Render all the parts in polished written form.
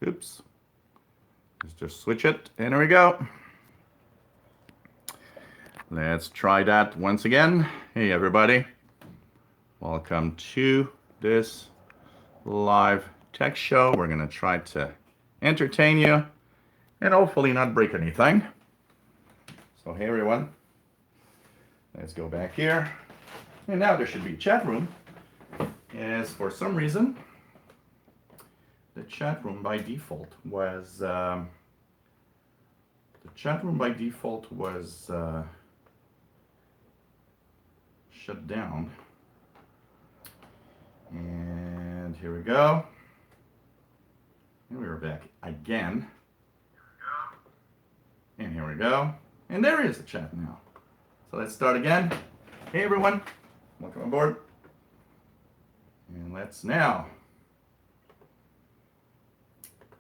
Oops. Let's just switch it. And there we go. Let's try that once again. Hey, everybody. Welcome to this live tech show. We're going to try to entertain you and hopefully not break anything. So, hey, everyone. Let's go back here. And now there should be a chat room. As for some reason, the chat room by default was shut down. And here we go. And we are back again. And here we go. And there is the chat now. So let's start again. Hey everyone, welcome aboard. And let's now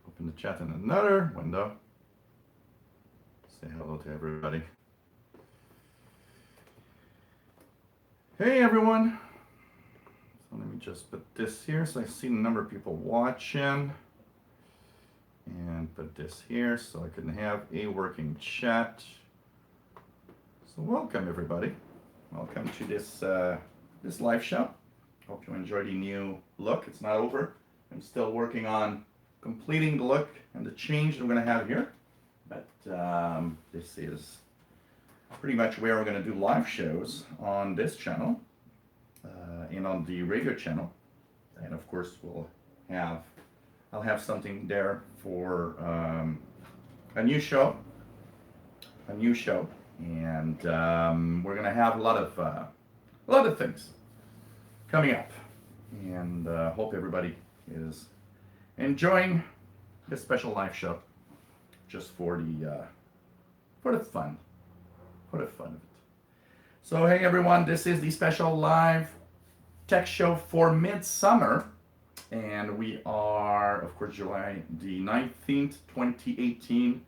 open the chat in another window. Say hello to everybody. Hey everyone. So let me just put this here so I see the number of people watching. And put this here so I can have a working chat. So welcome everybody. Welcome to this live show. Hope you enjoy the new look. It's not over. I'm still working on completing the look and the change that we're going to have here. But this is pretty much where we're going to do live shows on this channel and on the radio channel. And of course, I'll have something there for a new show. And we're going to have a lot of things coming up. And hope everybody is enjoying this special live show just for the fun of it. So hey everyone, this is the special live tech show for Midsummer, and we are of course July the 19th, 2018,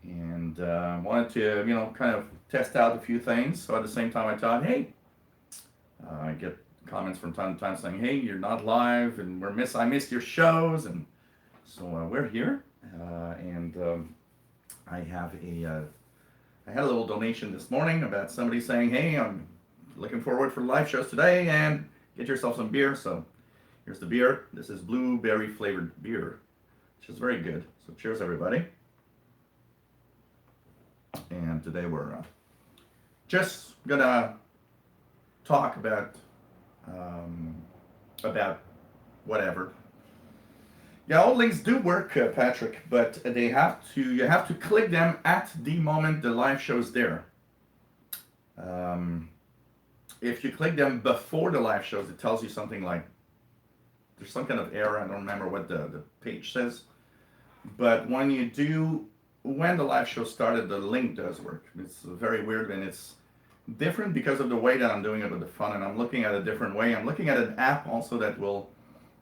and wanted to kind of test out a few things. So at the same time I thought, hey, I get comments from time to time saying, hey, you're not live and I missed your shows, and so we're here, and I had a little donation this morning about somebody saying, hey, I'm looking forward for live shows today, and get yourself some beer. So here's the beer. This is blueberry flavored beer, which is very good. So cheers everybody. And today we're just gonna talk about whatever. Yeah, all links do work, Patrick, but you have to click them at the moment the live show is there. If you click them before the live shows, it tells you something like there's some kind of error. I don't remember what the page says, but when the live show started, the link does work. It's very weird, and it's different because of the way that I'm doing it with the phone, and I'm looking at a different way. I'm looking at an app also that will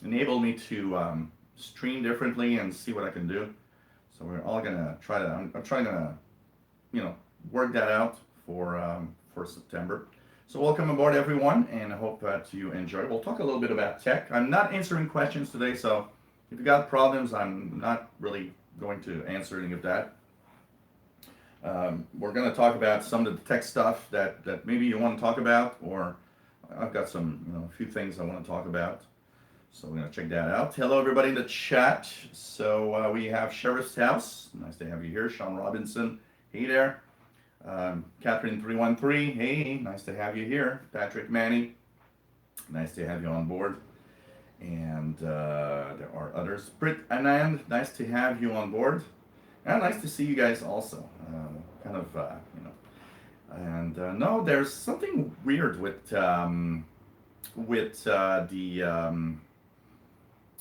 enable me to stream differently and see what I can do. So we're all gonna try to. I'm trying to, work that out for September. So welcome aboard, everyone, and I hope that you enjoy. We'll talk a little bit about tech. I'm not answering questions today, so if you got problems, I'm not really going to answer any of that. We're going to talk about some of the tech stuff that maybe you want to talk about, or I've got some, a few things I want to talk about. So we're going to check that out. Hello, everybody in the chat. So we have Sheriff's House. Nice to have you here. Sean Robinson. Hey there. Catherine 313. Hey, nice to have you here. Patrick Manny. Nice to have you on board. And there are others. Brit Anand. Nice to have you on board. And nice to see you guys also. And no, there's something weird with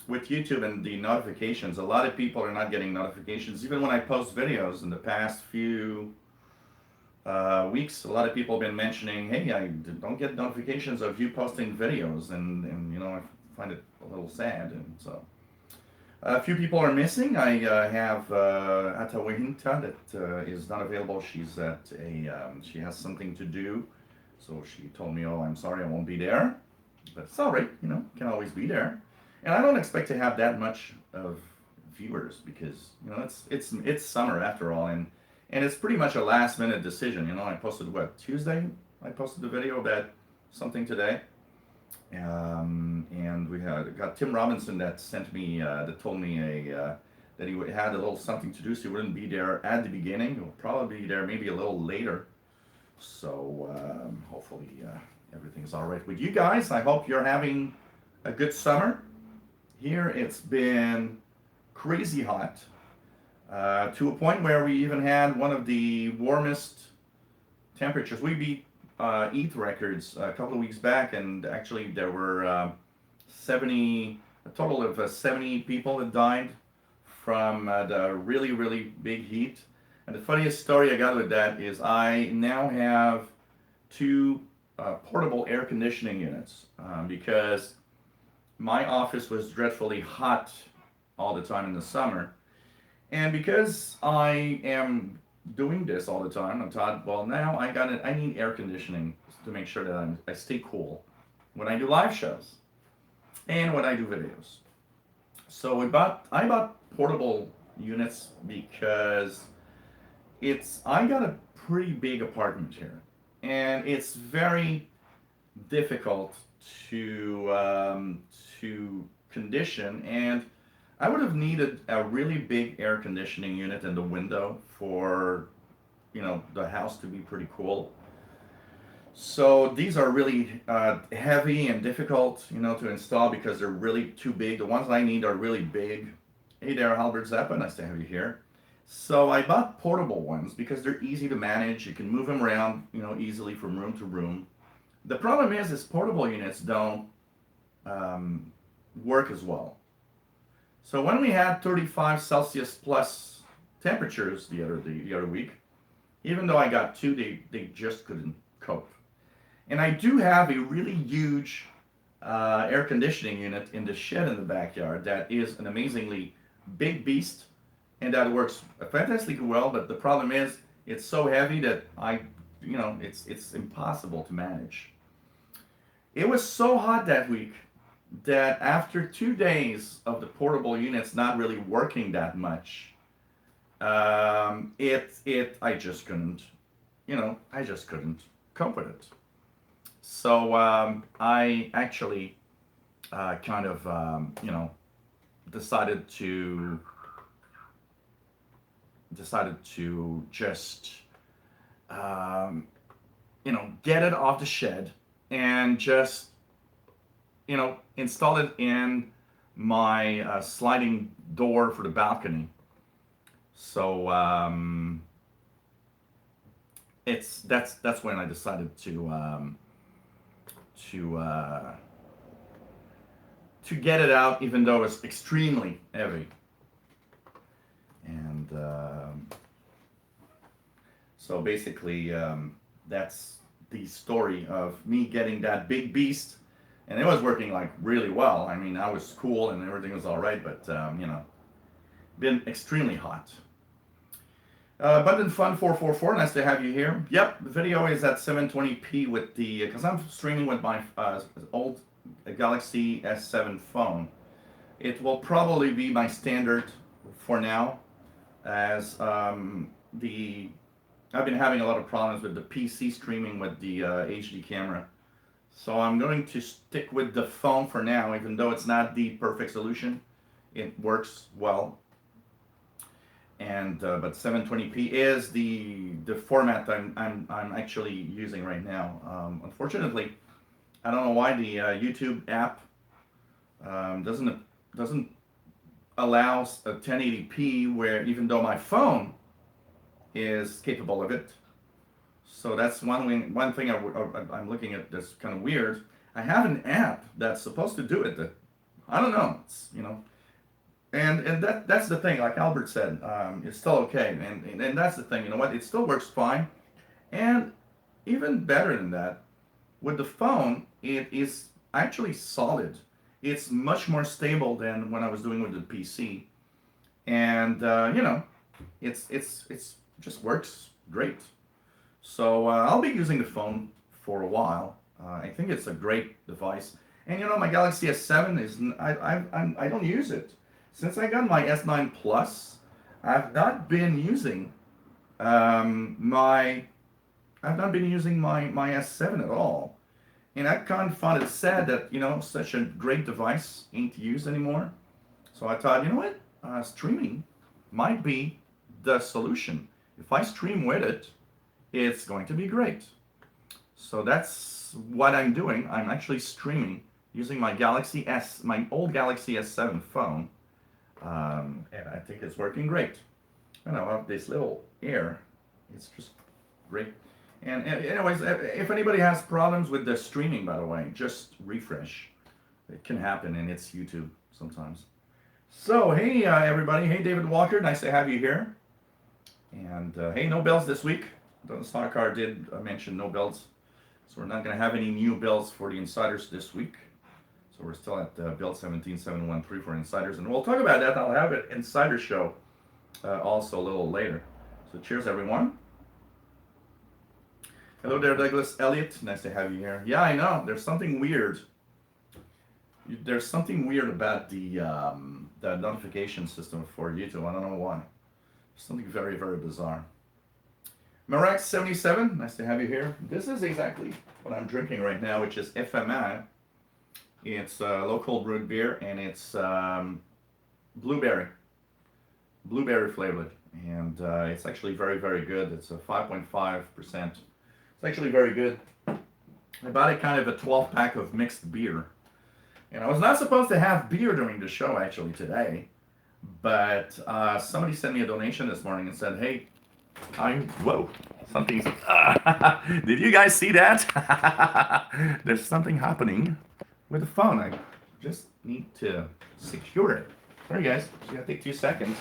YouTube and the notifications. A lot of people are not getting notifications. Even when I post videos in the past few weeks, a lot of people have been mentioning, hey, I don't get notifications of you posting videos, and I find it a little sad. And so a few people are missing. I have Atawahinta that is not available. She's she has something to do, so she told me, oh, I'm sorry, I won't be there, but it's all right, can always be there. And I don't expect to have that much of viewers because it's summer after all, and it's pretty much a last minute decision. I posted Tuesday. I posted the video about something today, and we got Tim Robinson that sent me that told me that he had a little something to do, so he wouldn't be there at the beginning. He'll probably be there maybe a little later. So hopefully everything's all right with you guys. I hope you're having a good summer. Here it's been crazy hot to a point where we even had one of the warmest temperatures. We beat ETH records a couple of weeks back, and actually there were a total of 70 people that died from the really, really big heat. And the funniest story I got with that is I now have two portable air conditioning units because my office was dreadfully hot all the time in the summer. And because I am doing this all the time, I thought, well, now I need air conditioning to make sure that I stay cool when I do live shows and when I do videos. So I bought portable units because I got a pretty big apartment here, and it's very difficult to condition, and I would have needed a really big air conditioning unit in the window for the house to be pretty cool. So these are really heavy and difficult to install because they're really too big. The ones I need are really big. Hey there, Albert Zappa, nice to have you here. So I bought portable ones because they're easy to manage. You can move them around, easily from room to room. The problem is portable units don't work as well. So when we had 35 Celsius plus temperatures the other week, even though I got two, they just couldn't cope. And I do have a really huge air conditioning unit in the shed in the backyard that is an amazingly big beast, and that works fantastically well. But the problem is it's so heavy that it's impossible to manage. It was so hot that week that after 2 days of the portable units not really working that much, I just couldn't cope with it. So I actually decided to just get it off the shed and just install it in my sliding door for the balcony. So that's when I decided to get it out, even though it's extremely heavy. And so basically, that's the story of me getting that big beast, and it was working like really well. I mean, I was cool and everything was all right, but been extremely hot. Button Fun 444, nice to have you here. Yep, the video is at 720p with because I'm streaming with my old Galaxy S7 phone. It will probably be my standard for now, as I've been having a lot of problems with the PC streaming with the HD camera. So I'm going to stick with the phone for now, even though it's not the perfect solution. It works well. And but 720p is the format I'm actually using right now. Unfortunately, I don't know why the YouTube app doesn't allow a 1080p, where even though my phone is capable of it. So that's one thing I'm looking at that's kind of weird. I have an app that's supposed to do it. That I don't know. It's, And that's the thing, like Albert said, it's still okay, and that's the thing, it still works fine, and even better than that, with the phone, it is actually solid. It's much more stable than when I was doing with the PC, and it's just works great. So I'll be using the phone for a while. I think it's a great device, and my Galaxy S7 is I don't use it. since I got my S9 Plus, I've not been using my my S7 at all. And I kind of found it sad that, such a great device ain't used anymore. So I thought, you know what? Streaming might be the solution. If I stream with it, it's going to be great. So that's what I'm doing. I'm actually streaming using my old Galaxy S7 phone. And I think it's working great. I have this little air. It's just great. And anyways, if anybody has problems with the streaming, by the way, just refresh. It can happen, and it's YouTube sometimes. So, hey, everybody. Hey, David Walker. Nice to have you here. And, hey, no bells this week. The stock car did mention no bells. So we're not going to have any new bells for the insiders this week. So we're still at build 17713 for insiders. And we'll talk about that. I'll have an insider show also a little later. So cheers, everyone. Hello there, Douglas Elliott. Nice to have you here. Yeah, I know. There's something weird. There's something weird about the notification system for YouTube. I don't know why. Something very, very bizarre. Marax77, nice to have you here. This is exactly what I'm drinking right now, which is FMI. It's local brewed beer, and it's blueberry flavored, and it's actually very, very good. It's a 5.5%. It's actually very good. I bought it kind of a 12-pack of mixed beer, and I was not supposed to have beer during the show actually today, but somebody sent me a donation this morning and said, "Hey, whoa, something's, did you guys see that? There's something happening with the phone. I just need to secure it. Sorry guys, it's gonna take 2 seconds.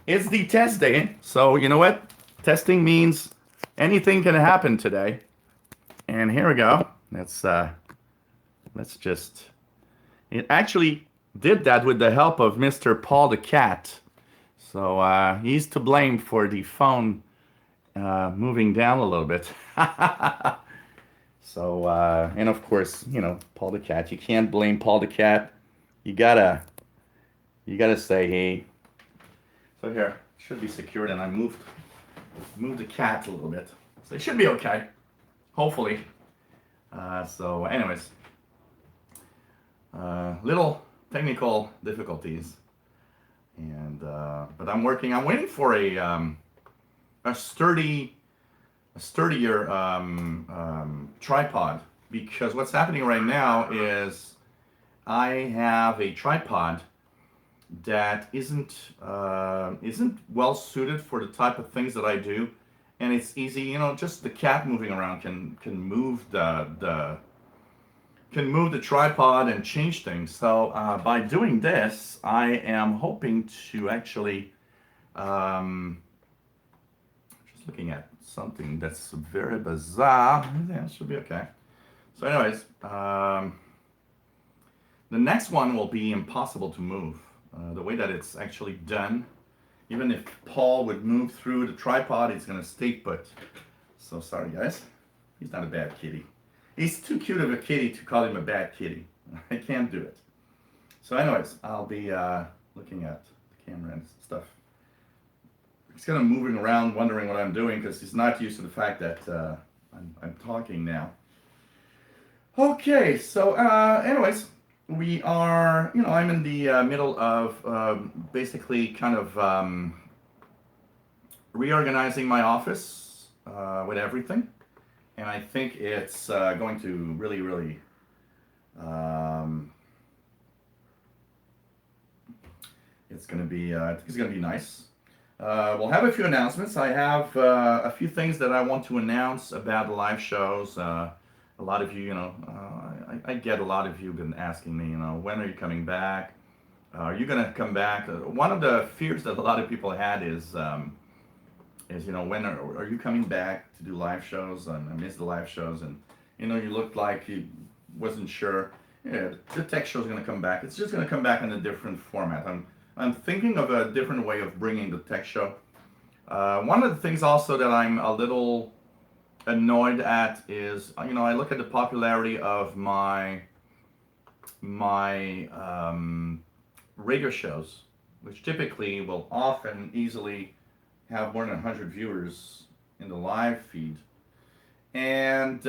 It's the test day, so you know what? Testing means anything can happen today. And here we go. Let's just, it actually did that with the help of Mr. Paul the cat. So he's to blame for the phone moving down a little bit. So, and of course, Paul the cat. You can't blame Paul the cat. You gotta say, hey. So here, it should be secured, and I moved the cat a little bit. So it should be okay, hopefully. So anyways, little technical difficulties. And, but I'm waiting for a sturdier tripod, because what's happening right now is I have a tripod that isn't well suited for the type of things that I do, and it's easy, just the cat moving around can move the tripod and change things. So by doing this, I am hoping to actually just looking at something that's very bizarre. Yeah, it should be okay. So anyways, the next one will be impossible to move. The way that it's actually done, even if Paul would move through the tripod, he's gonna stay put. So sorry guys, he's not a bad kitty. He's too cute of a kitty to call him a bad kitty. I can't do it. So anyways, I'll be looking at the camera and stuff. He's kind of moving around, wondering what I'm doing, because he's not used to the fact that I'm talking now. Okay, so anyways, we are, I'm in the middle of basically kind of reorganizing my office with everything. And I think it's going to really, really it's going to be I think it's going to be nice. We'll have a few announcements. I have a few things that I want to announce about the live shows. A lot of you, I get a lot of you been asking me, when are you coming back? Are you going to come back? One of the fears that a lot of people had is when are you coming back to do live shows? I miss the live shows, and you looked like you wasn't sure. Yeah, the tech show is going to come back. It's just going to come back in a different format. I'm thinking of a different way of bringing the tech show. One of the things also that I'm a little annoyed at is, I look at the popularity of my radio shows, which typically will often easily have more than 100 viewers in the live feed. And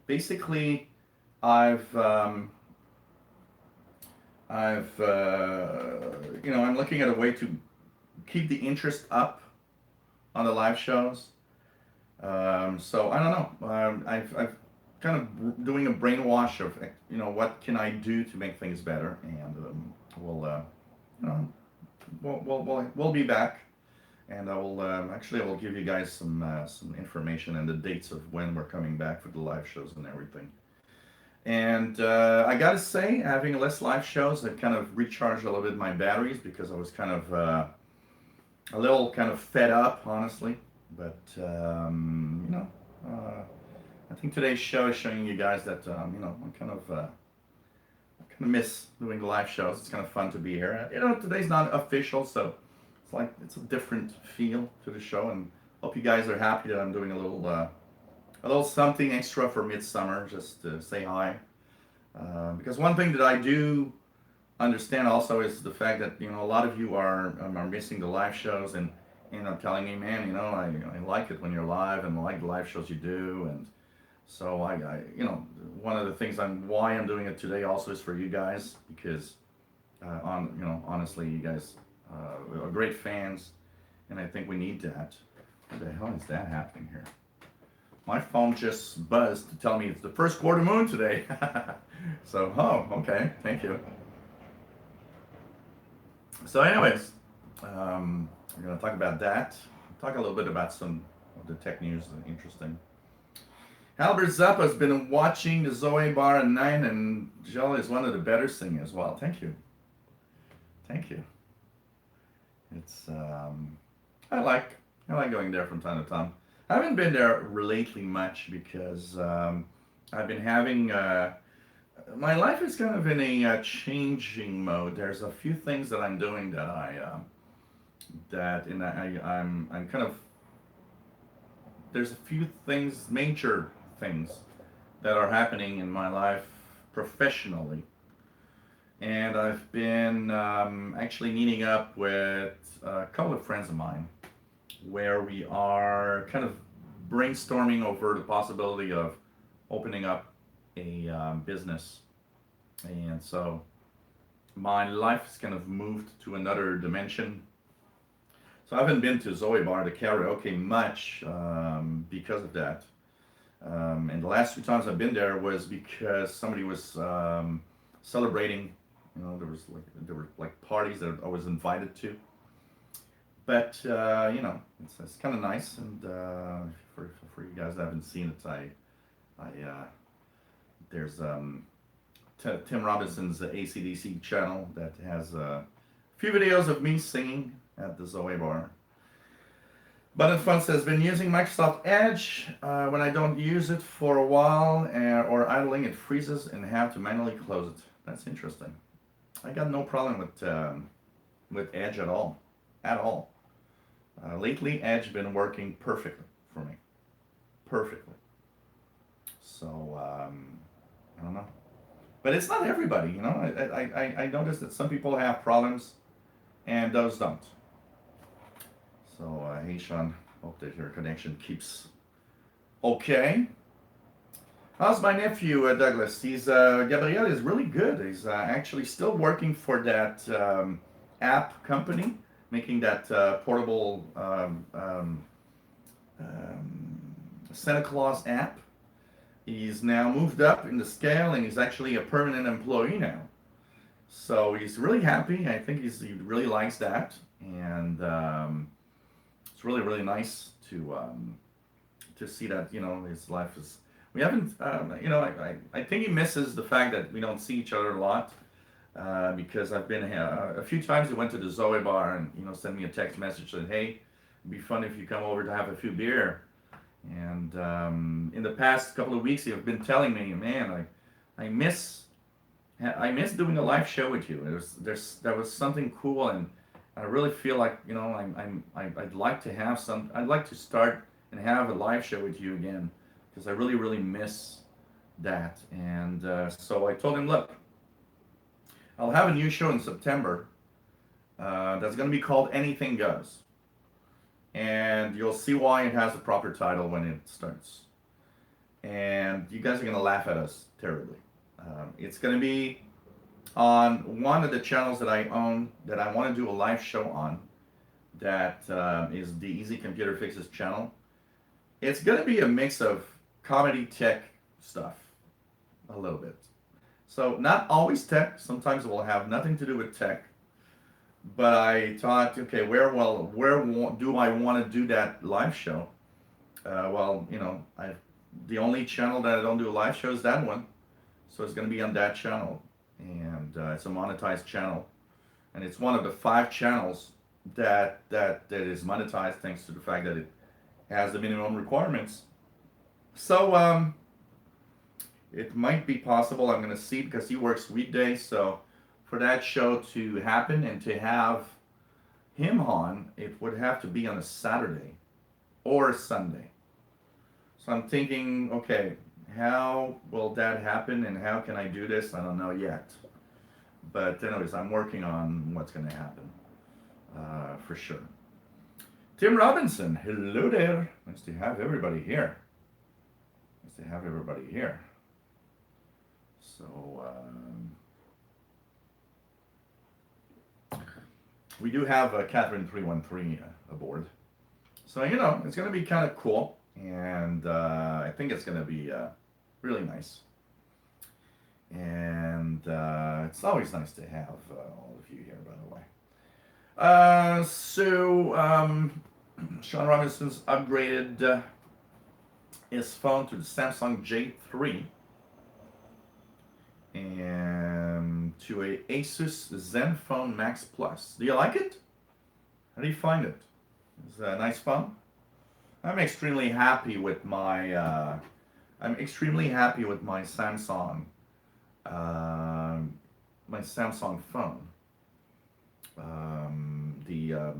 basically, I've I'm looking at a way to keep the interest up on the live shows. So I don't know. I've kind of doing a brainwash of what can I do to make things better, and you know we'll be back, and I will actually I will give you guys some information and the dates of when we're coming back for the live shows and everything. And I gotta say, having less live shows, I've kind of recharged a little bit my batteries because I was kind of a little kind of fed up, honestly. But I think today's show is showing you guys that I kind of miss doing the live shows. It's kind of fun to be here. Today's not official, so it's a different feel to the show, and hope you guys are happy that I'm doing a little something extra for Midsummer, just to say hi. Because one thing that I do understand also is the fact that a lot of you are missing the live shows, and telling me, man, I like it when you're live, and I like the live shows you do, and so I one of the things why I'm doing it today also is for you guys, because honestly, you guys are great fans, and I think we need that. What the hell is that happening here? My phone just buzzed to tell me it's the first quarter moon today. So, okay, thank you. So anyways, we're going to talk about that. Talk a little bit about some of the tech news that are interesting. Albert Zappa has been watching the Zoe Bar at 9, and Jill is one of the better singing as well. Thank you. Thank you. It's, I like going there from time to time. I haven't been there lately much because I've been having my life is kind of in a changing mode. There's a few things that I'm doing that I'm kind of there's a few things, major things that are happening in my life professionally, and I've been actually meeting up with a couple of friends of mine, where we are kind of brainstorming over the possibility of opening up a business. And so my life has kind of moved to another dimension. So I haven't been to Zoe Bar, the karaoke, much because of that. And the last few times I've been there was because somebody was celebrating. There were like parties that I was invited to. But it's kind of nice, and for you guys that haven't seen it, there's Tim Robinson's AC/DC channel that has a few videos of me singing at the Zoe Bar. Button Fun says, been using Microsoft Edge. When I don't use it for a while or idling, it freezes and have to manually close it. That's interesting. I got no problem with Edge at all. Lately, Edge been working perfectly for me. Perfectly. So, I don't know. But it's not everybody, I noticed that some people have problems and those don't. So, hey Sean, hope that your connection keeps okay. How's my nephew, Douglas? Gabriel is really good. He's actually still working for that app company, making that portable Santa Claus app. He's now moved up in the scale, and he's actually a permanent employee now. So he's really happy. I think he really likes that, and it's really, really nice to see that his life is. We haven't, I think he misses the fact that we don't see each other a lot. Because I've been a few times. He went to the Zoe Bar and sent me a text message saying, "Hey, it'd be fun if you come over to have a few beer." And in the past couple of weeks, he's been telling me, "Man, I miss doing a live show with you. There was something cool, and I really feel like I'd like to have some. I'd like to start and have a live show with you again, because I really, really miss that." And so I told him, "Look, I'll have a new show in September, that's going to be called Anything Goes. And you'll see why it has a proper title when it starts. And you guys are going to laugh at us terribly. It's going to be on one of the channels that I own that I want to do a live show on. That is the Easy Computer Fixes channel. It's going to be a mix of comedy tech stuff, a little bit. So not always tech. Sometimes it will have nothing to do with tech. But I thought, okay, where do I want to do that live show? Well, the only channel that I don't do a live show is that one, so it's going to be on that channel, and it's a monetized channel, and it's one of the 5 channels that is monetized thanks to the fact that it has the minimum requirements. So it might be possible. I'm going to see, because he works weekdays, so for that show to happen and to have him on, it would have to be on a Saturday or a Sunday. So I'm thinking, okay, how will that happen and how can I do this? I don't know yet. But anyways, I'm working on what's going to happen for sure. Tim Robinson, hello there. Nice to have everybody here. So we do have Catherine 313 aboard. So, it's going to be kind of cool. And I think it's going to be really nice. And it's always nice to have all of you here, by the way. Sean Robinson's upgraded his phone to the Samsung J3 and to a Asus Zenfone Max Plus. Do you like it? How do you find it? It's a nice phone. I'm extremely happy with my Samsung phone. The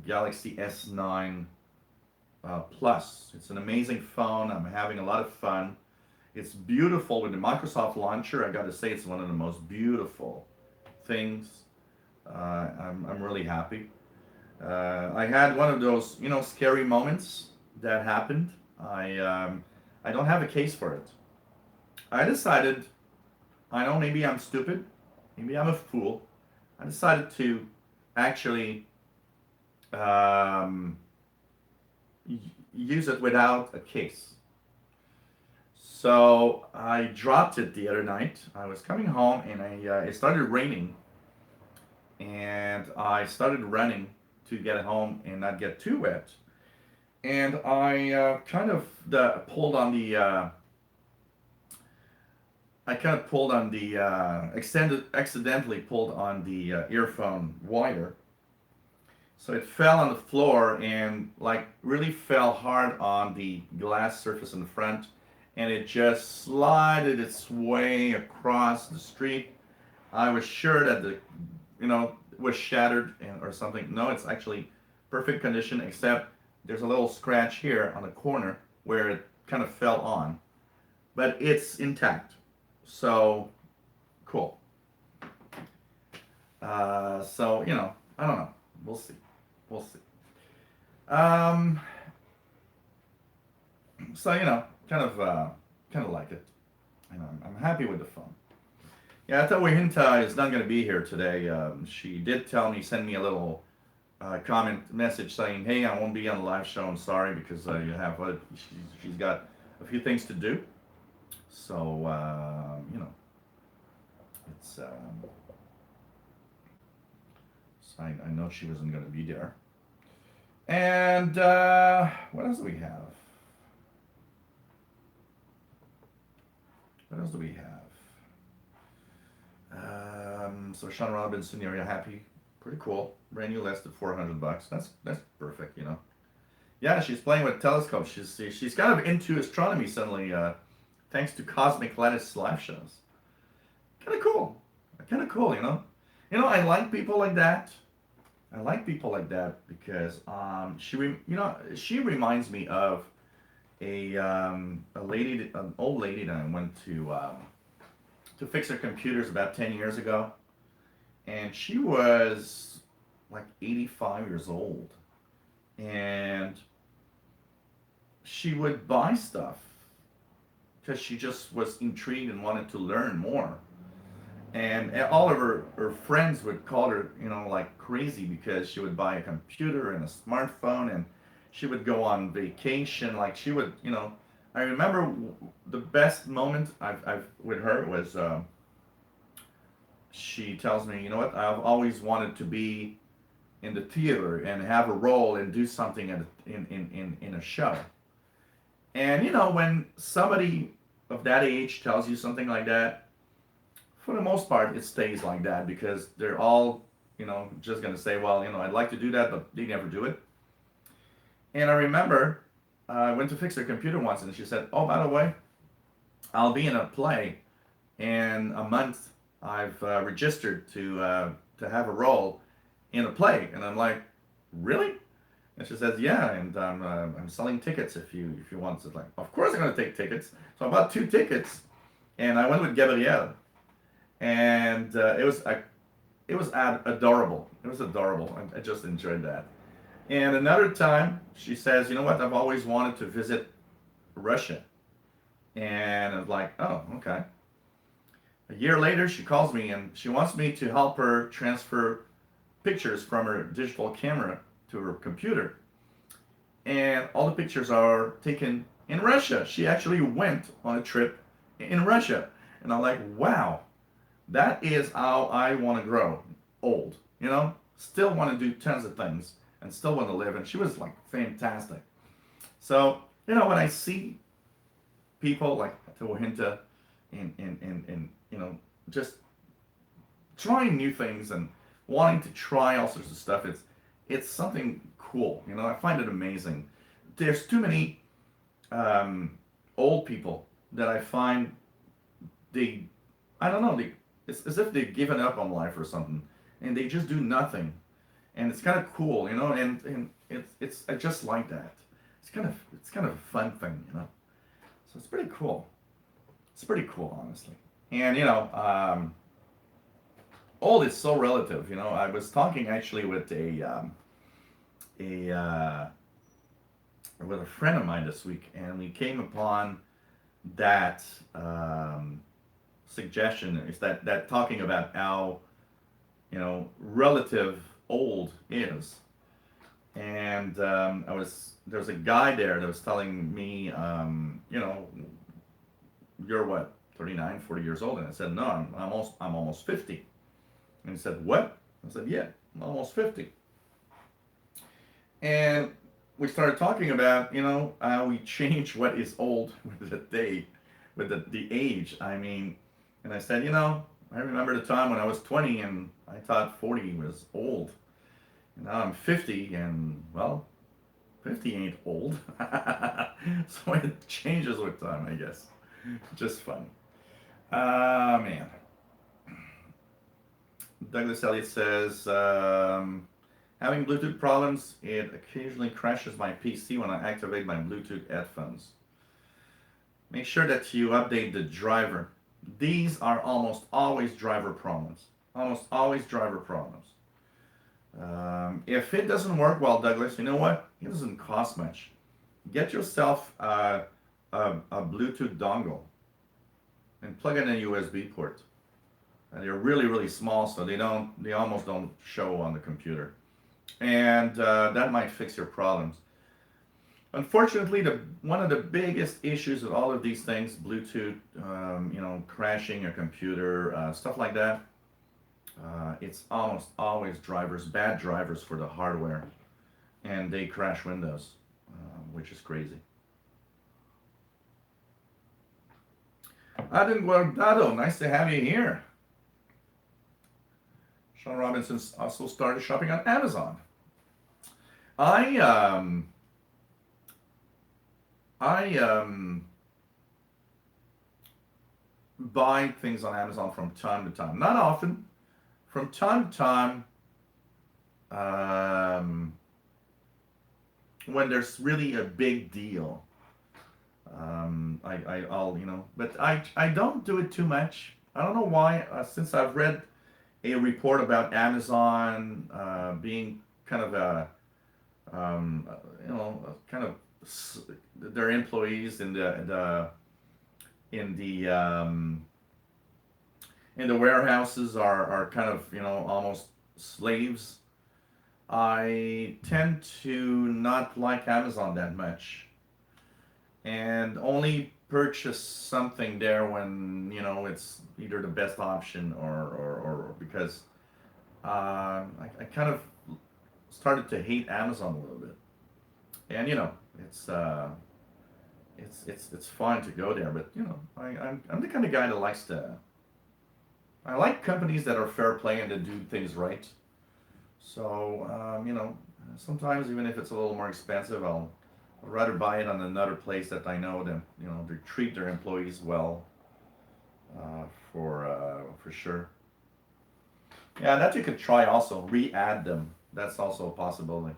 Galaxy S9 Plus. It's an amazing phone. I'm having a lot of fun. It's beautiful with the Microsoft launcher. I got to say, it's one of the most beautiful things. I'm really happy. I had one of those, scary moments that happened. I don't have a case for it. I decided, I know maybe I'm stupid, maybe I'm a fool. I decided to actually use it without a case. So I dropped it the other night. I was coming home and it started raining, and I started running to get home and not get too wet. And I accidentally pulled on the earphone wire. So it fell on the floor and really fell hard on the glass surface in the front, and it just slided its way across the street. I was sure that it was shattered or something. No, it's actually perfect condition, except there's a little scratch here on the corner where it kind of fell on, but it's intact. So cool. So I don't know. We'll see. So kind of like it. I'm happy with the phone. Yeah, I thought Wahinta is not going to be here today. She did send me a little comment message saying, "Hey, I won't be on the live show. I'm sorry because she's got a few things to do." So it's so I know she wasn't going to be there. And what else do we have? So Sean Robinson, are you happy? Pretty cool. Brand new, less than $400. That's perfect, Yeah, she's playing with telescopes. She's kind of into astronomy suddenly, thanks to Cosmic Lattice live shows. Kind of cool, I like people like that. Because she reminds me of an old lady that I went to fix her computers about 10 years ago. and she was like 85 years old, and she would buy stuff because she just was intrigued and wanted to learn more. And all of her friends would call her, like crazy because she would buy a computer and a smartphone, and she would go on vacation. Like she would, I remember the best moment I've with her was she tells me, you know what, I've always wanted to be in the theater and have a role and do something in a show. And when somebody of that age tells you something like that, for the most part, it stays like that because they're all, just gonna say, well, I'd like to do that, but they never do it. And I remember I went to fix her computer once, and she said, "Oh, by the way, I'll be in a play in a month. I've registered to have a role in a play." And I'm like, "Really?" And she says, "Yeah, and I'm selling tickets if you want." So like, of course I'm gonna take tickets. So I bought 2 tickets, and I went with Gabrielle, and it was adorable. It was adorable. I just enjoyed that. And another time, she says, "You know what? I've always wanted to visit Russia." And I'm like, "Oh, okay." A year later, she calls me and she wants me to help her transfer pictures from her digital camera to her computer. And all the pictures are taken in Russia. She actually went on a trip in Russia. And I'm like, wow, that is how I want to grow old. Still want to do tons of things and still want to live. And she was like fantastic. So, when I see people like Tawhinta and just trying new things and wanting to try all sorts of stuff, it's something cool. I find it amazing. There's too many old people that I find they, I don't know, it's as if they've given up on life or something, and they just do nothing, and it's kind of cool, and it's I just like that. It's kind of a fun thing. So it's pretty cool. It's pretty cool, honestly. And old is so relative. I was talking actually a with a friend of mine this week, and we came upon that suggestion is that talking about how relative old is, and there's a guy there that was telling me, you're what, 39, 40 years old, and I said, no, I'm almost 50, and he said, what? I said, yeah, I'm almost 50. And we started talking about, how we change what is old with the day, with the age. I mean, and I said, I remember the time when I was 20 and I thought 40 was old. And now I'm 50 and, well, 50 ain't old. So it changes with time, I guess. Just fun. Man. Douglas Elliott says, having Bluetooth problems, it occasionally crashes my PC when I activate my Bluetooth headphones. Make sure that you update the driver. These are almost always driver problems. Almost always driver problems. If it doesn't work well, Douglas, you know what? It doesn't cost much. Get yourself a Bluetooth dongle and plug in a USB port. And they're really, really small, so they almost don't show on the computer. And that might fix your problems. Unfortunately, one of the biggest issues with all of these things, Bluetooth, crashing your computer, stuff like that, it's almost always bad drivers for the hardware, and they crash Windows, which is crazy. Aden Guardado, nice to have you here. Sean Robinson also started shopping on Amazon. I buy things on Amazon from time to time. Not often. From time to time, when there's really a big deal, I'll but I don't do it too much. I don't know why. Since I've read a report about Amazon being kind of a you know, kind of their employees in the in the warehouses are kind of, you know, almost slaves. I tend to not like Amazon that much, and only purchase something there when, you know, it's either the best option or because I kind of started to hate Amazon a little bit. And you know, it's it's fine to go there, but you know, I'm the kind of guy that likes to. I like companies that are fair play and that do things right. So you know, sometimes even if it's a little more expensive, I'd rather buy it on another place that I know that, you know, they treat their employees well. For sure. Yeah, that you could try also. Re-add them. That's also a possibility.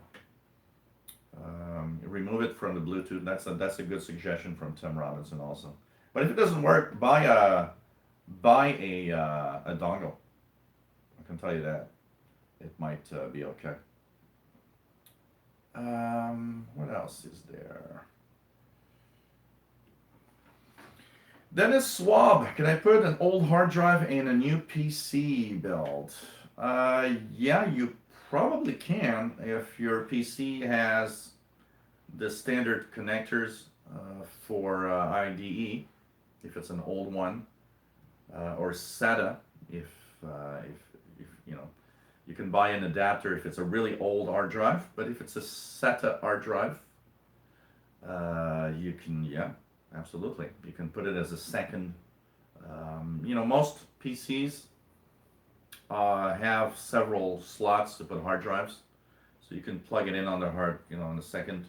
Remove it from the Bluetooth. That's a good suggestion from Tim Robinson also. But if it doesn't work, buy a dongle. I can tell you that it might be okay. What else is there? Dennis Swab, can I put an old hard drive in a new PC build? Yeah, you probably can if your PC has the standard connectors for IDE, if it's an old one, or SATA, if you know, you can buy an adapter if it's a really old hard drive. But if it's a SATA hard drive, you can, yeah, absolutely, you can put it as a second. You know, most PCs have several slots to put hard drives, so you can plug it in on the hard, you know, in a second,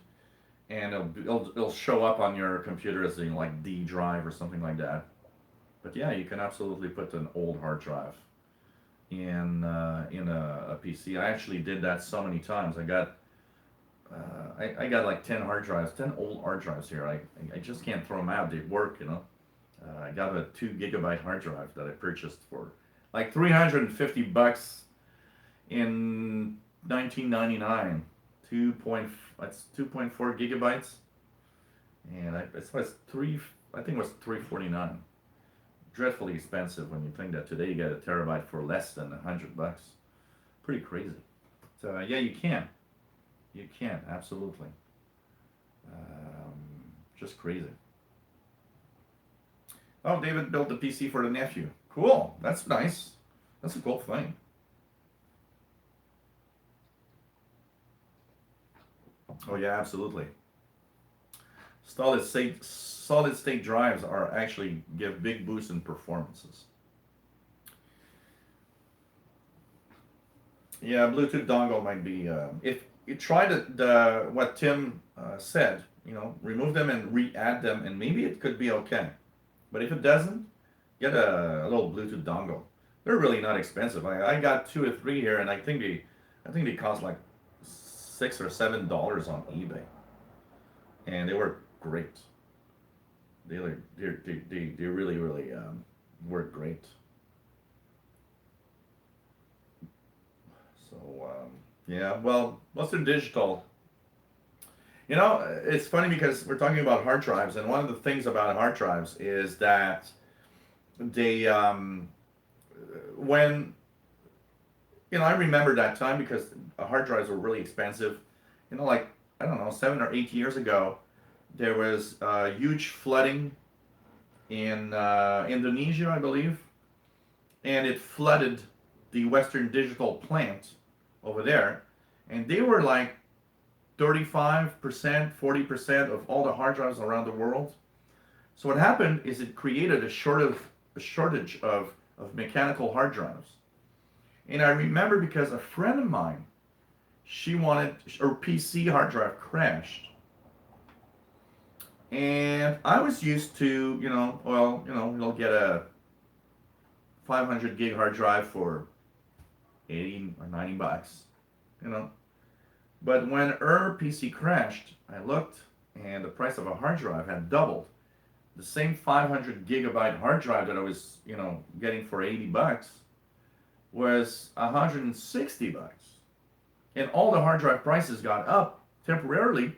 and it'll show up on your computer as being like D drive or something like that. But yeah, you can absolutely put an old hard drive in a PC. I actually did that so many times. I got like 10 hard drives, 10 old hard drives here. I just can't throw them out. They work, you know. I got a 2 gigabyte hard drive that I purchased for like $350 in 1999. That's 2.4 gigabytes, and it was I think it was 349. Dreadfully expensive when you think that today you get a terabyte for less than $100. Pretty crazy. So yeah, you can absolutely. Just crazy. Oh, David built the PC for the nephew. Cool. That's nice. That's a cool thing. Oh yeah, absolutely. Solid state drives are actually give big boosts in performances. Yeah, Bluetooth dongle might be. If you try what Tim said, you know, remove them and re-add them, and maybe it could be okay. But if it doesn't, get a little Bluetooth dongle. They're really not expensive. I got 2 or 3 here, and I think they cost like $6 or $7 on eBay, and they were great. They really work great. So yeah, well, Western Digital. You know, it's funny because we're talking about hard drives, and one of the things about hard drives is that they when, you know, I remember that time because hard drives were really expensive. You know, like, I don't know, 7 or 8 years ago, there was huge flooding in Indonesia, I believe, and it flooded the Western Digital plant over there, and they were like 35%, 40% of all the hard drives around the world. So what happened is it created a shortage of mechanical hard drives. And I remember because a friend of mine, she wanted, her PC hard drive crashed. And I was used to, you know, well, you know, you'll get a 500 gig hard drive for 80 or $90, you know. But when her PC crashed, I looked and the price of a hard drive had doubled. The same 500 gigabyte hard drive that I was, you know, getting for $80 was $160, and all the hard drive prices got up temporarily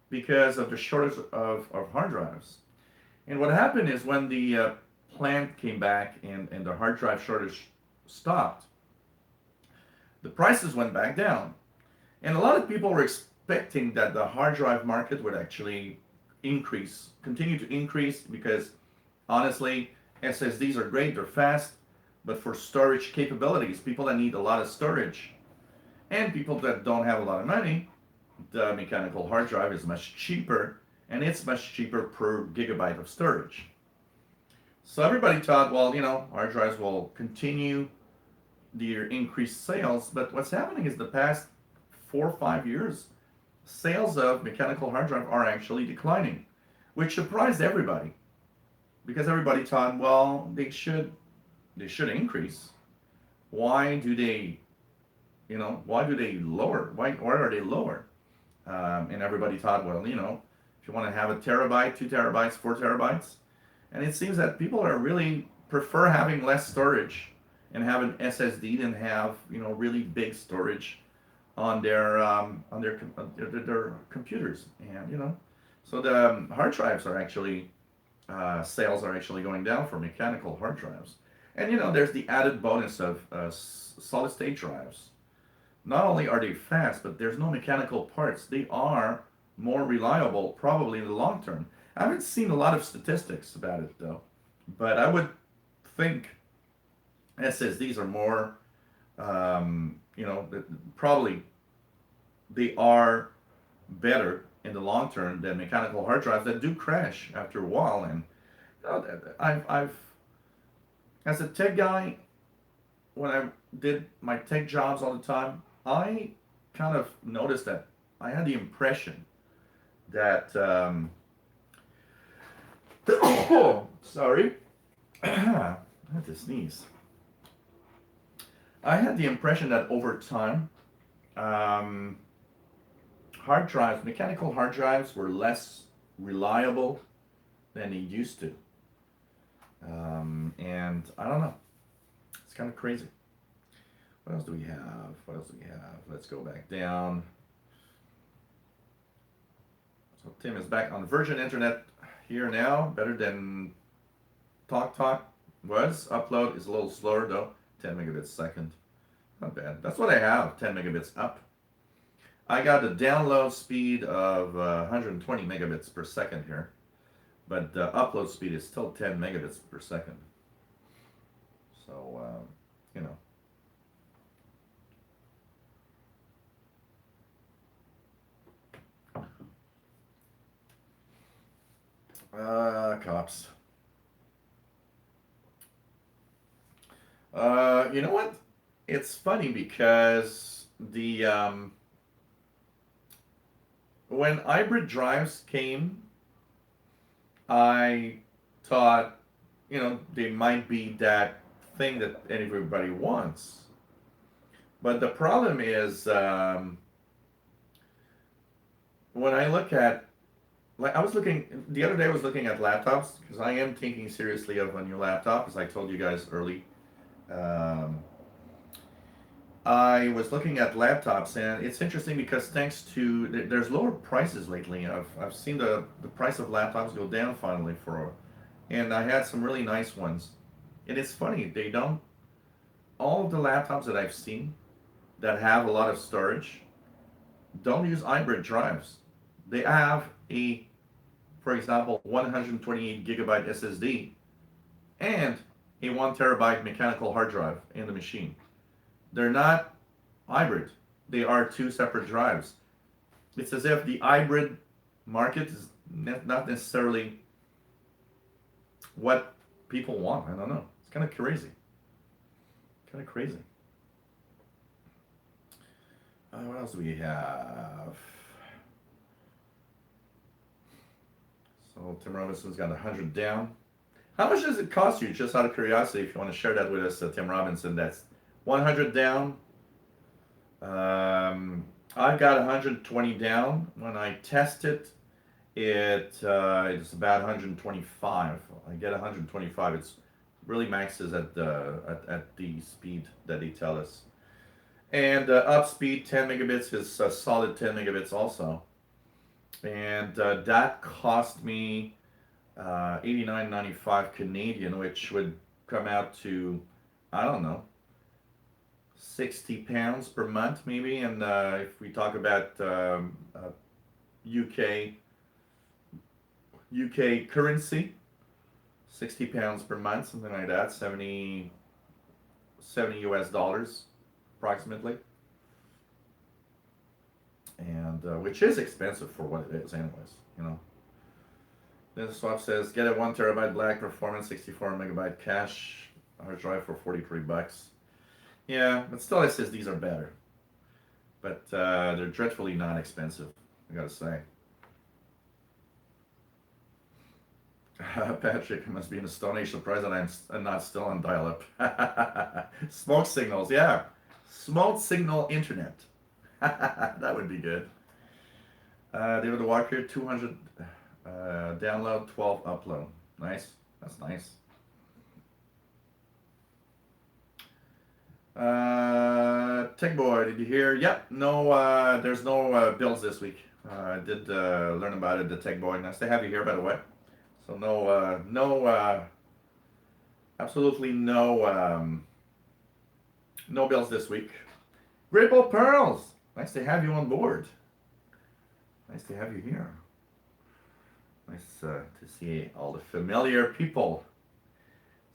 because of the shortage of hard drives. And what happened is when the plant came back and the hard drive shortage stopped, the prices went back down. And a lot of people were expecting that the hard drive market would actually increase, continue to increase, because honestly, SSDs are great, they're fast, but for storage capabilities, people that need a lot of storage and people that don't have a lot of money, the mechanical hard drive is much cheaper, and it's much cheaper per gigabyte of storage. So everybody thought, well, hard drives will continue their increased sales, but what's happening is the past 4 or 5 years, sales of mechanical hard drive are actually declining, which surprised everybody because everybody thought, well, they should increase. Why do they, why do they lower? Why are they lower? And everybody thought, well, if you want to have a terabyte, 2 terabytes, 4 terabytes, and it seems that people are really prefer having less storage and have an SSD than have really big storage on their computers, and so the hard drives are actually sales are actually going down for mechanical hard drives, and there's the added bonus of solid state drives. Not only are they fast, but there's no mechanical parts. They are more reliable, probably in the long term. I haven't seen a lot of statistics about it though, but I would think SSDs are more, probably they are better in the long term than mechanical hard drives that do crash after a while. And I've as a tech guy, when I did my tech jobs all the time, I kind of noticed that I had the impression that sorry, I had to sneeze. I had the impression that over time, hard drives, mechanical hard drives, were less reliable than they used to. And I don't know. It's kind of crazy. What else do we have? What else do we have? Let's go back down. So Tim is back on the Virgin Internet here now. Better than TalkTalk was. Upload is a little slower though. 10 megabits a second. Not bad. That's what I have. 10 megabits up. I got a download speed of 120 megabits per second here, but the upload speed is still 10 megabits per second. So, you know. Cops. You know what? It's funny because the when hybrid drives came, I thought, they might be that thing that everybody wants. But the problem is, when I look at, like, the other day I was looking at laptops, because I am thinking seriously of a new laptop, as I told you guys early. I was looking at laptops, and it's interesting because thanks to there's lower prices lately. I've seen the price of laptops go down finally and I had some really nice ones. And it's funny, they don't all of the laptops that I've seen that have a lot of storage don't use hybrid drives. They have for example, 128 gigabyte SSD and a 1 terabyte mechanical hard drive in the machine. They're not hybrid. They are two separate drives. It's as if the hybrid market is not necessarily what people want. I don't know. It's kind of crazy. Kind of crazy. What else do we have? So Tim Robinson's got 100 down. How much does it cost you, just out of curiosity, if you want to share that with us, Tim Robinson? That's 100 down. I've got 120 down. When I test it, it's about 125. I get 125. It's really maxes at the speed that they tell us. And up speed 10 megabits is a solid 10 megabits also. And that cost me 89.95 Canadian, which would come out to, I don't know, £60 per month maybe. And if we talk about UK currency, £60 per month, something like that, 70 US dollars approximately, and which is expensive for what it is, anyways. You know. This swap says get a 1 terabyte black performance 64 megabyte cache hard drive for $43. Yeah, but still SSDs are better, but they're dreadfully not expensive, I gotta say. Patrick, I must be in a Stone Age surprised that I'm not still on dial-up. Smoke signals, yeah. Smoke signal internet. That would be good. David Walker, 200 download, 12 upload. Nice. That's nice. Tech Boy, did you hear? Yep. No, there's no builds this week. I did learn about it, the Tech Boy. Nice to have you here, by the way. So absolutely no bills this week. Ripple Pearls, nice to have you on board. Nice to have you here. Nice to see all the familiar people.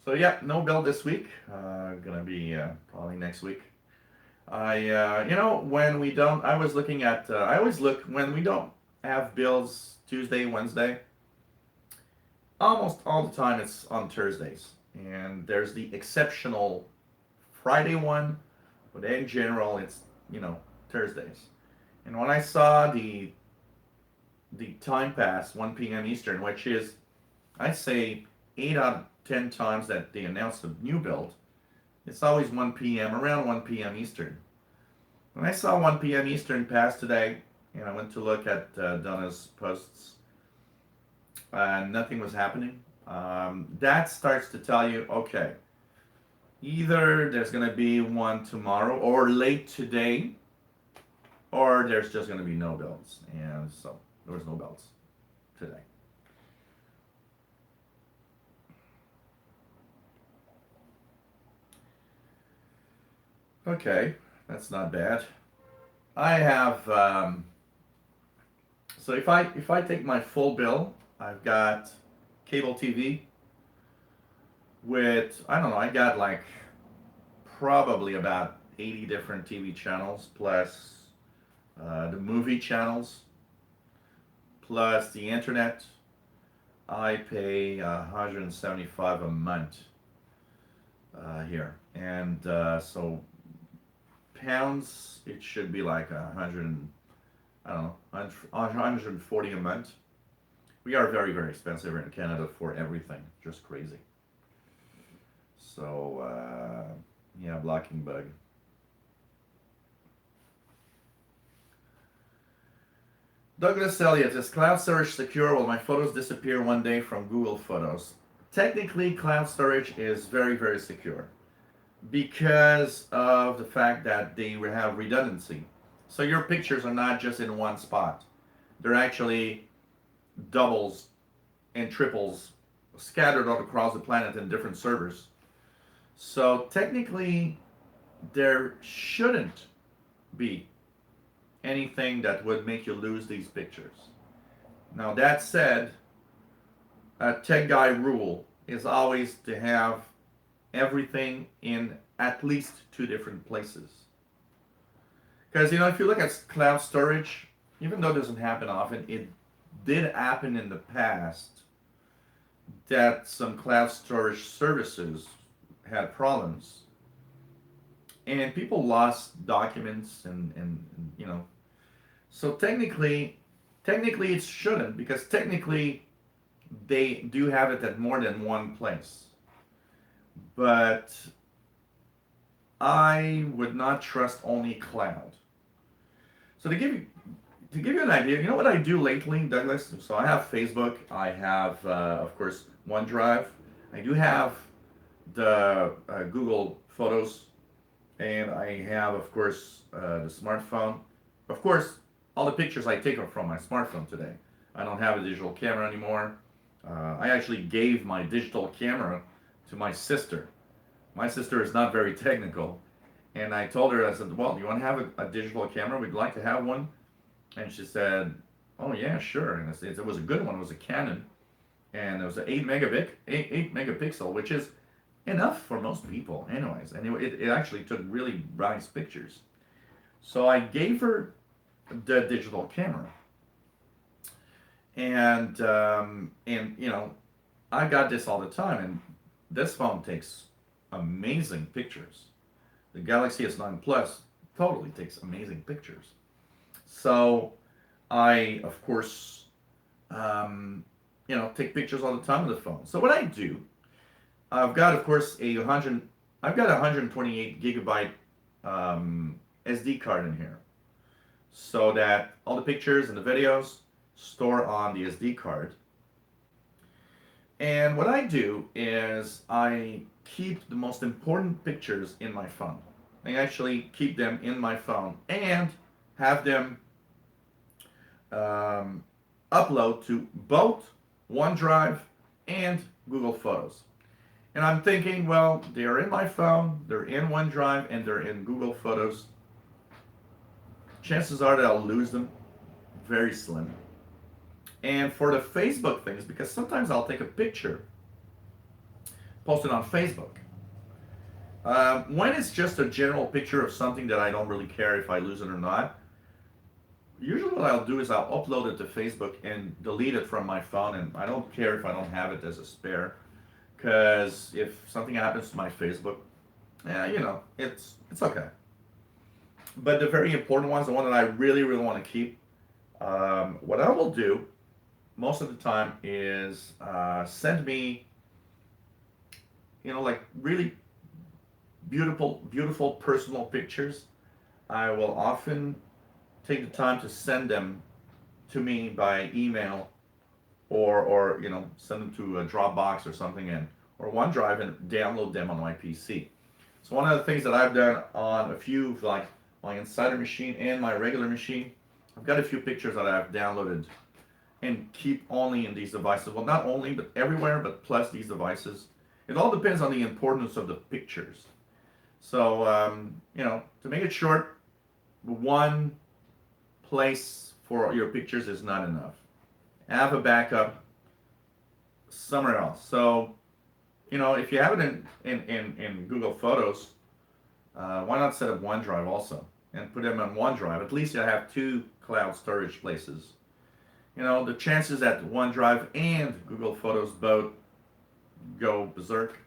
So yeah, no bill this week. Gonna be probably next week. When we don't, I was looking at. I always look when we don't have bills Tuesday, Wednesday. Almost all the time it's on Thursdays, and there's the exceptional Friday one, but in general it's Thursdays. And when I saw the time pass 1 p.m. Eastern, which is I'd say 8 out of 10 times that they announce a new build, it's always 1 p.m. around 1 p.m. Eastern. When I saw 1 p.m. Eastern pass today, and I went to look at Donna's posts. Nothing was happening. That starts to tell you, okay, either there's going to be one tomorrow or late today, or there's just going to be no builds. And so there was no builds today. Okay, that's not bad. I have, so if I take my full bill, I've got cable TV with, I don't know, I got like probably about 80 different TV channels, plus the movie channels, plus the internet. I pay $175 a month here. And so pounds, it should be like 140 a month. We are very, very expensive here in Canada for everything. Just crazy. So, yeah, blocking bug. Douglas Elliott, is cloud storage secure? Will my photos disappear one day from Google Photos? Technically, cloud storage is very, very secure because of the fact that they have redundancy. So your pictures are not just in one spot. They're actually doubles and triples scattered all across the planet in different servers. So technically, there shouldn't be anything that would make you lose these pictures. Now that said, a tech guy rule is always to have everything in at least 2 different places. Because if you look at cloud storage, even though it doesn't happen often, it did happen in the past that some cloud storage services had problems and people lost documents and so technically it shouldn't, because technically they do have it at more than one place, but I would not trust only cloud. So to give you an idea, you know what I do lately, Douglas? So I have Facebook, I have, of course, OneDrive. I do have the Google Photos, and I have, of course, the smartphone. Of course, all the pictures I take are from my smartphone today. I don't have a digital camera anymore. I actually gave my digital camera to my sister. My sister is not very technical, and I told her, I said, well, do you want to have a digital camera? We'd like to have one. And she said, oh, yeah, sure. And I said, it was a good one. It was a Canon, and it was an 8 megapixel, which is enough for most people, anyways. And it actually took really nice pictures. So I gave her the digital camera, and I got this all the time, and this phone takes amazing pictures. The Galaxy S9 Plus totally takes amazing pictures. So I, of course, take pictures all the time with the phone. So what I do, I've got, of course, I've got a 128 gigabyte SD card in here, so that all the pictures and the videos store on the SD card. And what I do is I keep the most important pictures in my phone. I actually keep them in my phone and have them upload to both OneDrive and Google Photos. And I'm thinking, well, they're in my phone, they're in OneDrive, and they're in Google Photos. Chances are that I'll lose them. Very slim. And for the Facebook things, because sometimes I'll take a picture, post it on Facebook. When it's just a general picture of something that I don't really care if I lose it or not, usually what I'll do is I'll upload it to Facebook and delete it from my phone, and I don't care if I don't have it as a spare, because if something happens to my Facebook, it's okay. But the very important ones, the one that I really, really want to keep, what I will do most of the time is send me, like really beautiful, beautiful personal pictures. I will often take the time to send them to me by email, or send them to a Dropbox or something, or OneDrive, and download them on my PC. So one of the things that I've done on a few, like my Insider machine and my regular machine, I've got a few pictures that I've downloaded and keep only in these devices. Well, not only, but everywhere, but plus these devices. It all depends on the importance of the pictures. So, to make it short, one place for your pictures is not enough. Have a backup somewhere else. So, if you have it in Google Photos, why not set up OneDrive also and put them on OneDrive? At least you have two cloud storage places. The chances that OneDrive and Google Photos both go berserk,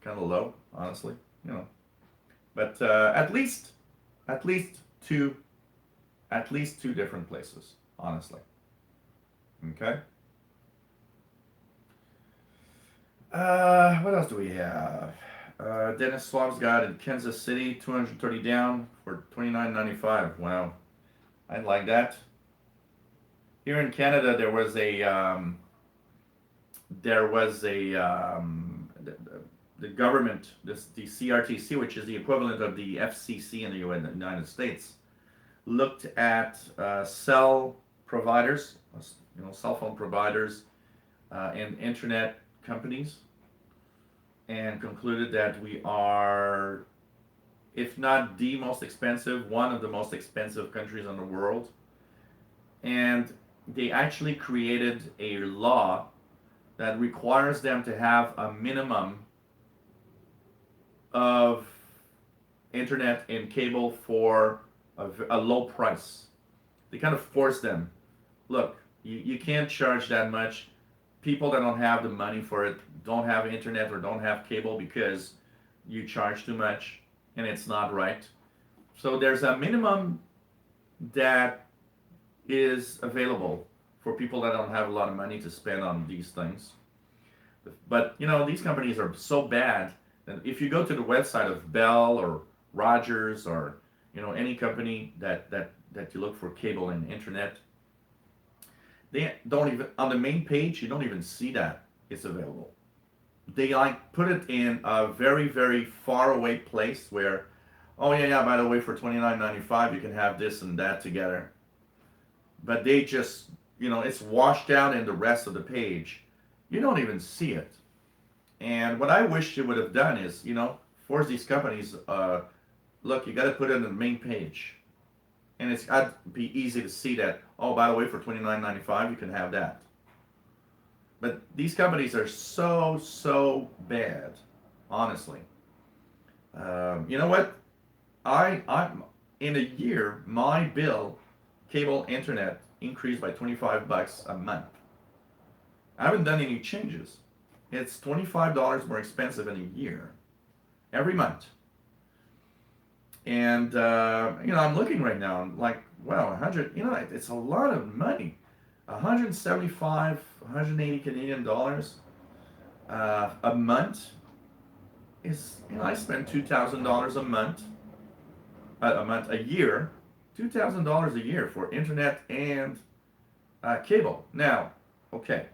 kind of low, honestly. But at least two different places, honestly. Okay. What else do we have? Dennis Swab's got in Kansas City, 230 down for $29.95. Wow, I like that. Here in Canada, there was a the government, the CRTC, which is the equivalent of the FCC in the United States, looked at cell providers, cell phone providers, and internet companies, and concluded that we are, if not the most expensive, one of the most expensive countries in the world. And they actually created a law that requires them to have a minimum of internet and cable for a low price. They kind of force them, look, you can't charge that much. People that don't have the money for it don't have internet or don't have cable because you charge too much, and it's not right. So there's a minimum that is available for people that don't have a lot of money to spend on these things. But these companies are so bad that if you go to the website of Bell or Rogers or any company that you look for cable and internet, they don't even, on the main page, you don't even see that it's available. they like put it in a very, very far away place where, oh yeah, by the way, for $29.95 you can have this and that together. But they just, it's washed out in the rest of the page. You don't even see it. And what I wish you would have done is, force these companies, look, you got to put it on the main page. And it's got to be easy to see that, oh, by the way, for $29.95 you can have that. But these companies are so bad, honestly. You know what? I'm in a year, my bill, cable internet, increased by $25 a month. I haven't done any changes. It's $25 more expensive in a year, every month. And I'm looking right now. I'm like, wow, 100. It's a lot of money. 175, 180 Canadian dollars a month is. I spend $2,000 a month. A year, $2,000 a year for internet and cable. Now, okay,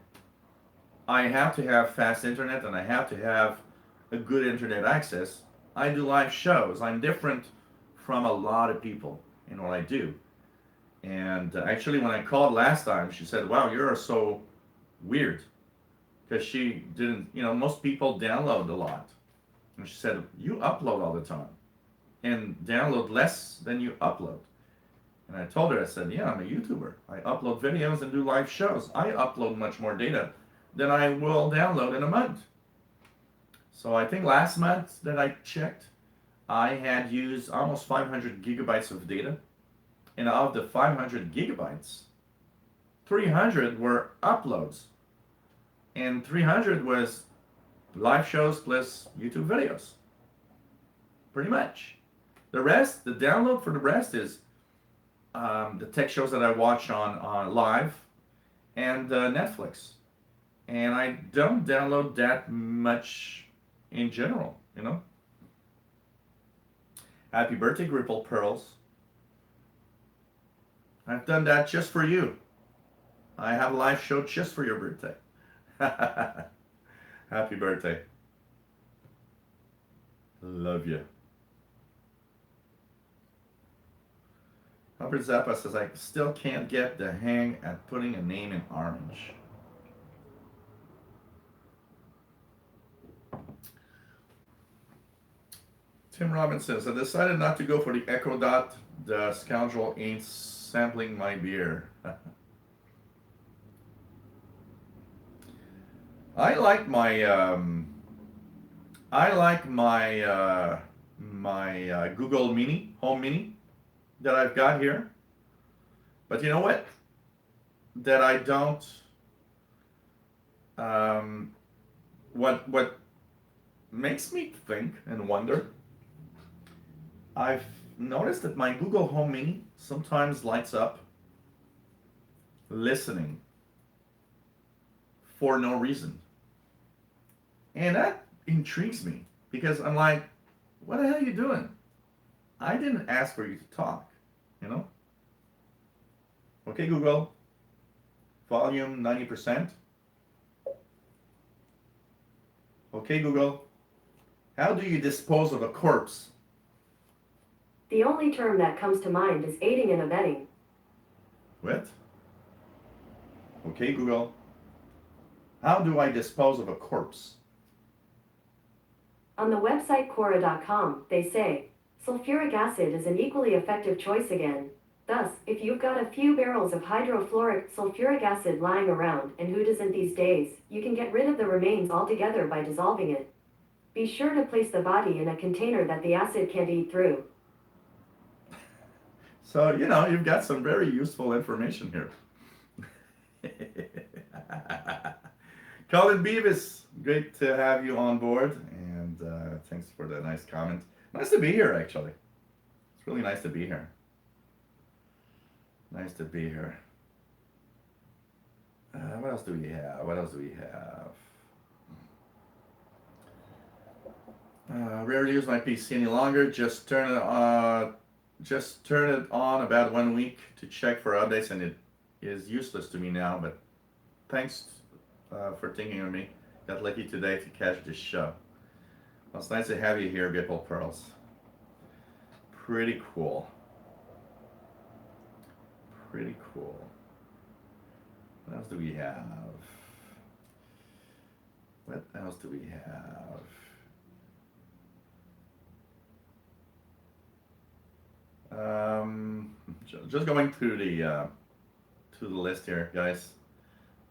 I have to have fast internet and I have to have a good internet access. I do live shows. I'm different from a lot of people in what I do. And actually, when I called last time, she said, wow, you're so weird. Because she didn't, most people download a lot. And she said, you upload all the time and download less than you upload. And I told her, I said, yeah, I'm a YouTuber. I upload videos and do live shows. I upload much more data than I will download in a month. So I think last month that I checked, I had used almost 500 gigabytes of data. And of the 500 gigabytes, 300 were uploads. And 300 was live shows plus YouTube videos. Pretty much. The rest, the download for the rest is the tech shows that I watch on live and Netflix. And I don't download that much in general, Happy birthday, Ripple Pearls. I've done that just for you. I have a live show just for your birthday. Happy birthday. Love you. Albert Zappa says, I still can't get the hang at putting a name in orange. Tim Robbins says, I decided not to go for the Echo Dot. The scoundrel ain't sampling my beer. I like my Google Mini, Home Mini, that I've got here. But you know what? That I don't. What makes me think and wonder. I've noticed that my Google Home Mini sometimes lights up listening for no reason. And that intrigues me because I'm like, what the hell are you doing? I didn't ask for you to talk, Okay, Google, volume 90%. Okay, Google, how do you dispose of a corpse? The only term that comes to mind is aiding and abetting. What? Okay, Google, how do I dispose of a corpse? On the website Quora.com, they say, sulfuric acid is an equally effective choice again. Thus, if you've got a few barrels of hydrofluoric sulfuric acid lying around, and who doesn't these days, you can get rid of the remains altogether by dissolving it. Be sure to place the body in a container that the acid can't eat through. So, you've got some very useful information here. Colin Beavis, great to have you on board, and thanks for the nice comment. Nice to be here, actually. It's really nice to be here. Nice to be here. What else do we have? Rarely use my PC any longer. Just turn it on about 1 week to check for updates, and it is useless to me now. But thanks for thinking of me. got lucky today to catch this show. Well, it's nice to have you here, Beautiful Pearls. Pretty cool. Pretty cool. What else do we have? What else do we have? Just going through the list here, guys.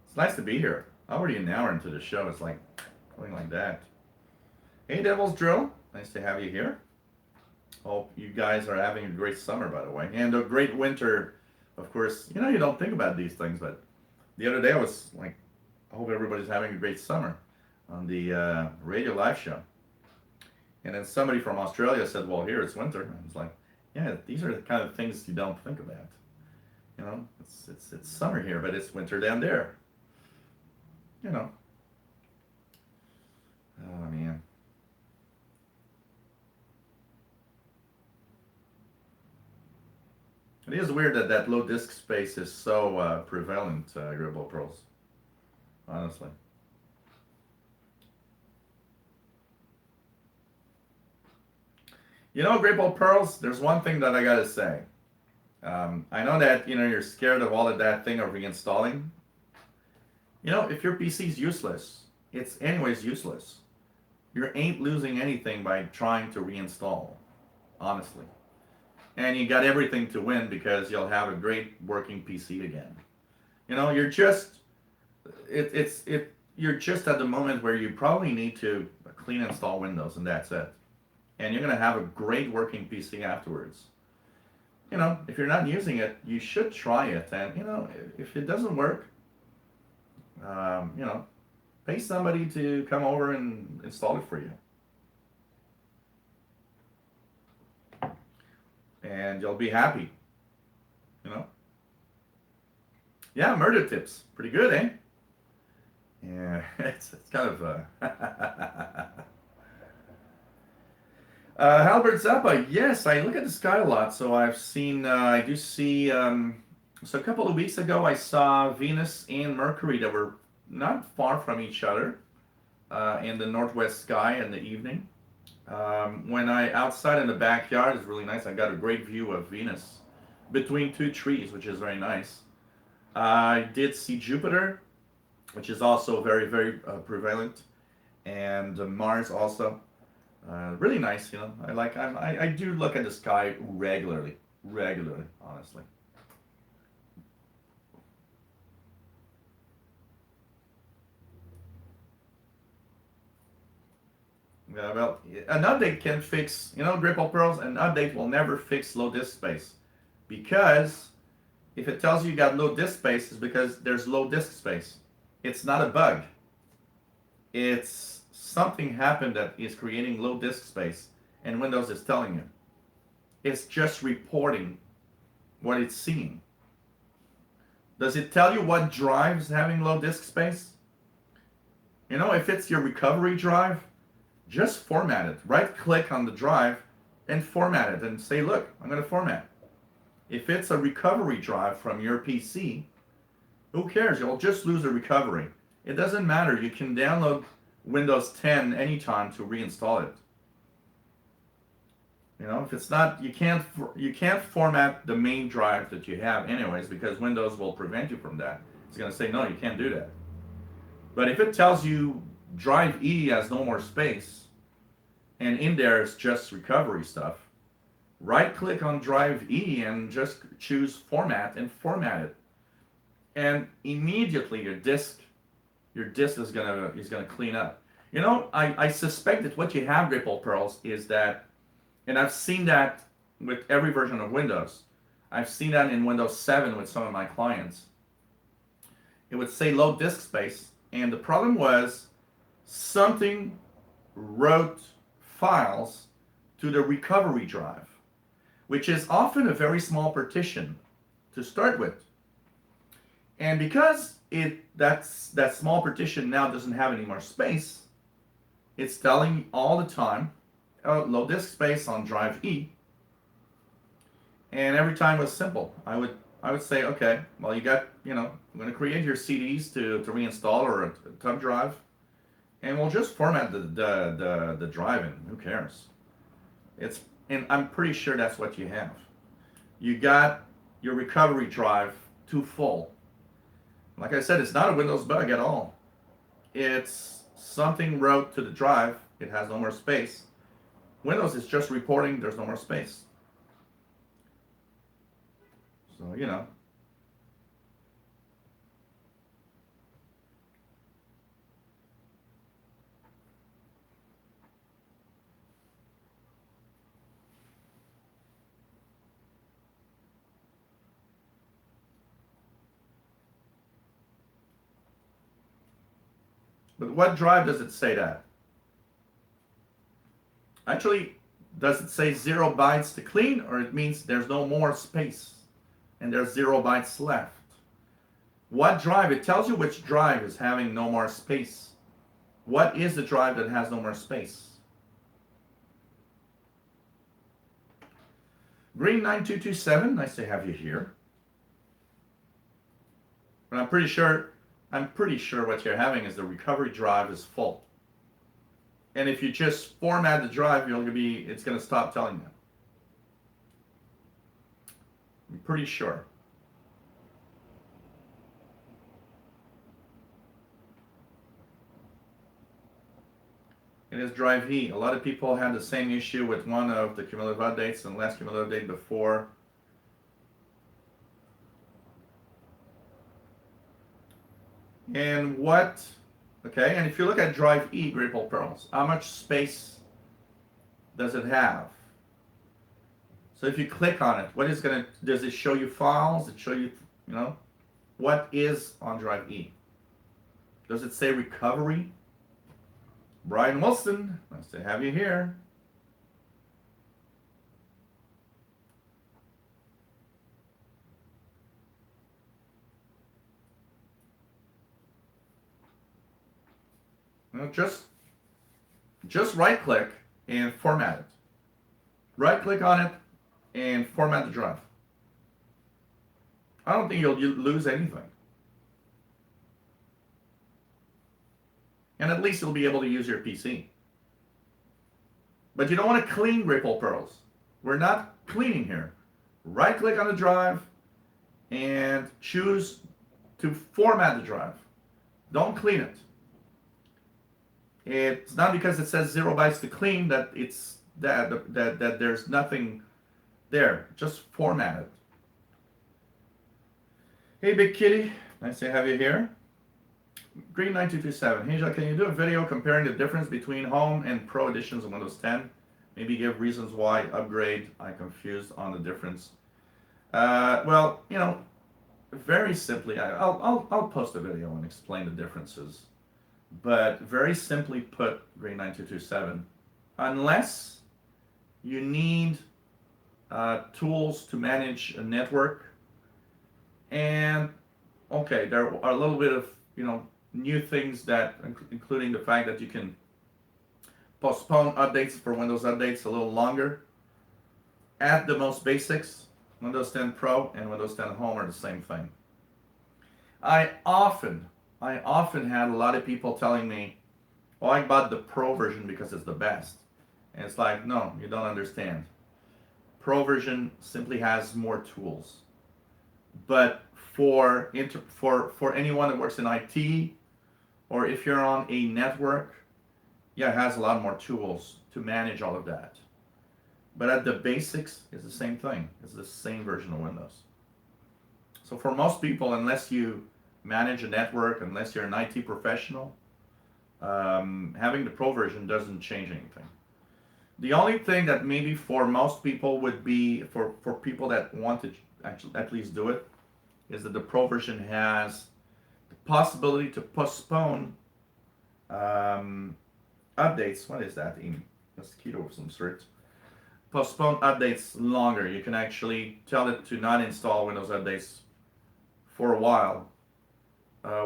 It's nice to be here. Already an hour into the show. It's like going like that. Hey, Devil's Drill. Nice to have you here. Hope you guys are having a great summer, by the way, and a great winter. Of course, you know you don't think about these things, but the other day I was like, I hope everybody's having a great summer on the radio live show. And then somebody from Australia said, well, here it's winter. And I was like, yeah, these are the kind of things you don't think about. You know, it's summer here, but it's winter down there. You know. Oh, man. It is weird that low disk space is so prevalent, Gribble Pros. Honestly. You know, Great Ball Pearls, there's one thing that I gotta say. I know that, you know, you're scared of all of that thing of reinstalling. You know, if your PC is useless, it's anyways useless. You ain't losing anything by trying to reinstall, honestly. And you got everything to win because you'll have a great working PC again. You know, you're just, you're just at the moment where you probably need to clean install Windows and that's it. And you're going to have a great working PC afterwards. You know, if you're not using it, you should try it. And, you know, if it doesn't work, you know, pay somebody to come over and install it for you. And you'll be happy. You know? Yeah, murder tips. Pretty good, eh? Yeah, it's kind of Albert Zappa, yes, I look at the sky a lot, so I've seen, I do see, so a couple of weeks ago I saw Venus and Mercury that were not far from each other in the northwest sky in the evening. When outside in the backyard, it's really nice. I got a great view of Venus between two trees, which is very nice. I did see Jupiter, which is also very, very prevalent, and Mars also. Really nice, you know. I do look at the sky regularly, honestly. Yeah, well, an update can fix, you know, Gripple Pearls, an update will never fix low disk space. Because if it tells you got low disk space, it's because there's low disk space. It's not a bug. It's something happened that is creating low disk space, and Windows is telling you. It's just reporting what it's seeing. Does it tell you what drive's having low disk space? You know, if it's your recovery drive, just format it. Right click on the drive and format it and say, look, I'm going to format. If it's a recovery drive from your PC, who cares? You'll just lose a recovery. It doesn't matter. You can download Windows 10 anytime to reinstall it. You know, if it's not, you can't format the main drive that you have anyways, because Windows will prevent you from that. It's going to say, no, you can't do that. But if it tells you drive E has no more space, and in there is just recovery stuff, right click on drive E and just choose format and format it. And immediately your disk is gonna clean up. You know, I suspect that what you have, Ripple Pearls, is that, and I've seen that with every version of Windows. I've seen that in Windows 7 with some of my clients. It would say low disk space, and the problem was something wrote files to the recovery drive, which is often a very small partition to start with. And because that small partition now doesn't have any more space, it's telling all the time, low disk space on drive E. And every time was simple. I would say, okay, well, you got, you know, I'm going to create your CDs to reinstall, or a thumb drive. and we'll just format the drive in. Who cares? And I'm pretty sure that's what you have. You got your recovery drive too full. Like I said, it's not a Windows bug at all. It's something wrote to the drive. It has no more space. Windows is just reporting there's no more space. So, you know. But what drive does it say that? Actually, does it say 0 bytes to clean, or it means there's no more space and there's 0 bytes left? What drive? It tells you which drive is having no more space. What is the drive that has no more space? Green9227, nice to have you here. But I'm pretty sure what you're having is the recovery drive is full. And if you just format the drive, it's going to stop telling you. I'm pretty sure. It is drive E. A lot of people had the same issue with one of the cumulative updates and last cumulative update before. And and if you look at drive E, Grapple Pearls, how much space does it have? So if you click on it, does it show you files? Does it show you, what is on drive E? Does it say recovery? Brian Wilson, nice to have you here. Just right click and format it. Right click on it and format the drive. I don't think you'll lose anything. And at least you'll be able to use your PC. But you don't want to clean Grapple Pearls. We're not cleaning here. Right click on the drive and choose to format the drive. Don't clean it. It's not because it says 0 bytes to clean that that there's nothing there. Just format it. Hey, Big Kitty. Nice to have you here. Green9227. Hey, Jacques, can you do a video comparing the difference between Home and Pro editions of Windows 10? Maybe give reasons why upgrade. I'm confused on the difference. Well, very simply, I'll post a video and explain the differences. But very simply put, Green9227, unless you need tools to manage a network, and okay, there are a little bit of new things that, including the fact that you can postpone updates for Windows updates a little longer. At the most basics, Windows 10 Pro and Windows 10 Home are the same thing. I often had a lot of people telling me, "Oh, I bought the Pro version because it's the best." And it's like, no, you don't understand. Pro version simply has more tools. But for anyone that works in IT, or if you're on a network, yeah, it has a lot more tools to manage all of that. But at the basics, it's the same thing. It's the same version of Windows. So for most people, unless you manage a network, unless you're an IT professional, having the Pro version doesn't change anything. The only thing that maybe for most people would be, for people that want to actually at least do it, is that the Pro version has the possibility to postpone updates. What is that? Mosquito of some sort. Postpone updates longer. You can actually tell it to not install Windows updates for a while,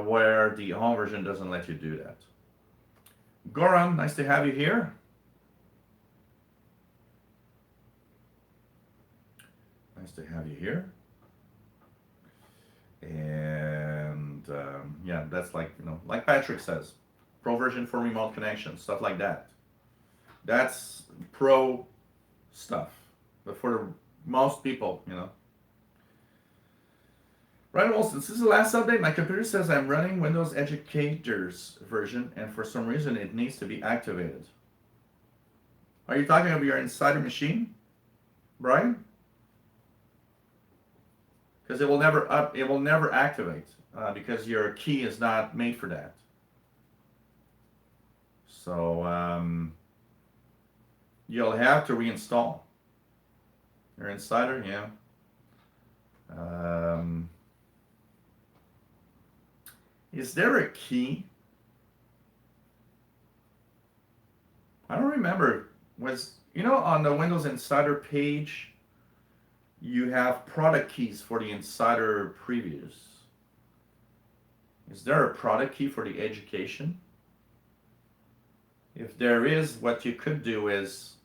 where the Home version doesn't let you do that. Goran, nice to have you here. Nice to have you here. And yeah, that's like Patrick says, Pro version for remote connection, stuff like that. That's pro stuff. But for most people, you know. Right, well, since this is the last update, my computer says I'm running Windows Educators version, and for some reason it needs to be activated. Are you talking about your Insider machine, Brian? Because it will never activate because your key is not made for that. So you'll have to reinstall your Insider, yeah. Is there a key? I don't remember. On the Windows Insider page, you have product keys for the Insider previews. Is there a product key for the education? If there is, what you could do is,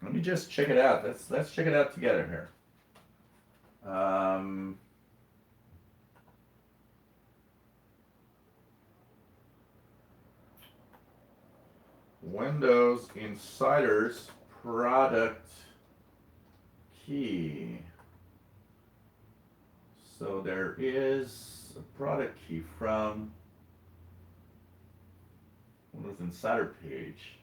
let me just check it out. Let's check it out together here. Windows Insider's product key. So there is a product key from Windows Insider page.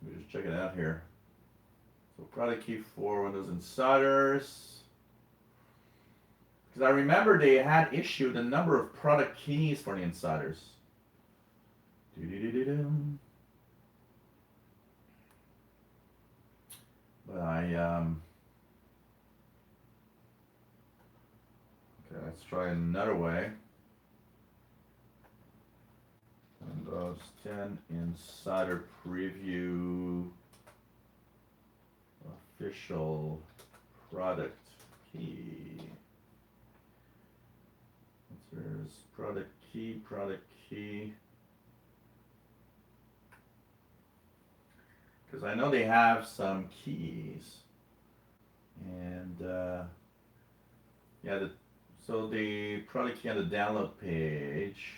Let me just check it out here. So product key for Windows Insiders. Because I remember they had issued a number of product keys for the Insiders. But okay, let's try another way. Windows 10 Insider Preview official product key. There's product key. Because I know they have some keys. And so the product key on the download page.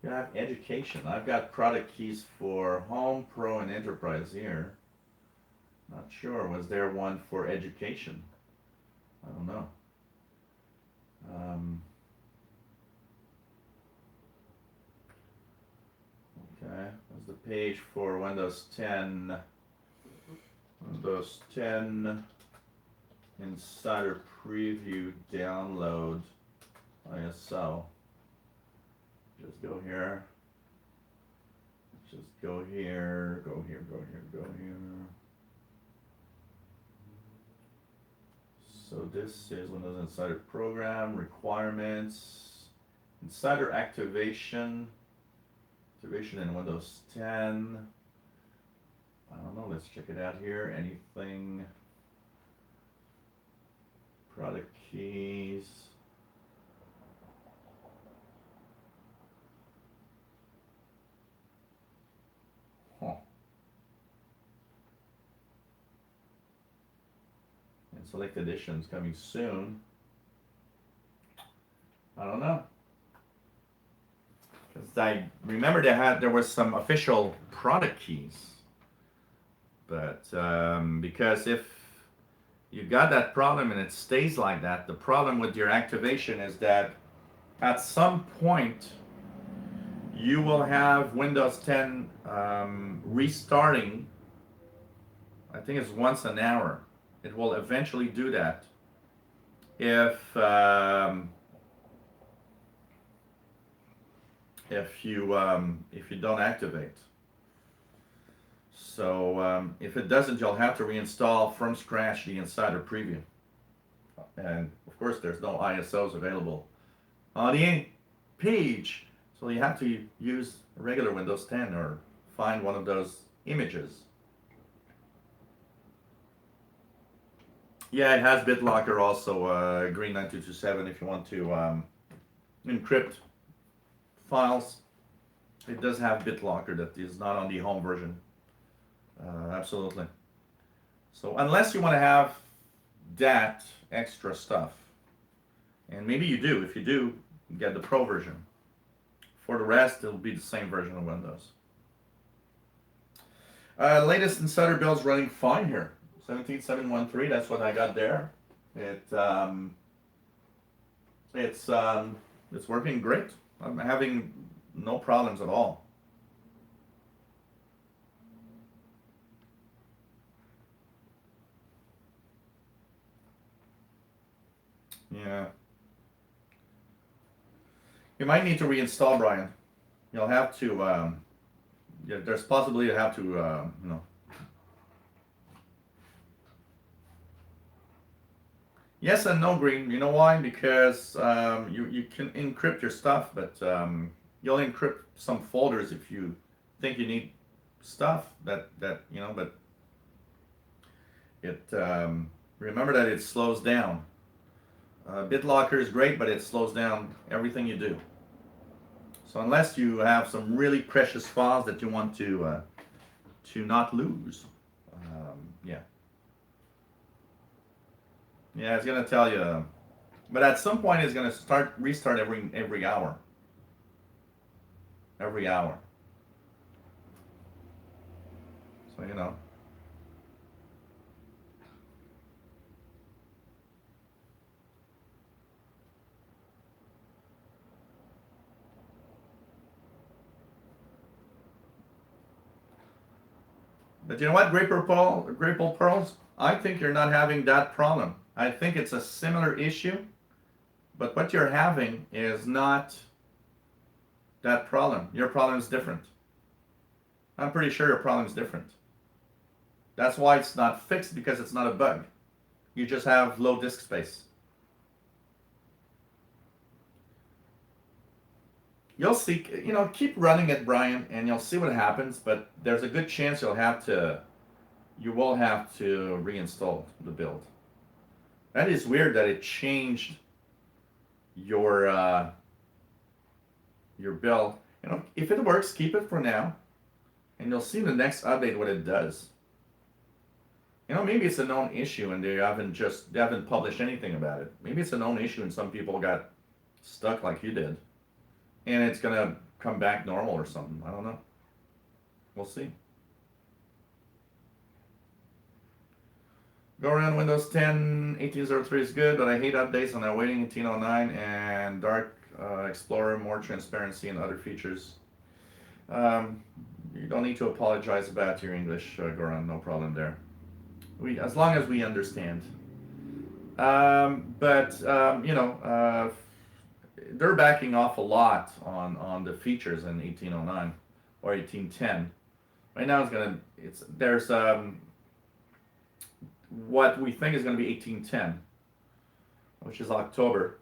You have education. I've got product keys for Home, Pro, and Enterprise here. Not sure. Was there one for education? I don't know. Okay, that's the page for Windows 10. Windows 10 Insider Preview download ISO. Just go here. Just go here. Go here. So this is Windows Insider Program, Requirements, Insider Activation in Windows 10. I don't know, let's check it out here. Anything, product keys. Select editions coming soon. I don't know. Because I remember there was some official product keys. But because if you got that problem and it stays like that, the problem with your activation is that at some point you will have Windows 10 restarting. I think it's once an hour. It will eventually do that if you don't activate. So if it doesn't, you'll have to reinstall from scratch the Insider Preview. And of course, there's no ISOs available on the page, so you have to use regular Windows 10 or find one of those images. Yeah, it has BitLocker also, Green 9227 if you want to encrypt files. It does have BitLocker that is not on the home version. Absolutely. So unless you want to have that extra stuff. And maybe you do. If you do, get the Pro version. For the rest, it'll be the same version of Windows. Latest insider build's running fine here. 17713, that's what I got there. It's working great. I'm having no problems at all. Yeah. You might need to reinstall, Brian. You'll have to, yeah, there's possibility you have to, Yes and no, Green. You know why? Because you can encrypt your stuff, but you'll encrypt some folders if you think you need stuff but it remember that it slows down. BitLocker is great, but it slows down everything you do. So unless you have some really precious files that you want to not lose, yeah. Yeah, it's gonna tell you, but at some point it's gonna restart every hour. Every hour. So you know. But you know what, Grateful Pearls? I think you're not having that problem. I think it's a similar issue, but what you're having is not that problem. Your problem is different. I'm pretty sure your problem is different. That's why it's not fixed, because it's not a bug. You just have low disk space. You'll see, keep running it, Brian, and you'll see what happens, but there's a good chance you will have to reinstall the build. That is weird that it changed your build. If it works, keep it for now, and you'll see in the next update what it does. Maybe it's a known issue and they haven't published anything about it. Maybe it's a known issue and some people got stuck like you did, and it's gonna come back normal or something. I don't know. We'll see. Go around Windows 10, 1803 is good, but I hate updates on awaiting 1809 and Dark Explorer, more transparency and other features. You don't need to apologize about your English, Goran, no problem there. As long as we understand. They're backing off a lot on the features in 1809 or 1810. Right now there's what we think is going to be 1810, which is October.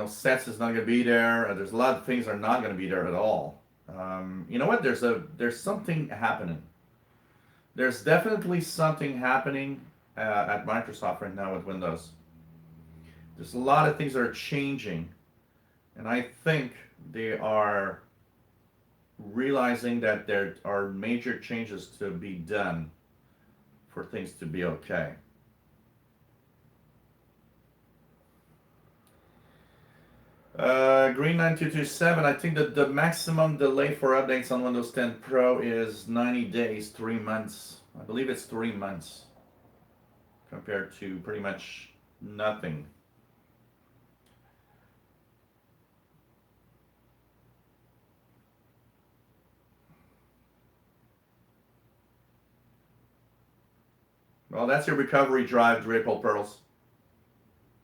Sets is not going to be there. There's a lot of things that are not going to be there at all. You know what? There's something happening. There's definitely something happening at Microsoft right now with Windows. There's a lot of things that are changing, and I think they are realizing that there are major changes to be done for things to be okay. Green 9227, I think that the maximum delay for updates on Windows 10 Pro is 90 days, 3 months. I believe it's 3 months compared to pretty much nothing. Well, that's your recovery drive, Drapel Pearls.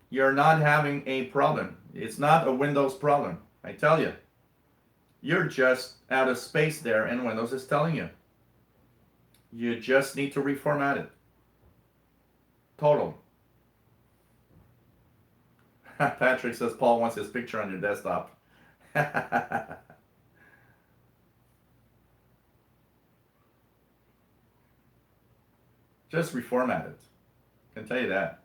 You're not having a problem. It's not a Windows problem, I tell you. You're just out of space there, and Windows is telling you. You just need to reformat it. Total. Patrick says Paul wants his picture on your desktop. Just reformat it. I can tell you that.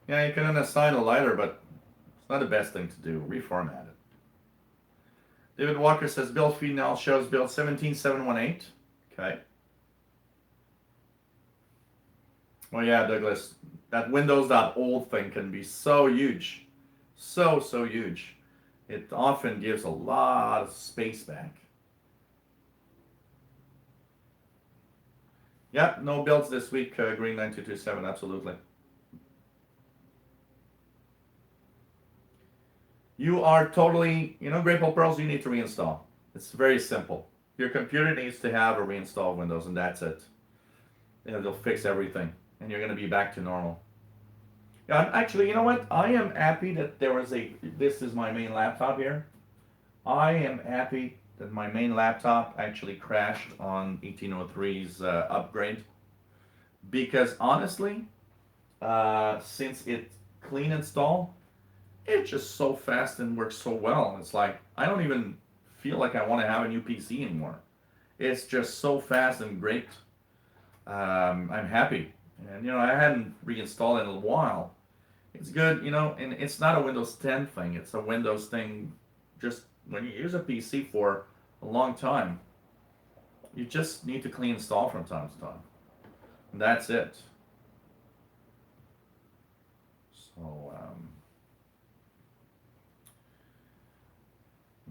Yeah, you can unassign a lighter, but it's not the best thing to do. Reformat it. David Walker says build feed now shows build 17718. Okay. Well, yeah, Douglas, that Windows.old thing can be so huge. So huge. It often gives a lot of space back. Yep, no builds this week, Green 9227, absolutely. You are totally, Grateful Pearls, you need to reinstall. It's very simple. Your computer needs to have a reinstall of Windows, and that's it. It'll fix everything, and you're going to be back to normal. Yeah, actually, you know what? I am happy that this is my main laptop here. I am happy that my main laptop actually crashed on 1803's upgrade. Because honestly, since it's clean install, it's just so fast and works so well. It's like, I don't even feel like I want to have a new PC anymore. It's just so fast and great. I'm happy. And, I hadn't reinstalled it in a while. It's good, and it's not a Windows 10 thing. It's a Windows thing just when you use a PC for a long time. You just need to clean install from time to time. And that's it. So,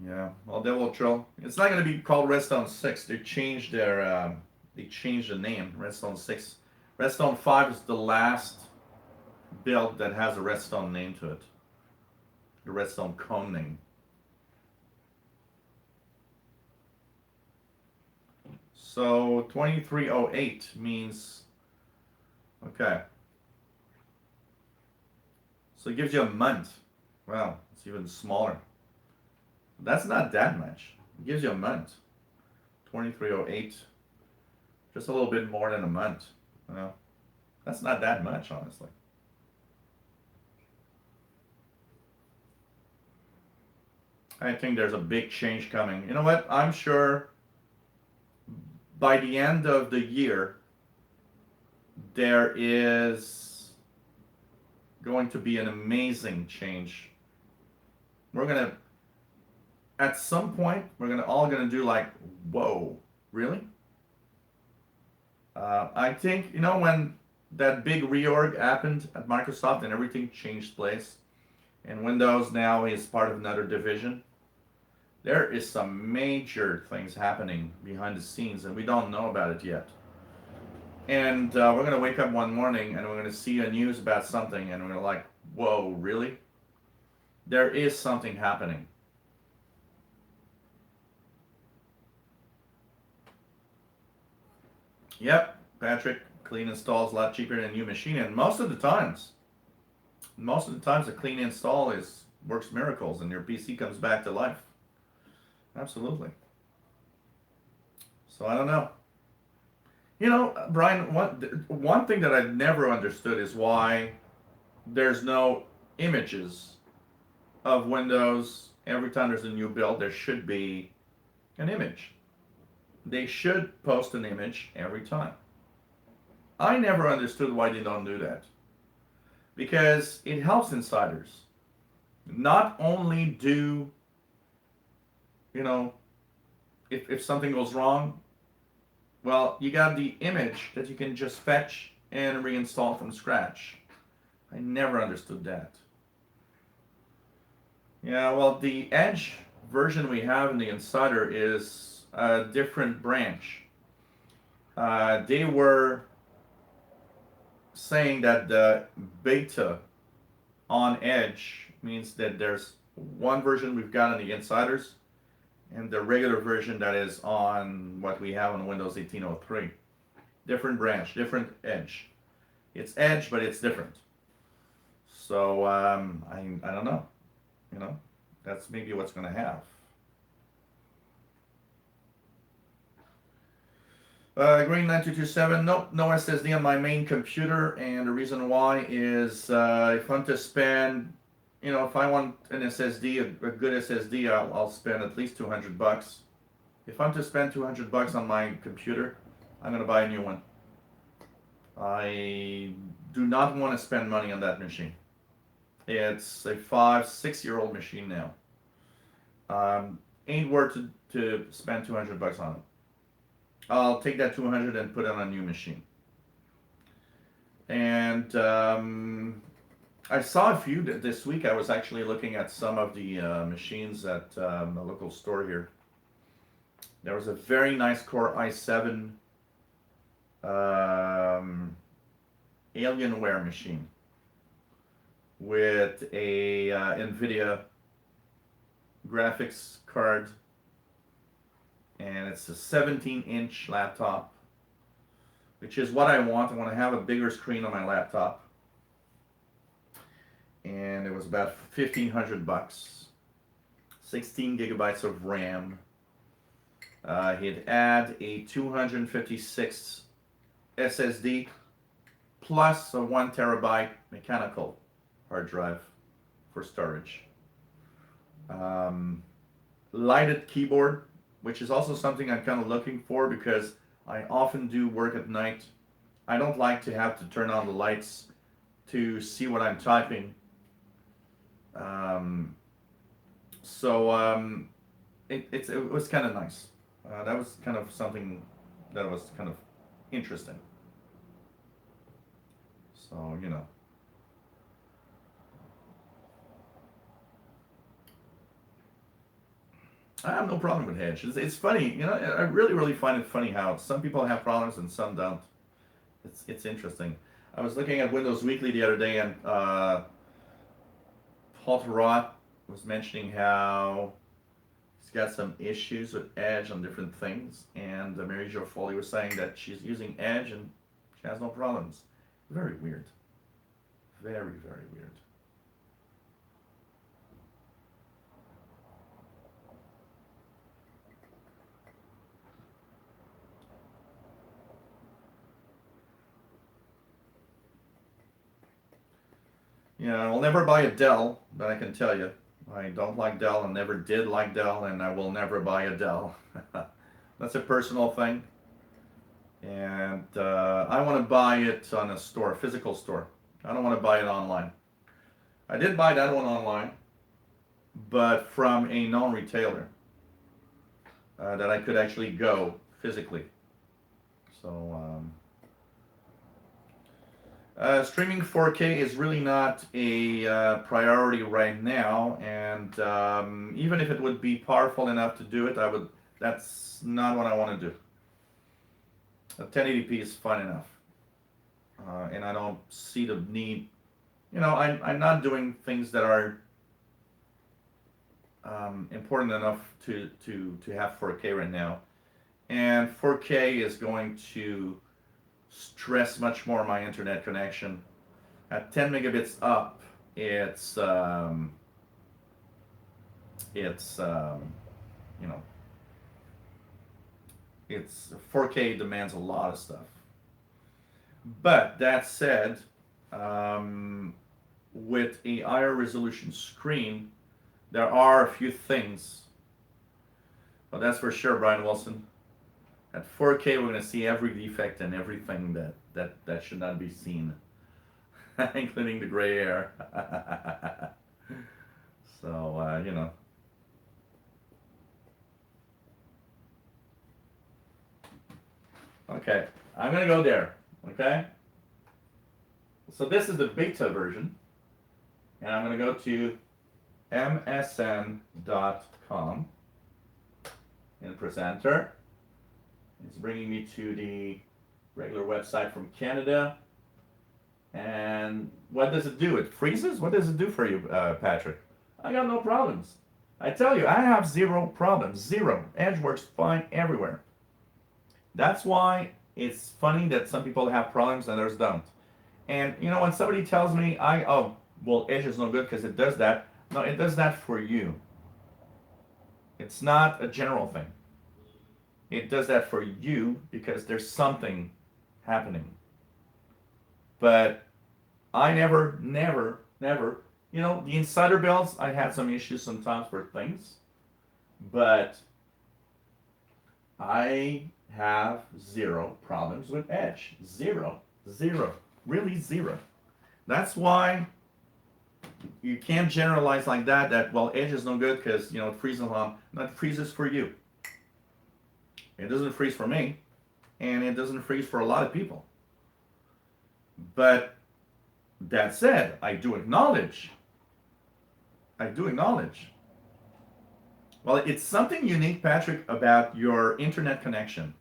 yeah. Well, Devil Trill. It's not going to be called Redstone 6. They changed the name. Redstone 6. Redstone 5 is the last build that has a Redstone name to it. The Redstone cone name. So 2308 means, okay. So it gives you a month. Well, it's even smaller. That's not that much. It gives you a month. 2308. Just a little bit more than a month. Well, that's not that much, honestly. I think there's a big change coming. You know what? I'm sure by the end of the year, there is going to be an amazing change. At some point, we're all gonna do like, whoa, really? I think, when that big reorg happened at Microsoft and everything changed place, and Windows now is part of another division, there is some major things happening behind the scenes, and we don't know about it yet. And we're going to wake up one morning, and we're going to see a news about something, and we're going to like, whoa, really? There is something happening. Yep, Patrick, clean install is a lot cheaper than a new machine, and most of the times, a clean install works miracles, and your PC comes back to life. Absolutely. So I don't know. Brian, one thing that I've never understood is why there's no images of Windows. Every time there's a new build, there should be an image. They should post an image every time. I never understood why they don't do that. Because it helps insiders. Not only do, if something goes wrong, well, you got the image that you can just fetch and reinstall from scratch. I never understood that. Yeah, well, the Edge version we have in the Insider is a different branch. They were saying that the beta on Edge means that there's one version we've got in the Insiders, and the regular version that is on what we have on Windows 1803. Different branch, different Edge. It's Edge, but it's different. So I don't know. That's maybe what's going to have. Green 9227. Nope, no SSD on my main computer, and the reason why is if I'm to spend, if I want an SSD, a good SSD, I'll spend at least $200. If I'm to spend $200 on my computer, I'm going to buy a new one. I do not want to spend money on that machine. It's a 5-6 year old machine now. ain't worth to spend $200 on it. I'll take that 200 and put it on a new machine. And I saw a few this week. I was actually looking at some of the machines at the local store here. There was a very nice Core i7 Alienware machine with a NVIDIA graphics card, and it's a 17-inch laptop, which is what I want. I want to have a bigger screen on my laptop, and it was about $1,500. 16 gigabytes of RAM. He'd add a 256 SSD plus a 1 terabyte mechanical hard drive for storage. Lighted keyboard, which is also something I'm kind of looking for because I often do work at night. I don't like to have to turn on the lights to see what I'm typing. It was kind of nice. That was kind of something that was kind of interesting. So, you know. I have no problem with Edge. It's funny, you know. I really find it funny how some people have problems and some don't. It's interesting. I was looking at Windows Weekly the other day, and Paul Roth was mentioning how he's got some issues with Edge on different things, and Mary Jo Foley was saying that she's using Edge and she has no problems. Very weird. Very weird. Yeah, I'll never buy a Dell, but I can tell you, I don't like Dell and never did like Dell, and I will never buy a Dell. That's a personal thing. And I want to buy it on a store, a physical store. I don't want to buy it online. I did buy that one online, but from a known retailer that I could actually go physically. So streaming 4K is really not a priority right now, and even if it would be powerful enough to do it, that's not what I want to do. 1080p is fine enough, and I don't see the need. You know, I'm not doing things that are important enough to have 4K right now, and 4K is going to stress much more my internet connection. At 10 megabits up, it's you know, it's 4K demands a lot of stuff. But that said, with a higher resolution screen, there are a few things. Well, that's for sure, Brian Wilson. At 4K, we're going to see every defect and everything that should not be seen, including the gray hair. So, you know. Okay, I'm going to go there, okay? So this is the beta version, and I'm going to go to msn.com and press enter. It's bringing me to the regular website from Canada. And what does it do? It freezes? What does it do for you, Patrick? I got no problems. I tell you, I have zero problems. Zero. Edge works fine everywhere. That's why it's funny that some people have problems and others don't. And you know, when somebody tells me, well, Edge is no good because it does that. No, it does that for you. It's not a general thing. It does that for you because there's something happening. But I never, you know, the insider builds, I had some issues sometimes for things, but I have zero problems with Edge. Zero. Really zero. That's why You can't generalize like that, well, Edge is no good because, it freezes on. No, it freezes for you. It doesn't freeze for me, and it doesn't freeze for a lot of people. But that said, I do acknowledge. Well, it's something unique, Patrick, about your internet connection.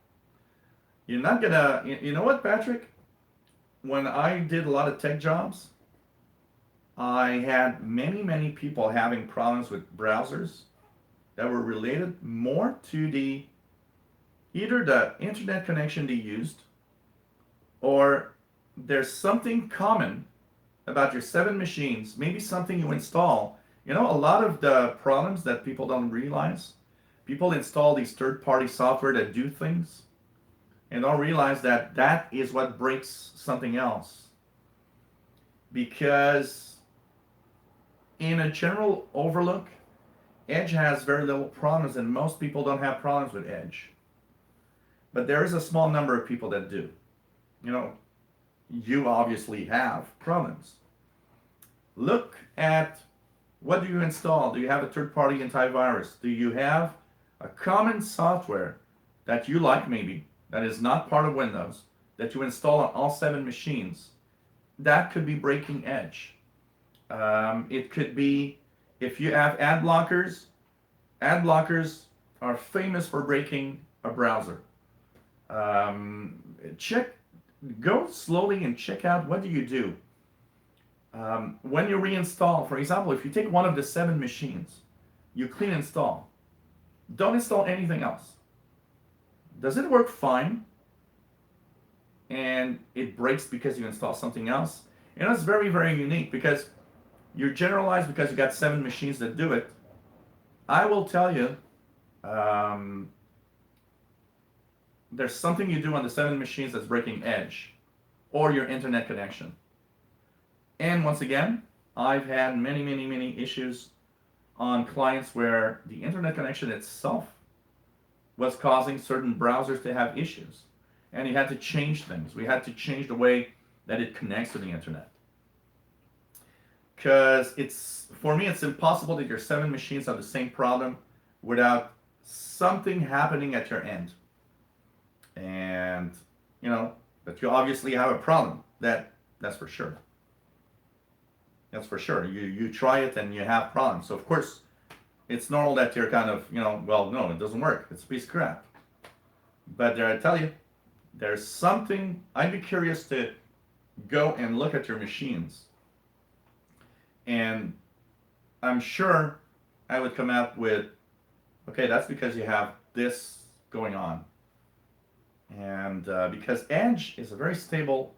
You're not gonna, you know what, Patrick? When I did a lot of tech jobs, I had many people having problems with browsers that were related more to either the internet connection they used, or there's something common about your 7 machines, maybe something you install. A lot of the problems that people don't realize, people install these third-party software that do things and don't realize that that is what breaks something else. Because in a general overlook, Edge has very little problems, and most people don't have problems with Edge. But there is a small number of people that do. You obviously have problems. Look at, what do you install? Do you have a third-party antivirus? Do you have a common software that you like, maybe, that is not part of Windows, that you install on all 7 machines? That could be breaking Edge. It could be, if you have ad blockers are famous for breaking a browser. Go slowly and check out, what do you do? When you reinstall, for example, if you take one of the 7 machines, you clean install. Don't install anything else. Does it work fine? And it breaks because you install something else? It's very, very unique, because you generalize because you got 7 machines that do it. I will tell you, there's something you do on the 7 machines that's breaking Edge or your internet connection. And once again, I've had many issues on clients where the internet connection itself was causing certain browsers to have issues. And you had to change things. We had to change the way that it connects to the internet. Because for me, it's impossible that your 7 machines have the same problem without something happening at your end. And, that you obviously have a problem. That's for sure. That's for sure. You try it and you have problems. So, of course, it's normal that you're kind of, well, no, it doesn't work. It's a piece of crap. But I tell you, there's something. I'd be curious to go and look at your machines. And I'm sure I would come out with, okay, that's because you have this going on. And because Edge is a very stable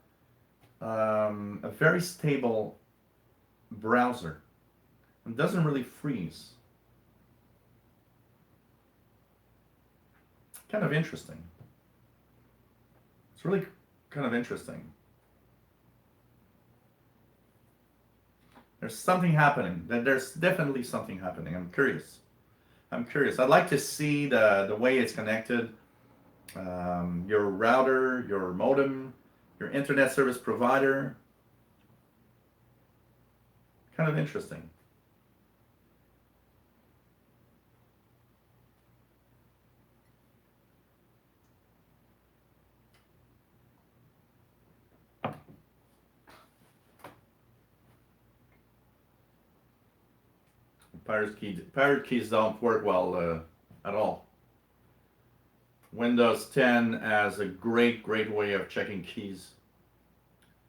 browser. It doesn't really freeze. Kind of interesting. It's really kind of interesting. There's something happening. There's definitely something happening. I'm curious. I'd like to see the way it's connected. Your router, your modem, your internet service provider. Kind of interesting. Pirate keys don't work well at all. Windows 10 has a great way of checking keys.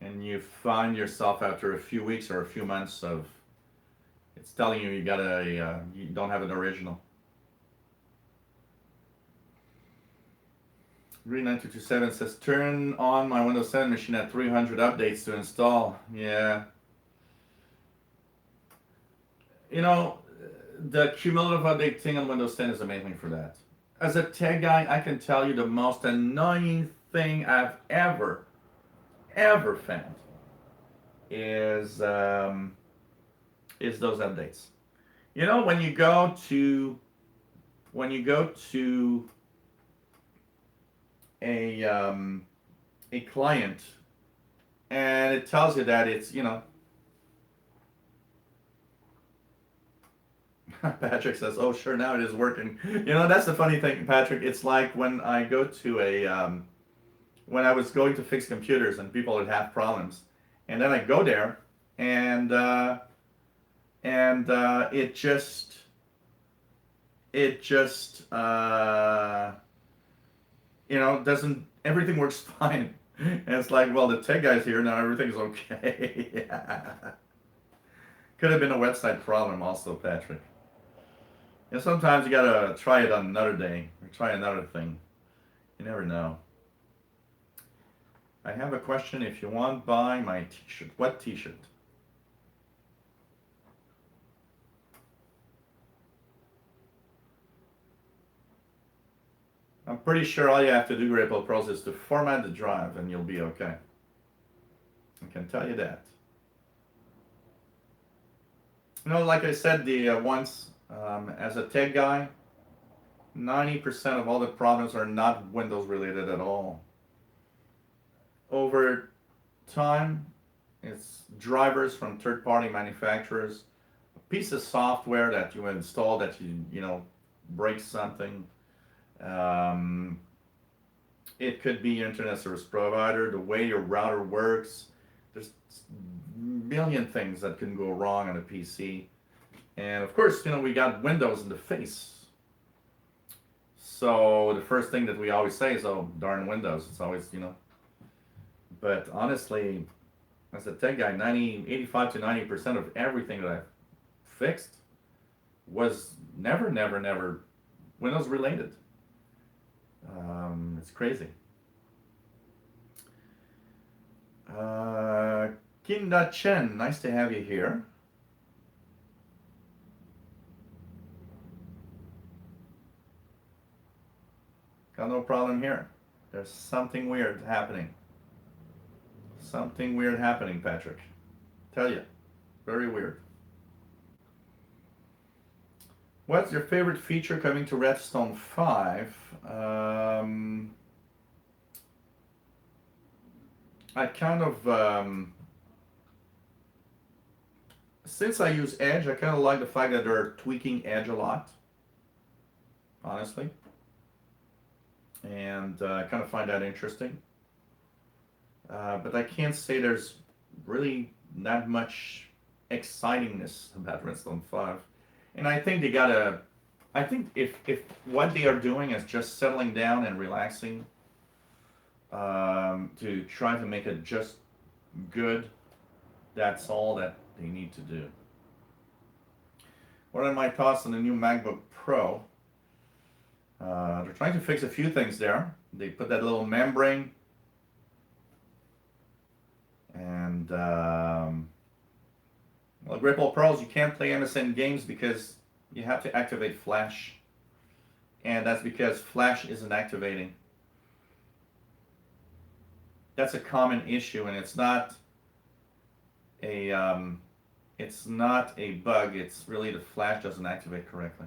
And you find yourself after a few weeks or a few months of, it's telling you you don't have an original. 9227 says, turn on my Windows 7 machine at 300 updates to install. Yeah. The cumulative update thing on Windows 10 is amazing for that. As a tech guy, I can tell you the most annoying thing I've ever found is those updates. When you go to a client and it tells you that it's Patrick says, "Oh, sure, now it is working." You know, that's the funny thing, Patrick. It's like when I go to when I was going to fix computers and people would have problems, and then I go there, and it just you know, doesn't everything works fine. And it's like, well, the tech guy's here now, everything's okay. Yeah. Could have been a website problem also, Patrick. And sometimes you gotta try it on another day or try another thing. You never know. I have a question. If you want, buy my t-shirt. What t-shirt? I'm pretty sure all you have to do, Ripple Pros, is to format the drive and you'll be okay. I can tell you that. You know, like I said once, as a tech guy, 90% of all the problems are not Windows related at all. Over time, it's drivers from third-party manufacturers, a piece of software that you install that you know breaks something. It could be your internet service provider, the way your router works. There's a million things that can go wrong on a PC. And of course, you know, we got Windows in the face. So the first thing that we always say is, oh, darn Windows. It's always, you know. But honestly, as a tech guy, 85 to 90% of everything that I fixed was never Windows related. It's crazy. Kinda Chen, nice to have you here. Got no problem here. There's something weird happening. Something weird happening, Patrick. Tell you. Very weird. What's your favorite feature coming to Redstone 5? I kind of, since I use Edge, I kind of like the fact that they're tweaking Edge a lot, honestly. And I kind of find that interesting. But I can't say there's really not much excitingness about Redstone 5. And I think I think if what they are doing is just settling down and relaxing, to try to make it just good, that's all that they need to do. What are my thoughts on the new MacBook Pro? They're trying to fix a few things there. They put that little membrane, and well, Ripple Pros, you can't play MSN games because you have to activate Flash, and that's because Flash isn't activating. That's a common issue, and it's not a bug. It's really the Flash doesn't activate correctly.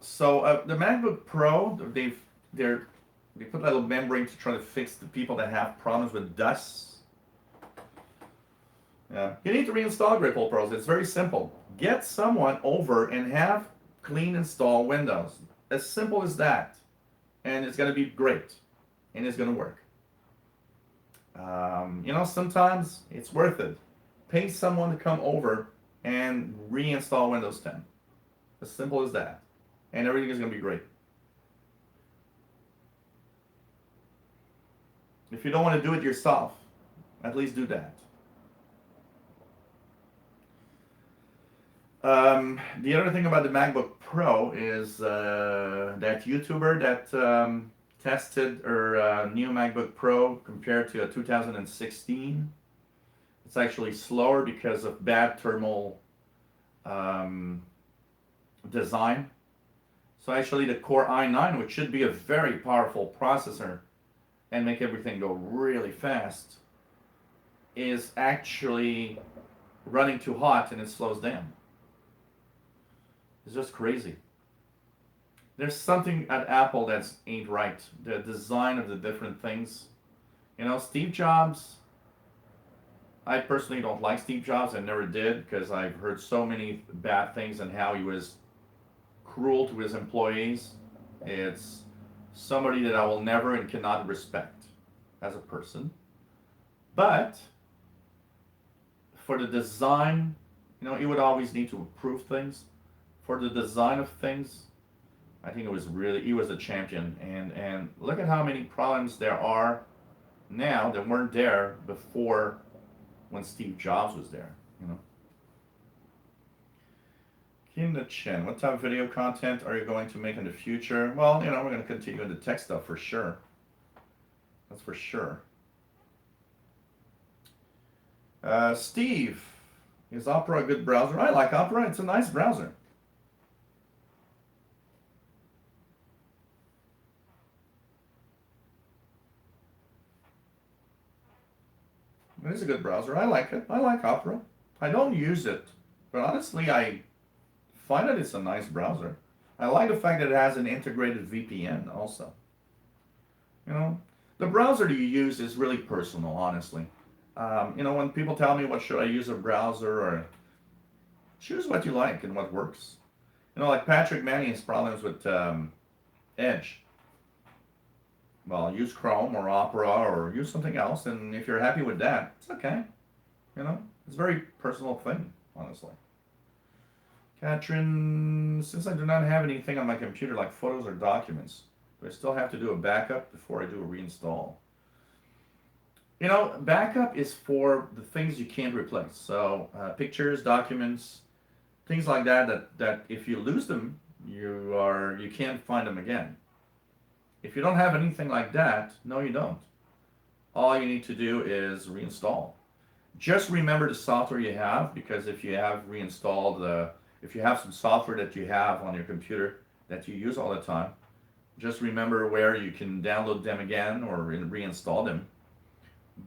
So the MacBook Pro, they put a little membrane to try to fix the people that have problems with dust. Yeah, you need to reinstall Ripple Pros. It's very simple. Get someone over and have clean install Windows. As simple as that. And it's going to be great. And it's going to work. You know, sometimes it's worth it. Pay someone to come over and reinstall Windows 10. As simple as that. And everything is going to be great. If you don't want to do it yourself, at least do that. The other thing about the MacBook Pro is that YouTuber that tested her new MacBook Pro compared to a 2016. It's actually slower because of bad thermal design. So actually the Core i9, which should be a very powerful processor and make everything go really fast, is actually running too hot and it slows down. It's just crazy. There's something at Apple that ain't right. The design of the different things. You know, Steve Jobs I personally don't like Steve Jobs. I never did because I've heard so many bad things and how he was cruel to his employees. It's somebody that I will never and cannot respect as a person. But for the design, he would always need to improve things. For the design of things, I think he was a champion. And look at how many problems there are now that weren't there before when Steve Jobs was there. Kim the Chen, what type of video content are you going to make in the future? Well, we're going to continue in the tech stuff for sure. That's for sure. Steve, is Opera a good browser? I like Opera. It's a nice browser. It is a good browser. I like it. I like Opera. I don't use it, but honestly, I find that it's a nice browser. I like the fact that it has an integrated VPN also. The browser that you use is really personal, honestly. When people tell me what should I use a browser, or choose what you like and what works. Like Patrick Manny has problems with Edge. Well, use Chrome or Opera or use something else, and if you're happy with that, it's okay. It's a very personal thing, honestly. Katrin, since I do not have anything on my computer like photos or documents, do I still have to do a backup before I do a reinstall? Backup is for the things you can't replace. So pictures, documents, things like that if you lose them, you can't find them again. If you don't have anything like that, no, you don't. All you need to do is reinstall. Just remember the software you have, because if you have reinstalled if you have some software that you have on your computer that you use all the time, just remember where you can download them again or reinstall them.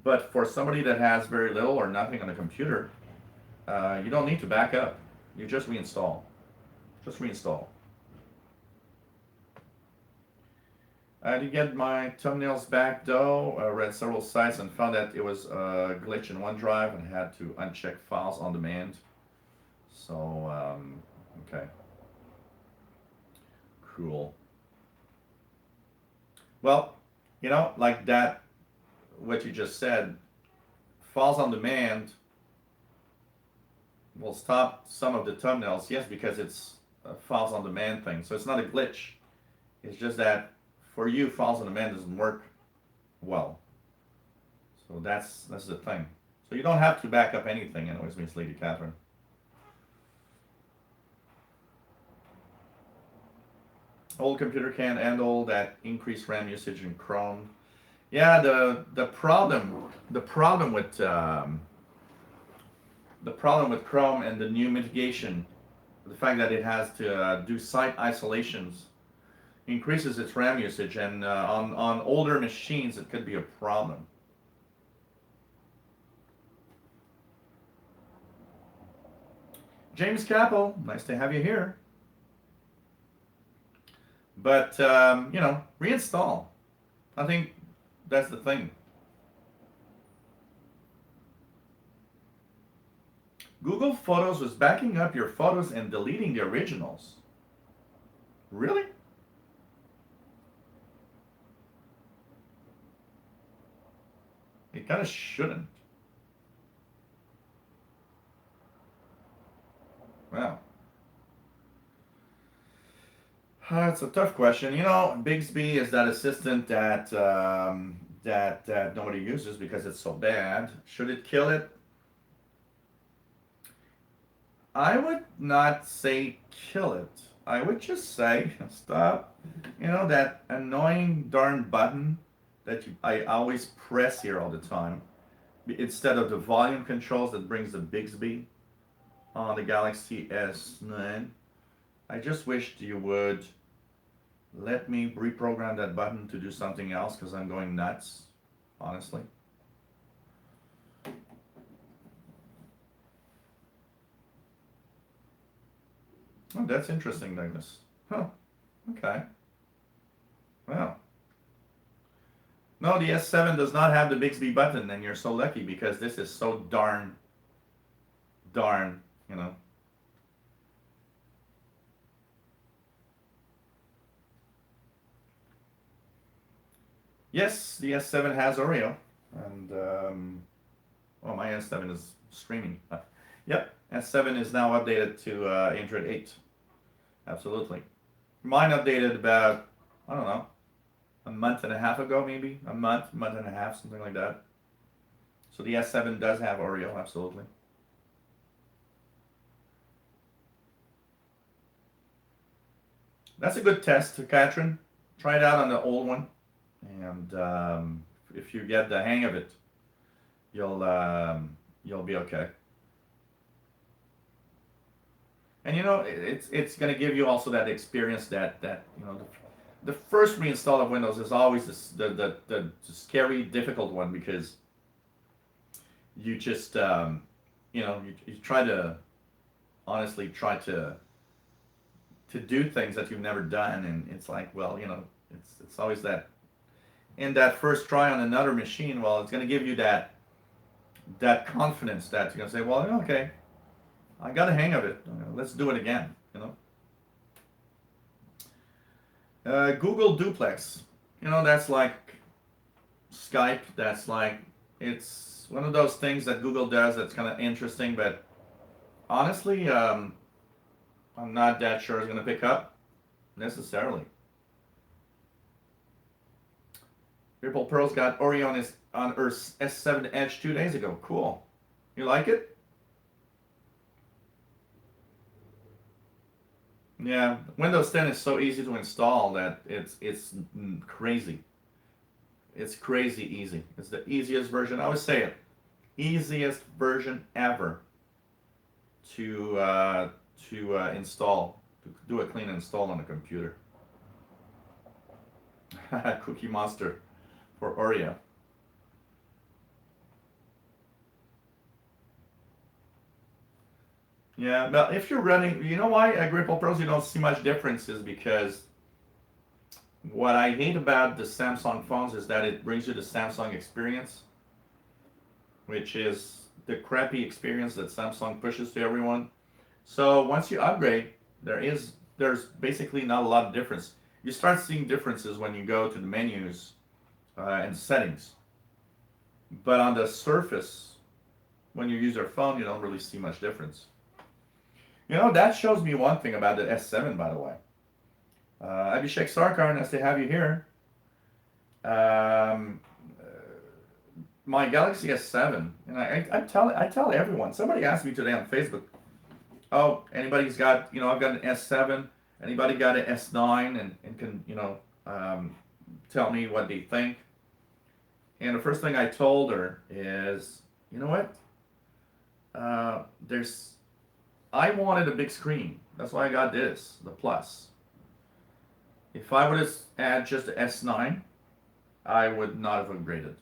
But for somebody that has very little or nothing on the computer, you don't need to back up. You just reinstall. Just reinstall. I did get my thumbnails back though. I read several sites and found that it was a glitch in OneDrive and had to uncheck files on demand. So, okay. Cool. Well, like that, what you just said, files on demand will stop some of the thumbnails, yes, because it's a files on demand thing. So it's not a glitch. It's just that for you, files on demand doesn't work well. So that's the thing. So you don't have to back up anything, anyways, Miss Lady Catherine. Old computer can't handle that increased RAM usage in Chrome. Yeah, the problem with Chrome and the new mitigation, the fact that it has to do site isolations, increases its RAM usage, and on older machines it could be a problem. James Capel, nice to have you here. But reinstall. I think that's the thing. Google Photos was backing up your photos and deleting the originals. Really? It kind of shouldn't. Wow. It's a tough question. Bixby is that assistant that that nobody uses because it's so bad. Should it kill it? I would not say kill it. I would just say stop. That annoying darn button that I always press here all the time, instead of the volume controls that brings the Bixby on the Galaxy S9. I just wished you would let me reprogram that button to do something else, because I'm going nuts, honestly. Oh, that's interesting, Douglas. Huh. Okay. Well. No, the S7 does not have the Bixby button, and you're so lucky because this is so darn, you know. Yes, the S7 has Oreo, and oh, my S7 is streaming. Yep, S7 is now updated to Android 8. Absolutely. Mine updated about, I don't know, a month and a half ago, maybe a month and a half, something like that. So the S7 does have Oreo, absolutely. That's a good test, Katrin. Try it out on the old one, and if you get the hang of it, you'll be okay. And you know, it's going to give you also that experience that you know, the first reinstall of Windows is always the scary, difficult one, because you just you know, you try to honestly try to do things that you've never done, and it's like, well, you know, it's always that in that first try on another machine. Well, it's going to give you that confidence that you're going to say, well, okay, I got a hang of it. Let's do it again. You know, Google Duplex. You know, that's like Skype. That's like, it's one of those things that Google does that's kind of interesting, but honestly, I'm not that sure it's going to pick up necessarily. Ripple Pearls got Oreo on her S7 Edge 2 days ago. Cool. You like it? Yeah, Windows 10 is so easy to install that it's crazy. It's crazy easy. It's the easiest version. I always say it. Easiest version ever to install, to do a clean install on a computer. Cookie Monster for Oreo. Yeah, but if you're running, you know why at Ripple Pros you don't see much difference is because what I hate about the Samsung phones is that it brings you the Samsung experience, which is the crappy experience that Samsung pushes to everyone. So once you upgrade, there's basically not a lot of difference. You start seeing differences when you go to the menus and settings. But on the surface, when you use your phone, you don't really see much difference. You know, that shows me one thing about the S7, by the way. Abhishek Sarkar, nice to have you here. My Galaxy S7, and I tell everyone. Somebody asked me today on Facebook, oh, anybody's got, you know, I've got an S7. Anybody got an S9 and can, you know, tell me what they think? And the first thing I told her is, you know what? I wanted a big screen. That's why I got this, the Plus. If I would have had just the S9, I would not have upgraded.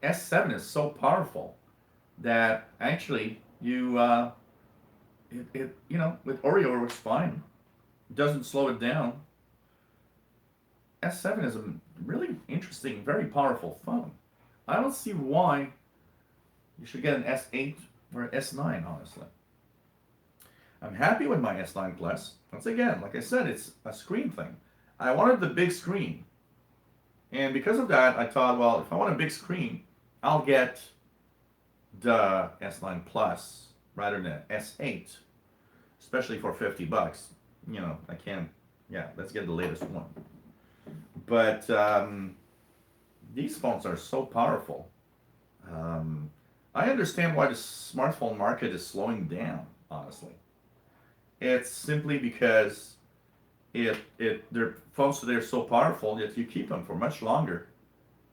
S7 is so powerful that actually you you know, with Oreo it works fine. It doesn't slow it down. S7 is a really interesting, very powerful phone. I don't see why you should get an S8 or an S9, honestly. I'm happy with my S9 Plus. Once again, like I said, it's a screen thing. I wanted the big screen. And because of that, I thought, well, if I want a big screen, I'll get the S9 Plus rather than S8, especially for $50. You know, I can't, yeah, let's get the latest one. But these phones are so powerful. I understand why the smartphone market is slowing down, honestly. It's simply because their phones today are so powerful that you keep them for much longer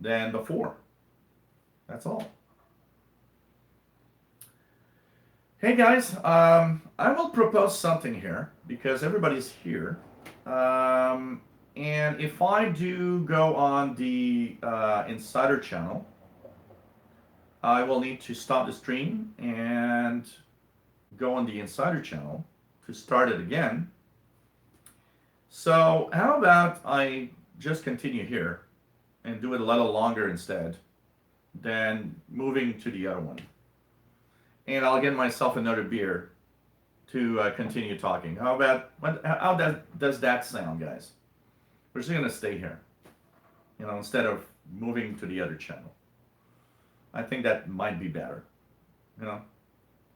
than before. That's all. Hey guys, I will propose something here because everybody's here. And if I do go on the Insider channel, I will need to stop the stream and go on the Insider channel to start it again. So how about I just continue here and do it a little longer instead than moving to the other one. And I'll get myself another beer to continue talking. How does that sound, guys? We're just gonna stay here, instead of moving to the other channel. I think that might be better. I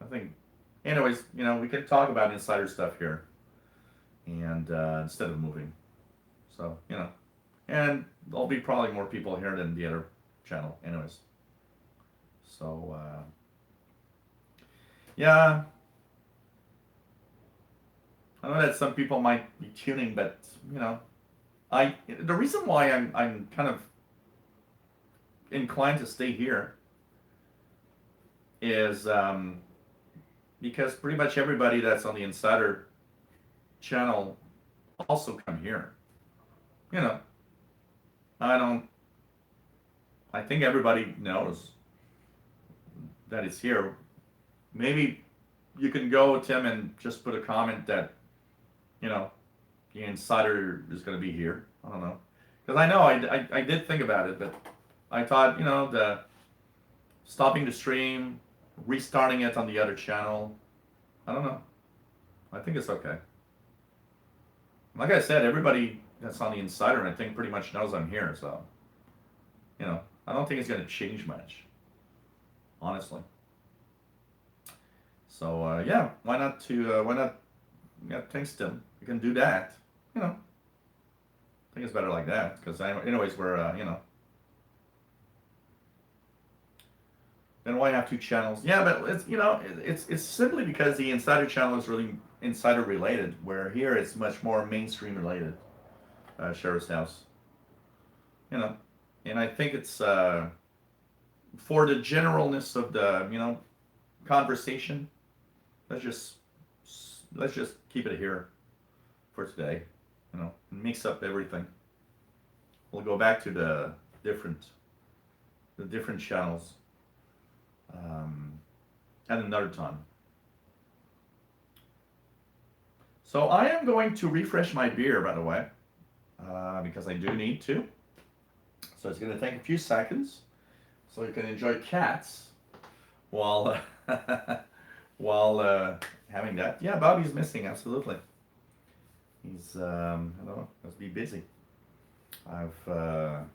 think, anyways, we can talk about insider stuff here, and instead of moving. So, and there'll be probably more people here than the other channel, anyways. So, yeah. I know that some people might be tuning, but the reason why I'm kind of inclined to stay here is because pretty much everybody that's on the Insider channel also come here. I think everybody knows that it's here. Maybe you can go, Tim, and just put a comment that, the Insider is going to be here. I don't know. Because I know I did think about it, but I thought, the stopping the stream, restarting it on the other channel, I don't know. I think it's okay. Like I said, everybody that's on the Insider, I think, pretty much knows I'm here, so, I don't think it's going to change much, honestly. So, yeah, why not, yeah, thanks, Tim. You can do that, I think it's better like that, because anyways, we're, then why have two channels? Yeah, but it's simply because the Insider channel is really Insider related, where here it's much more mainstream related. Sheriff's House, and I think it's for the generalness of the conversation. Let's just keep it here for today. Mix up everything. We'll go back to the different channels at another time. So I am going to refresh my beer, by the way, because I do need to. So it's going to take a few seconds, so you can enjoy cats while while having that. Yeah, Bobby's missing, absolutely. He's I don't know, must be busy. I've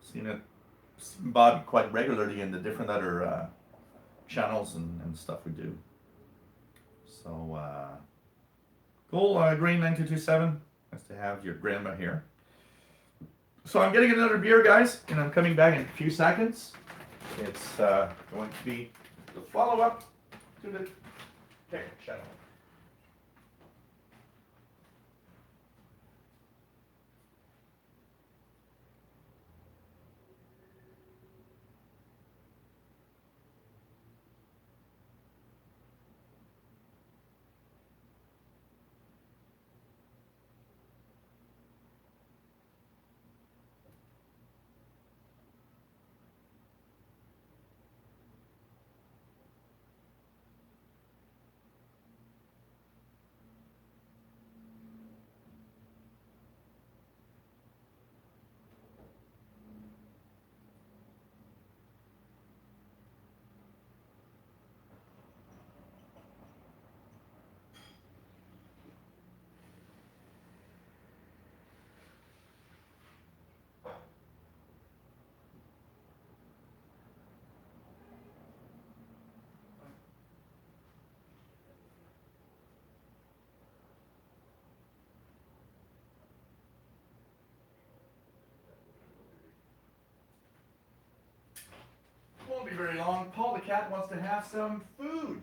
seen Bobby quite regularly in the different other channels and stuff we do. So cool, Green 9227. Nice to have your grandma here. So I'm getting another beer, guys, and I'm coming back in a few seconds. It's going to be the follow-up to the tech channel. Won't be very long. Paul the cat wants to have some food.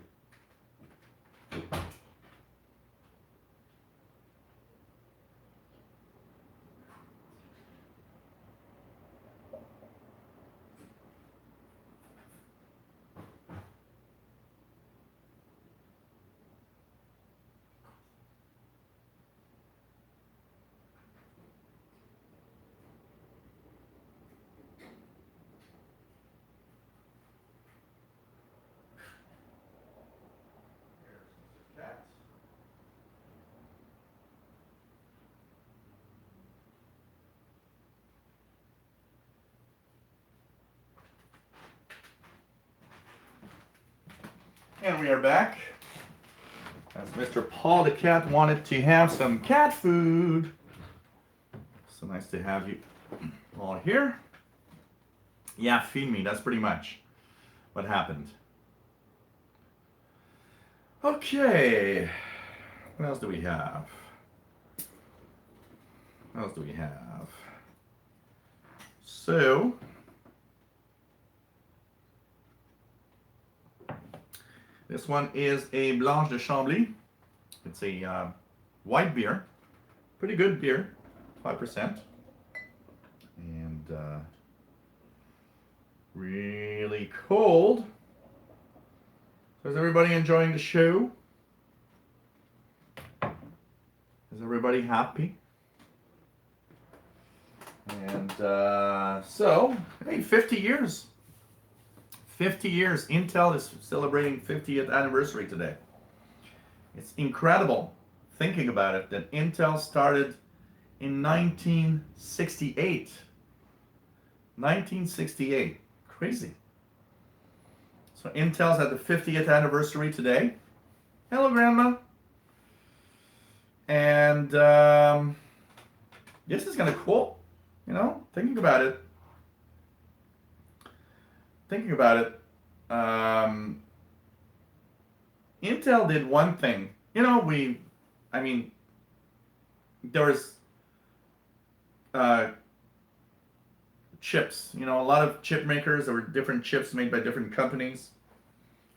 And we are back. As Mr. Paul the cat wanted to have some cat food. So nice to have you all here. Yeah, feed me. That's pretty much what happened. Okay. What else do we have? What else do we have? So, this one is a Blanche de Chambly. It's a white beer. Pretty good beer. 5%. And really cold. So is everybody enjoying the show? Is everybody happy? And so, hey, 50 years. 50 years. Intel is celebrating 50th anniversary today. It's incredible thinking about it that Intel started in 1968. 1968. Crazy. So Intel's at the 50th anniversary today. Hello, Grandma. And this is kind of cool. You know, thinking about it. Intel did one thing. You know, there was chips. You know, a lot of chip makers. There were different chips made by different companies.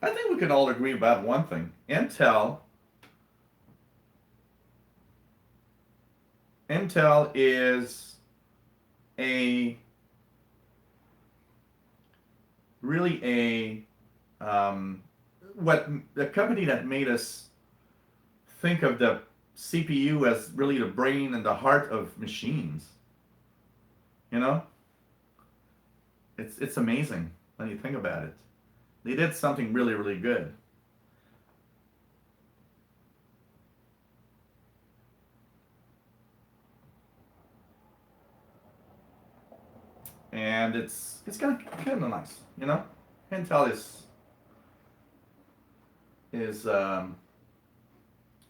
I think we can all agree about one thing. Intel is what the company that made us think of the CPU as really the brain and the heart of machines. You know, it's amazing when you think about it. They did something really, really good. And it's kind of nice, you know. Intel is I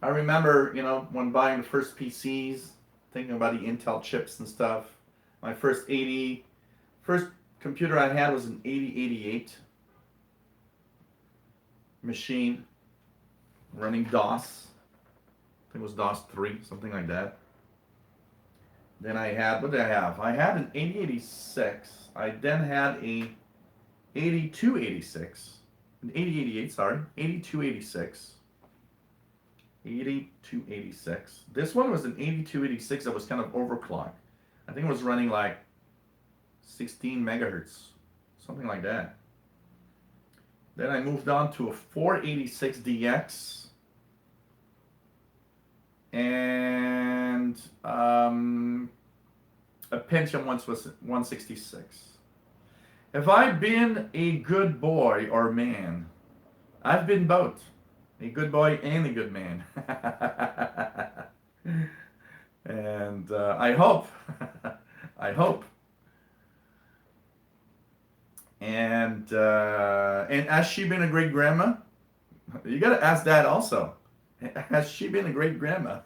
remember, you know, when buying the first PCs, thinking about the Intel chips and stuff. My first computer I had was an 8088 machine running DOS. I think it was DOS 3, something like that. Then I had, what did I have? I had an 8086. I then had a 8286. An 8088, sorry. 8286. 8286. This one was an 8286 that was kind of overclocked. I think it was running like 16 megahertz. Something like that. Then I moved on to a 486DX. And a Pentium 166. Have I been a good boy or man? I've been both. A good boy and a good man. And I hope. I hope. And has she been a great grandma? You got to ask that also. Has she been a great grandma?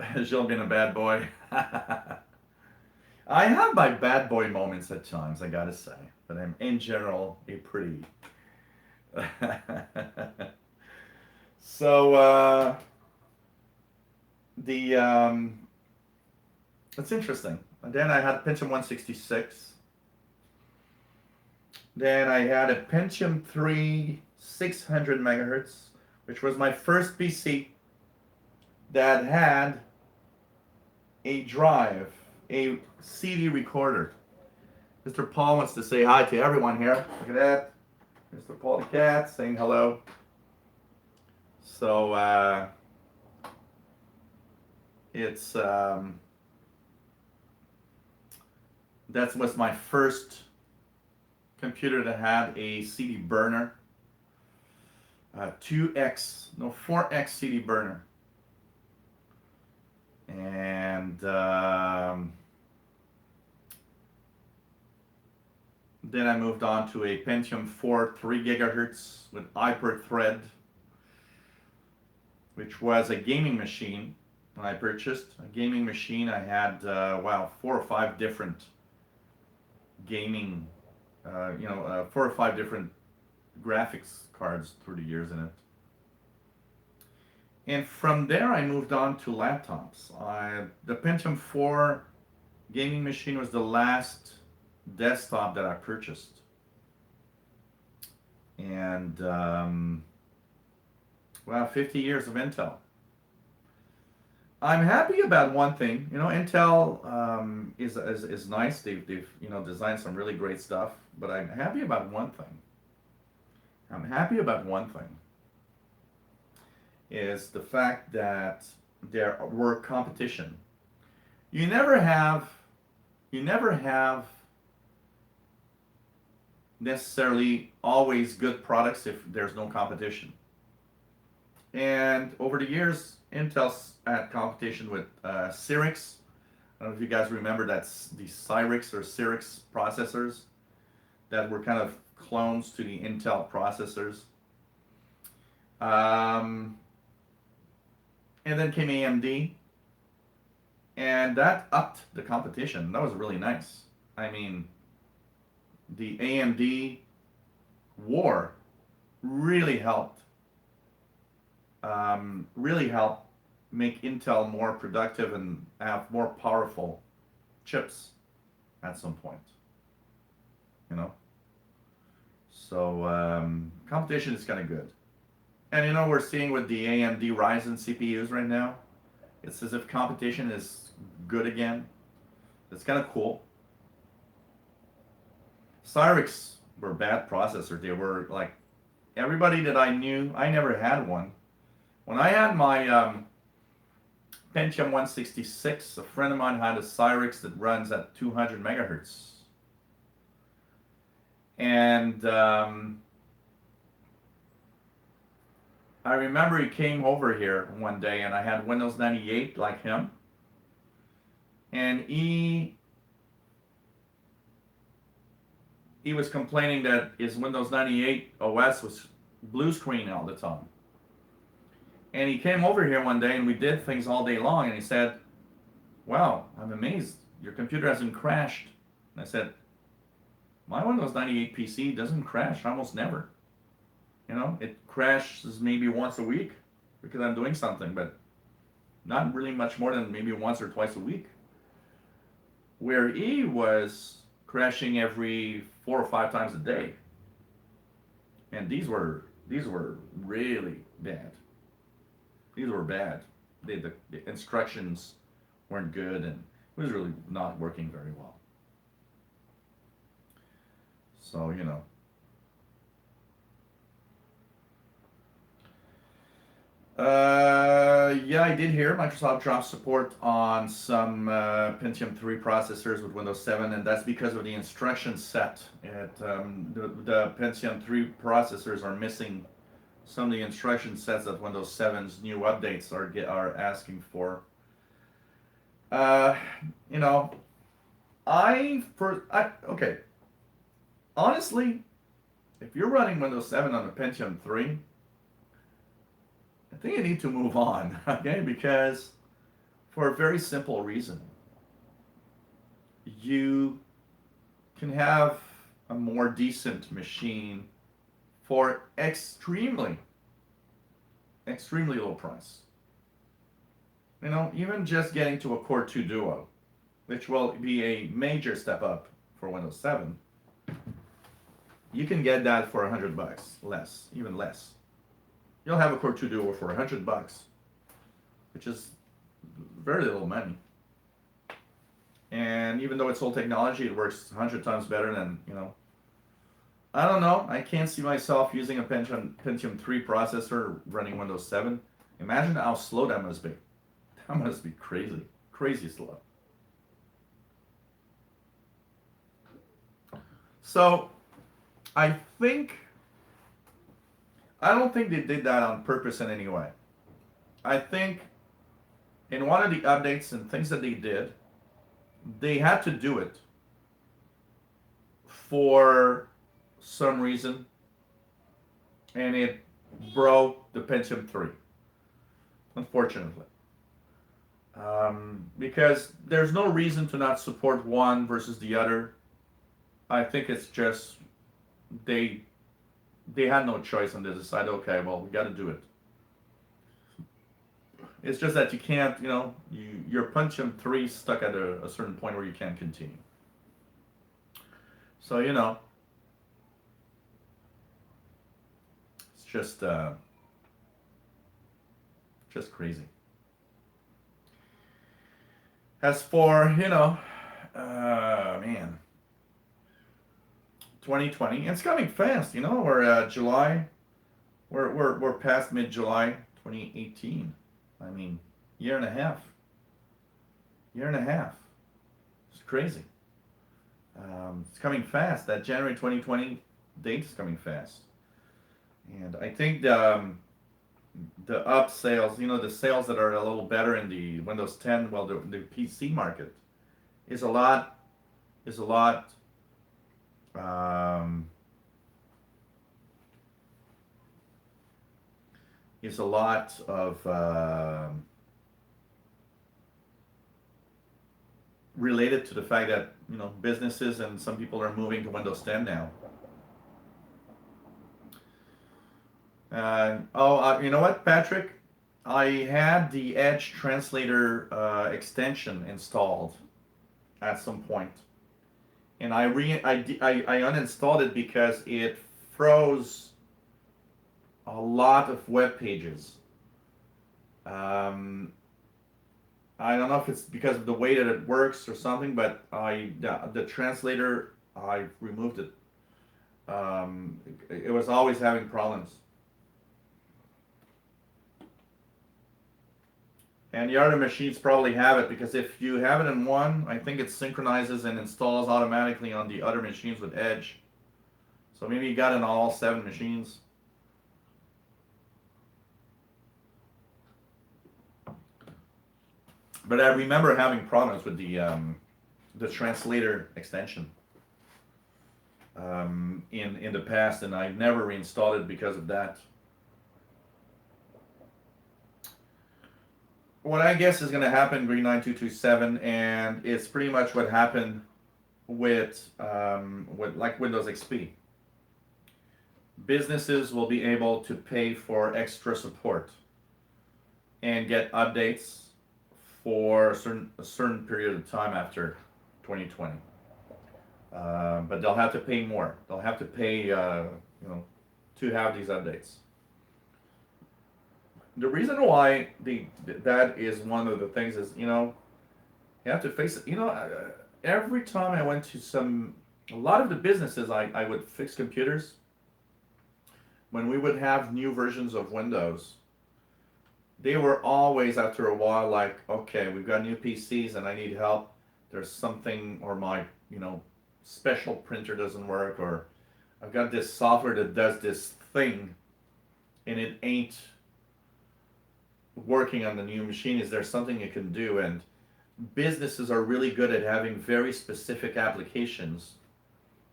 Has she been a bad boy? I have my bad boy moments at times, I gotta say. But I'm in general a pretty... So, it's interesting. And then I had Pentium 166. Then I had a Pentium 3 600 megahertz, which was my first PC that had a drive, a CD recorder. Mr. Paul wants to say hi to everyone here. Look at that. Mr. Paul the cat saying hello. So that was my first computer that had a CD burner. 4X CD burner. And Then I moved on to a Pentium 4 3 gigahertz with hyper-thread, which was a gaming machine. When I purchased a gaming machine, I had, 4 or 5 different gaming, 4 or 5 different graphics cards through the years in it. And from there, I moved on to laptops. The Pentium 4 gaming machine was the last desktop that I purchased. And, 50 years of Intel. I'm happy about one thing. Intel is nice. They've designed some really great stuff. But I'm happy about one thing. Is the fact that there were competition. You never have necessarily always good products if there's no competition. And over the years, Intel's had competition with Cyrix. I don't know if you guys remember that's the Cyrix or Cyrix processors that were kind of clones to the Intel processors. And then came AMD, and that upped the competition. That was really nice. I mean, the AMD war really helped make Intel more productive and have more powerful chips at some point. So competition is kind of good. And we're seeing with the AMD Ryzen CPUs right now, it's as if competition is good again. It's kind of cool. Cyrix were bad processors. They were like, everybody that I knew, I never had one. When I had my Pentium 166, a friend of mine had a Cyrix that runs at 200 megahertz. And I remember he came over here one day and I had Windows 98 like him. And he was complaining that his Windows 98 OS was blue screen all the time. And he came over here one day and we did things all day long and he said, "Wow, I'm amazed. Your computer hasn't crashed." And I said, "My Windows 98 PC doesn't crash almost never. It crashes maybe once a week because I'm doing something, but not really much more than maybe once or twice a week." Where he was crashing every 4 or 5 times a day. And these were really bad. These were bad. The instructions weren't good and it was really not working very well. So, I did hear Microsoft dropped support on some Pentium 3 processors with Windows 7, and that's because of the instruction set. The Pentium 3 processors are missing some of the instruction sets that Windows 7's new updates are asking for. Okay. Honestly, if you're running Windows 7 on a Pentium 3, I think you need to move on, okay? Because for a very simple reason. You can have a more decent machine for extremely low price. Even just getting to a Core 2 Duo, which will be a major step up for Windows 7, you can get that for $100 less, even less. You'll have a Core 2 Duo for $100, which is very little money. And even though it's old technology, it works 100 times better than, I don't know. I can't see myself using a Pentium 3 processor running Windows 7. Imagine how slow that must be. That must be crazy. Crazy slow. So, I don't think they did that on purpose in any way. I think in one of the updates and things that they did, they had to do it for some reason, and it broke the Pentium 3, unfortunately. Because there's no reason to not support one versus the other. I think it's just they had no choice and they decided, okay, well, we got to do it. It's just that you can't, your Pentium 3 stuck at a certain point where you can't continue. So, it's just crazy. As for, man, 2020, it's coming fast, we're July, we're past mid-July 2018. I mean, year and a half. It's crazy. It's coming fast. That January 2020 date is coming fast. And I think the up sales, the sales that are a little better in the Windows 10, well, the PC market is a lot of related to the fact that businesses and some people are moving to Windows 10 now. You know what, Patrick? I had the Edge translator extension installed at some point, and I uninstalled it because it froze a lot of web pages. I don't know if it's because of the way that it works or something, but the translator, I removed it. It was always having problems. And the other machines probably have it, because if you have it in one, I think it synchronizes and installs automatically on the other machines with Edge. So maybe you got it on all 7 machines. But I remember having problems with the translator extension in the past, and I never reinstalled it because of that. What I guess is going to happen, Green 9227, and it's pretty much what happened with like Windows XP. Businesses will be able to pay for extra support and get updates for a certain period of time after 2020. But they'll have to pay more. They'll have to pay, to have these updates. The reason why that is one of the things is, you have to face it. Every time I went to a lot of the businesses, I would fix computers. When we would have new versions of Windows, they were always, after a while, like, okay, we've got new PCs and I need help. There's something, or my, special printer doesn't work, or I've got this software that does this thing and it ain't working on the new machine. Is there something it can do? And businesses are really good at having very specific applications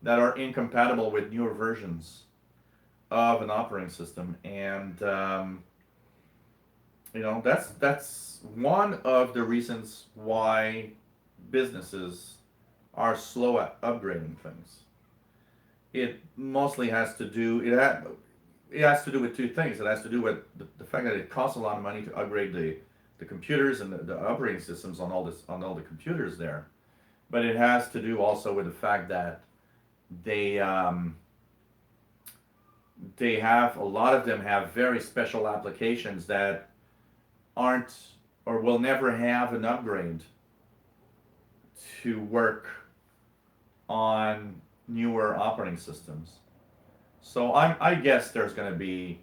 that are incompatible with newer versions of an operating system. And that's one of the reasons why businesses are slow at upgrading things. It mostly has to do with 2 things. It has to do with the fact that it costs a lot of money to upgrade the computers and the operating systems on all the computers there. But it has to do also with the fact that they have, a lot of them have very special applications that aren't, or will never have an upgrade to work on newer operating systems. So I guess there's going to be,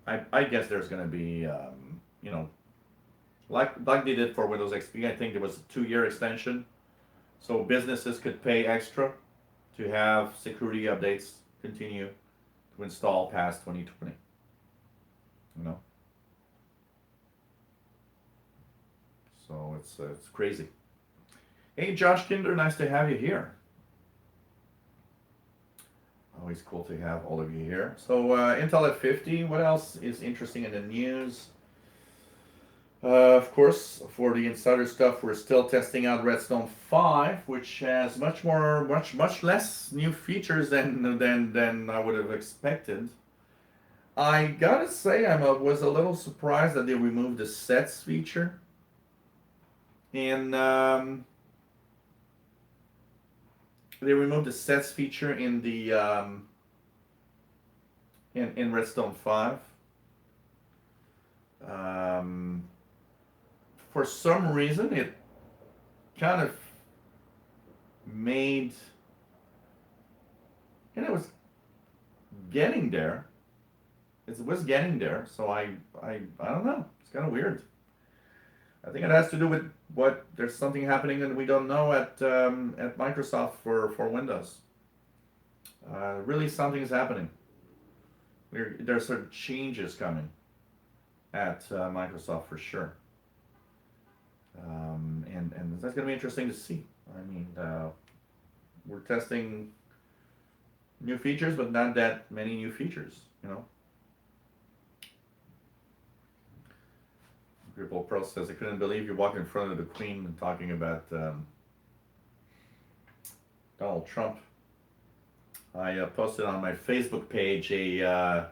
like they did for Windows XP. I think there was a 2-year extension, so businesses could pay extra to have security updates continue to install past 2020. So it's crazy. Hey, Josh Kinder, nice to have you here. always cool to have all of you here. So Intel at 50. What else is interesting in the news? Of course, for the insider stuff, we're still testing out Redstone 5, which has much less new features than I would have expected. I gotta say, was a little surprised that they removed the sets feature. And they removed the sets feature in the in Redstone 5. For some reason, it kind of made, and it was getting there. It was getting there, so I don't know. It's kind of weird. I think it has to do with there's something happening that we don't know at Microsoft for Windows. Really, something is happening. There's sort of changes coming at Microsoft for sure. And that's going to be interesting to see. I mean, we're testing new features, but not that many new features, you know. Ripple Pro says, I couldn't believe you walked in front of the Queen and talking about Donald Trump. I posted on my Facebook page a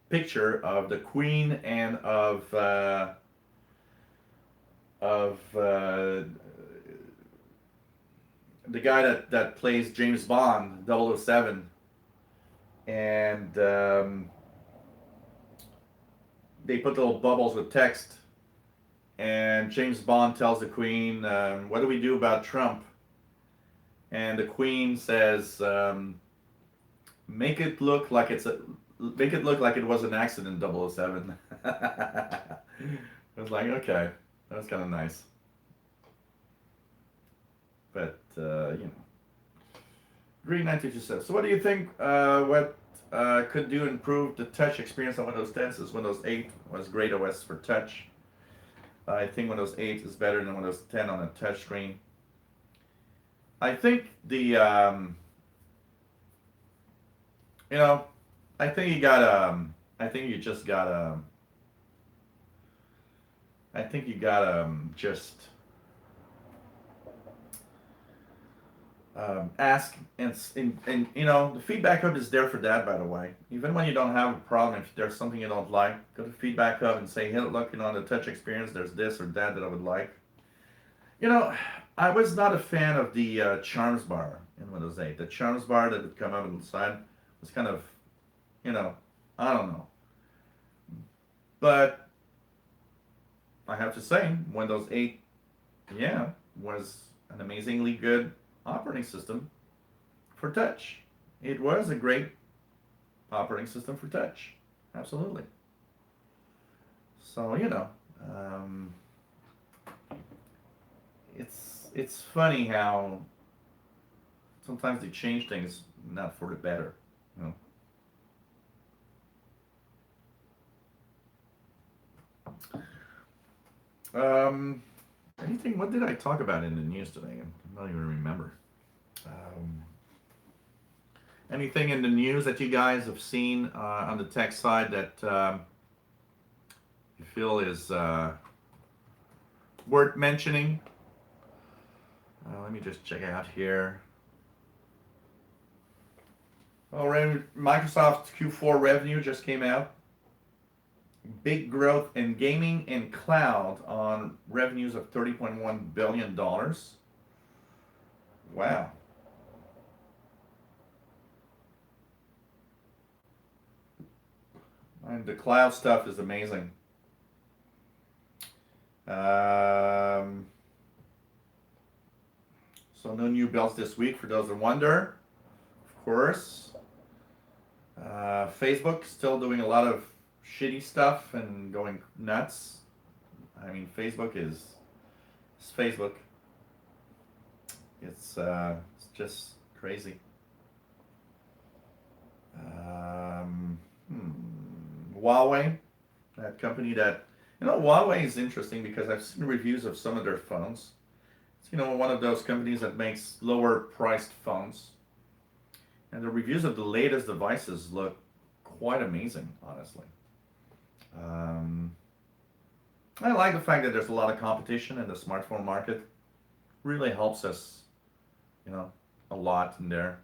picture of the Queen and of the guy that plays James Bond, 007, and they put little bubbles with text, and James Bond tells the Queen, what do we do about Trump? And the Queen says, make it look like it was an accident, 007. I was like, okay, that was kind of nice. But, you know. Green 92 says, so what do you think what could do improve the touch experience on Windows 10? Since Windows 8 was great OS for touch. I think Windows 8 is better than Windows 10 on a touch screen. I think the, you know, I think you gotta, I think you gotta just ask, and you know, the feedback hub is there for that, by the way. Even when you don't have a problem, if there's something you don't like, go to feedback hub and say, hey, look, you know, on the touch experience, there's this or that I would like. You know, I was not a fan of the charms bar in Windows 8. The charms bar that would come out on the side was kind of, you know, I don't know. But I have to say, Windows 8, yeah, was an amazingly good operating system for touch. It was a great operating system for touch. Absolutely. So, you know, it's funny how sometimes they change things not for the better, you know. Anything, what did I talk about in the news today? I don't even remember. Anything in the news that you guys have seen on the tech side that you feel is worth mentioning? Let me just check out here. Oh, Microsoft Q4 revenue just came out. Big growth in gaming and cloud on revenues of $30.1 billion. Wow. And the cloud stuff is amazing. So no new bells this week for those that wonder, of course. Facebook still doing a lot of shitty stuff and going nuts. I mean, Facebook is Facebook. It's just crazy. Huawei, that company that, you know, Huawei is interesting because I've seen reviews of some of their phones. It's, you know, one of those companies that makes lower priced phones. And the reviews of the latest devices look quite amazing, honestly. I like the fact that there's a lot of competition in the smartphone market. Really helps us, a lot in there.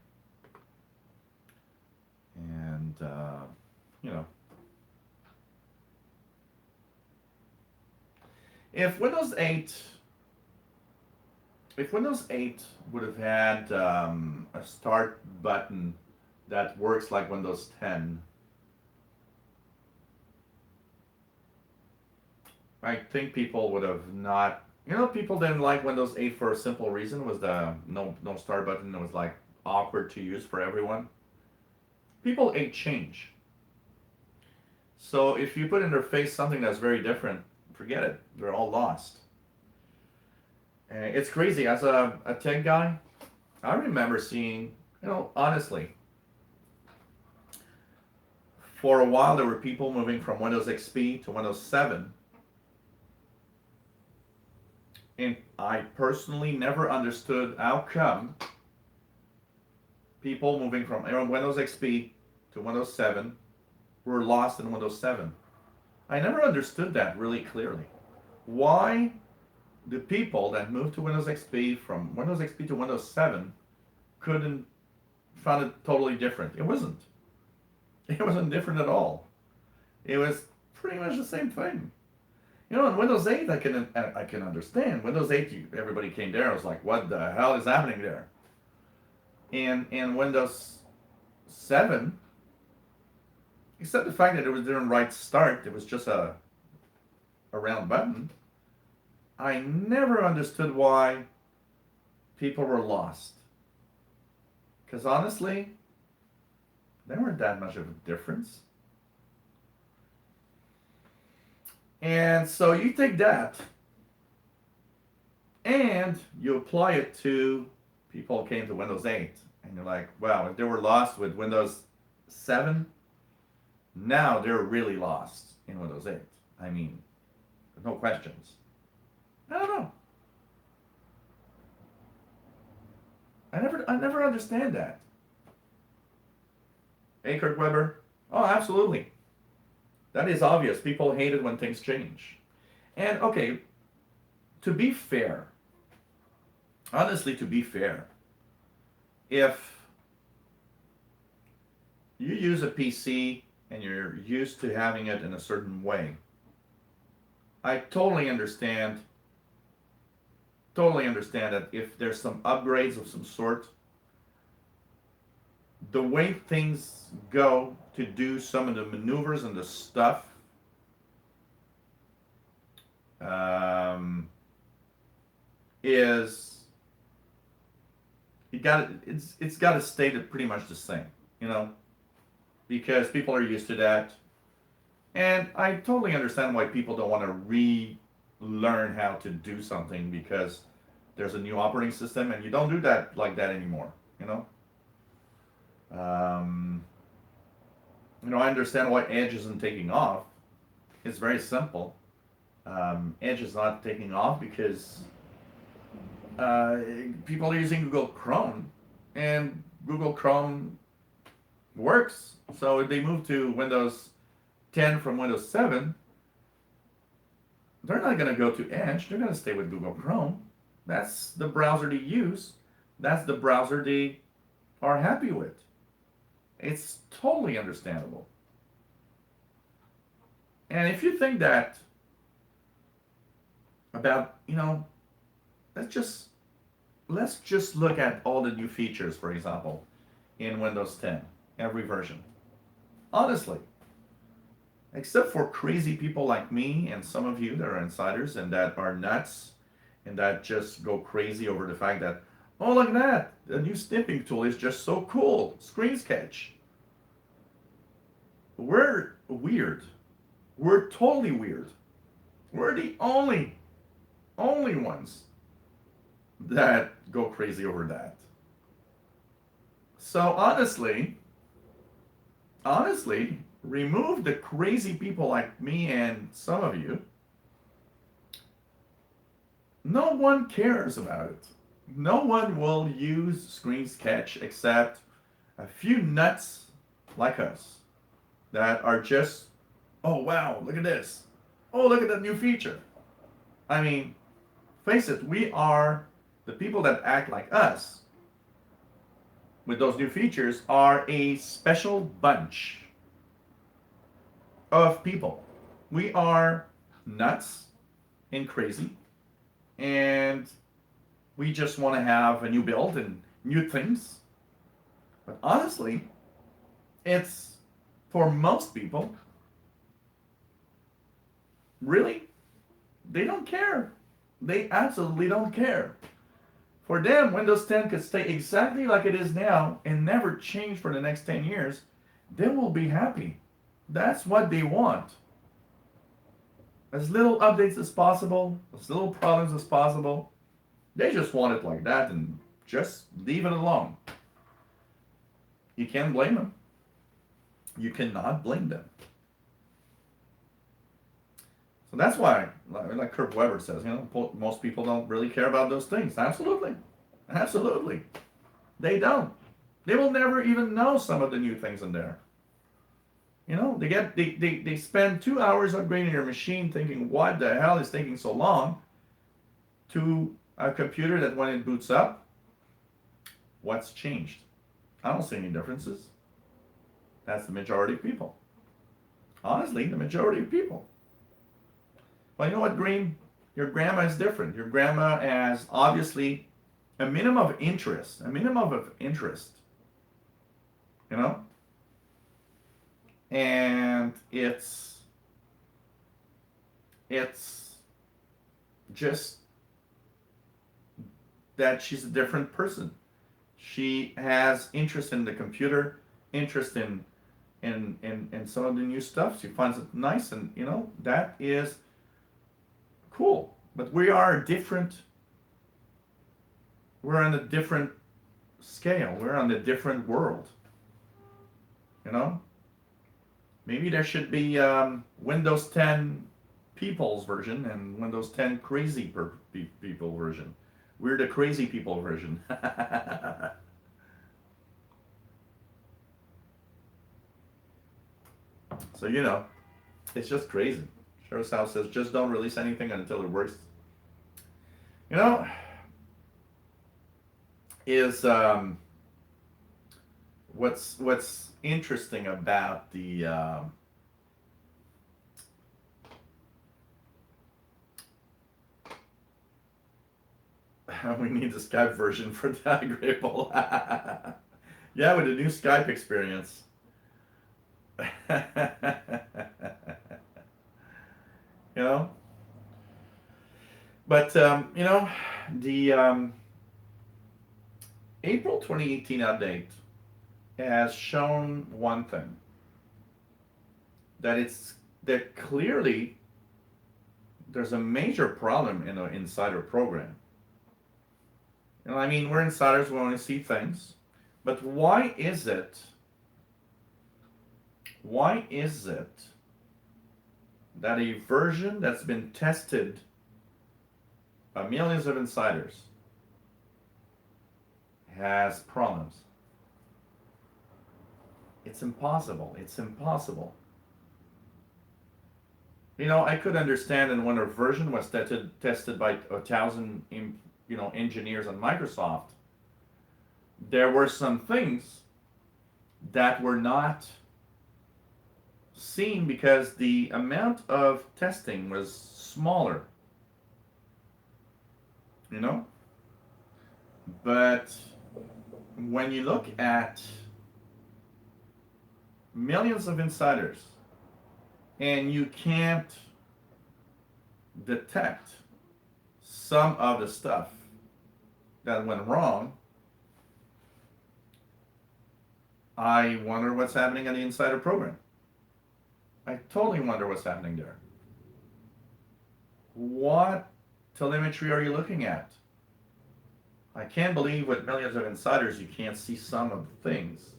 And, you know, if Windows 8, if Windows 8 would have had a start button that works like Windows 10, I think people would have not. People didn't like Windows 8 for a simple reason, was the no start button. It was like awkward to use for everyone. People hate change. So if you put in their face something that's very different, forget it. They're all lost. And it's crazy. As a tech guy, I remember seeing, honestly, for a while there were people moving from Windows XP to Windows 7. And I personally never understood how come people moving from Windows XP to Windows 7 were lost in Windows 7. I never understood that really clearly. Why the people that moved to Windows XP from Windows XP to Windows 7 found it totally different. It wasn't. It wasn't different at all. It was pretty much the same thing. In Windows 8, I can understand. Windows 8, everybody came there. I was like, what the hell is happening there? And Windows 7, except the fact that it didn't write start, it was just a round button. I never understood why people were lost. Because honestly, there weren't that much of a difference. And so you take that and you apply it to people who came to Windows 8. And you're like, wow, if they were lost with Windows 7, now they're really lost in Windows 8. I mean, there's no questions. I don't know. I never understand that. Hey, Kurt Weber. Oh, absolutely. That is obvious. People hate it when things change. And okay, to be fair, honestly, to be fair, if you use a PC and you're used to having it in a certain way, I totally understand that if there's some upgrades of some sort, the way things go to do some of the maneuvers and the stuff is it's got to stay pretty much the same, because people are used to that, and I totally understand why people don't want to relearn how to do something because there's a new operating system and you don't do that like that anymore, I understand why Edge isn't taking off. It's very simple. Edge is not taking off because people are using Google Chrome, and Google Chrome works. So if they move to Windows 10 from Windows 7, they're not going to go to Edge. They're going to stay with Google Chrome. That's the browser they use. That's the browser they are happy with. It's totally understandable. And if you think that about, let's just look at all the new features, for example, in Windows 10, every version. Honestly, except for crazy people like me and some of you that are insiders and that are nuts and that just go crazy over the fact that, oh, look at that, the new snipping tool is just so cool, Screen Sketch. We're weird. We're totally weird. We're the only ones that go crazy over that. So honestly, remove the crazy people like me and some of you. No one cares about it. No one will use Screen Sketch except a few nuts like us that are just, oh wow, look at this. Oh, look at that new feature. I mean, face it, we are the people that act like us with those new features are a special bunch of people. We are nuts and crazy, and we just want to have a new build and new things. But honestly, it's for most people, really, they don't care. They absolutely don't care. For them, Windows 10 could stay exactly like it is now and never change for the next 10 years. They will be happy. That's what they want. As little updates as possible, as little problems as possible. They just want it like that and just leave it alone. You can't blame them. You cannot blame them. So that's why, like Kurt Weber says, most people don't really care about those things. Absolutely. Absolutely. They don't. They will never even know some of the new things in there. They spend 2 hours upgrading your machine thinking, what the hell is taking so long? To a computer that when it boots up, what's changed? I don't see any differences. That's the majority of people. Honestly, the majority of people. Well, you know what, Green? Your grandma is different. Your grandma has obviously a minimum of interest. And it's just that she's a different person. She has interest in the computer, interest in some of the new stuff. She finds it nice, and that is cool. But we are different. We're on a different scale. We're on a different world. Maybe there should be Windows 10 people's version and Windows 10 crazy people version. We're the crazy people version. So, it's just crazy. Sheriff's House says, just don't release anything until it works. Is what's interesting about the we need the Skype version for that, Grable. Yeah, with the new Skype experience. But the April 2018 update has shown one thing, that clearly there's a major problem in an insider program. We're insiders, we want to see things, but why is it that a version that's been tested by millions of insiders has problems? It's impossible. I could understand, and when a version was tested by 1,000 engineers on Microsoft, there were some things that were not seen because the amount of testing was smaller. But when you look at millions of insiders and you can't detect some of the stuff that went wrong, I wonder what's happening in the insider program. I totally wonder what's happening there. What telemetry are you looking at? I can't believe with millions of insiders you can't see some of the things.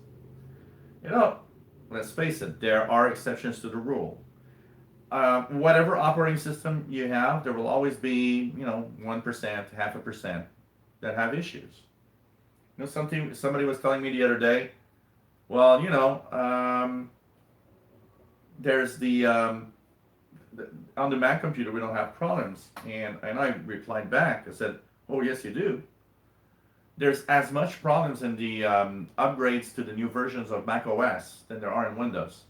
Let's face it, there are exceptions to the rule. Whatever operating system you have, there will always be, 1%, 0.5% that have issues. Somebody was telling me the other day, Well, there's on the Mac computer we don't have problems, and I replied back. I said, oh yes you do. There's as much problems in the upgrades to the new versions of macOS than there are in Windows.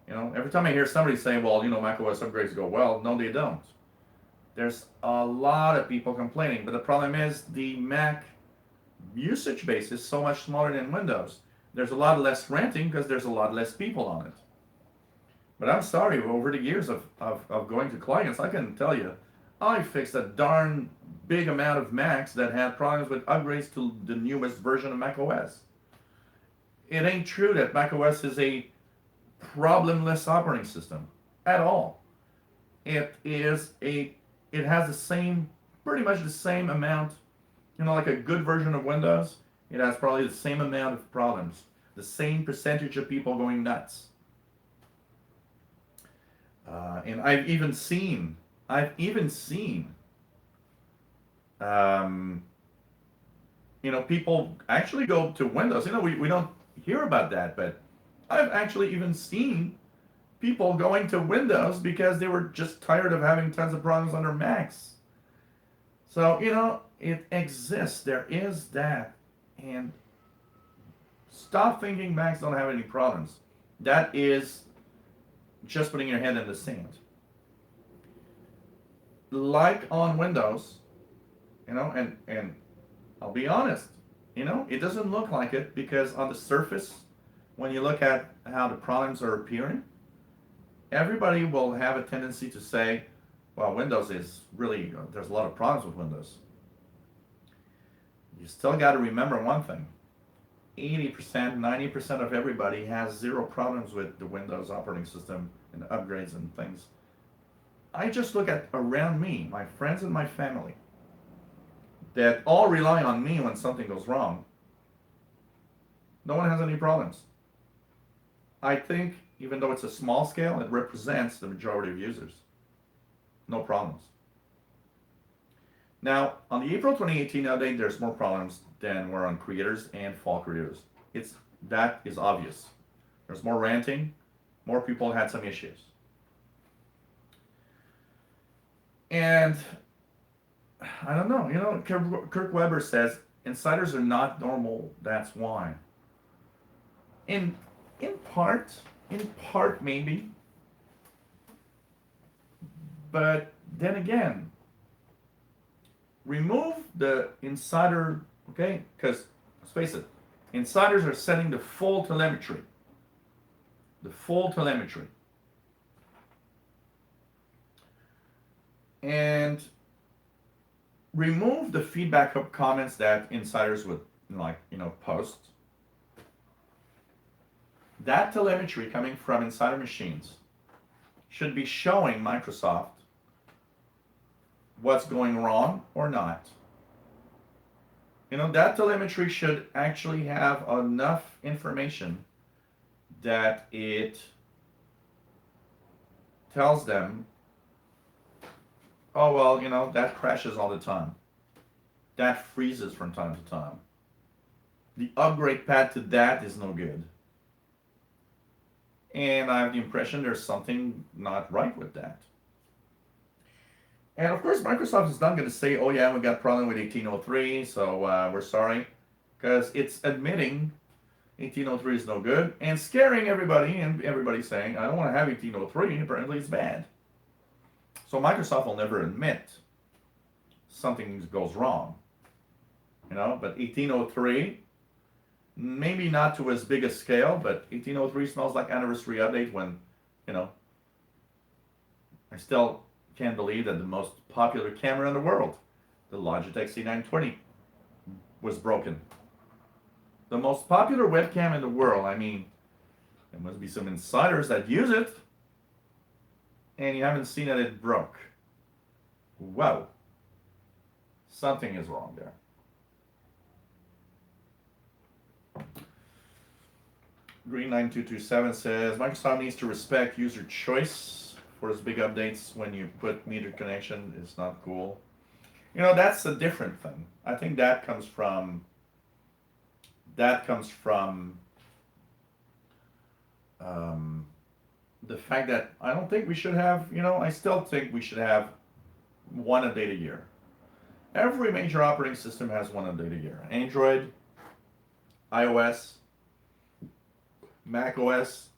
Every time I hear somebody say, well, macOS upgrades go well, no they don't. There's a lot of people complaining, but the problem is the Mac usage base is so much smaller than Windows. There's a lot less ranting because there's a lot less people on it. But I'm sorry, over the years of going to clients, I can tell you, I fixed a darn big amount of Macs that had problems with upgrades to the newest version of macOS. It ain't true that macOS is a problemless operating system at all. It has the same, pretty much the same amount, like a good version of Windows, it has probably the same amount of problems, the same percentage of people going nuts. And I've even seen, people actually go to Windows. We don't hear about that, but I've actually even seen people going to Windows because they were just tired of having tons of problems on their Macs. So, it exists. There is that. And stop thinking Macs don't have any problems. That is just putting your head in the sand. Like on Windows, and I'll be honest, it doesn't look like it because on the surface, when you look at how the problems are appearing, everybody will have a tendency to say, well, Windows is really, there's a lot of problems with Windows. You still got to remember one thing. 80%, 90% of everybody has zero problems with the Windows operating system and upgrades and things. I just look at around me, my friends and my family, that all rely on me when something goes wrong. No one has any problems. I think, even though it's a small scale, it represents the majority of users. No problems. Now, on the April 2018 update, there's more problems than were on creators and fall creators. That is obvious. There's more ranting. More people had some issues. And I don't know. Kirk Weber says insiders are not normal. That's why. In part maybe. But then again, remove the insider, okay? Because let's face it, insiders are setting the full telemetry. The full telemetry. And remove the feedback of comments that insiders would post. That telemetry coming from insider machines should be showing Microsoft what's going wrong or not. That telemetry should actually have enough information that it tells them, oh, well, that crashes all the time. That freezes from time to time. The upgrade path to that is no good. And I have the impression there's something not right with that. And of course, Microsoft is not going to say, oh yeah, we got a problem with 1803, so we're sorry. Because it's admitting 1803 is no good and scaring everybody, and everybody saying, I don't want to have 1803, apparently it's bad. So Microsoft will never admit something goes wrong. But 1803, maybe not to as big a scale, but 1803 smells like anniversary update when, I still can't believe that the most popular camera in the world, the Logitech C920, was broken. The most popular webcam in the world, there must be some insiders that use it, and you haven't seen that it broke. Wow. Something is wrong there. Green9227 says, Microsoft needs to respect user choice for its big updates. When you put metered connection, it's not cool. That's a different thing. I think that comes from the fact that I don't think we should have, I still think we should have one update a year. Every major operating system has one update a year. Android, iOS, macOS,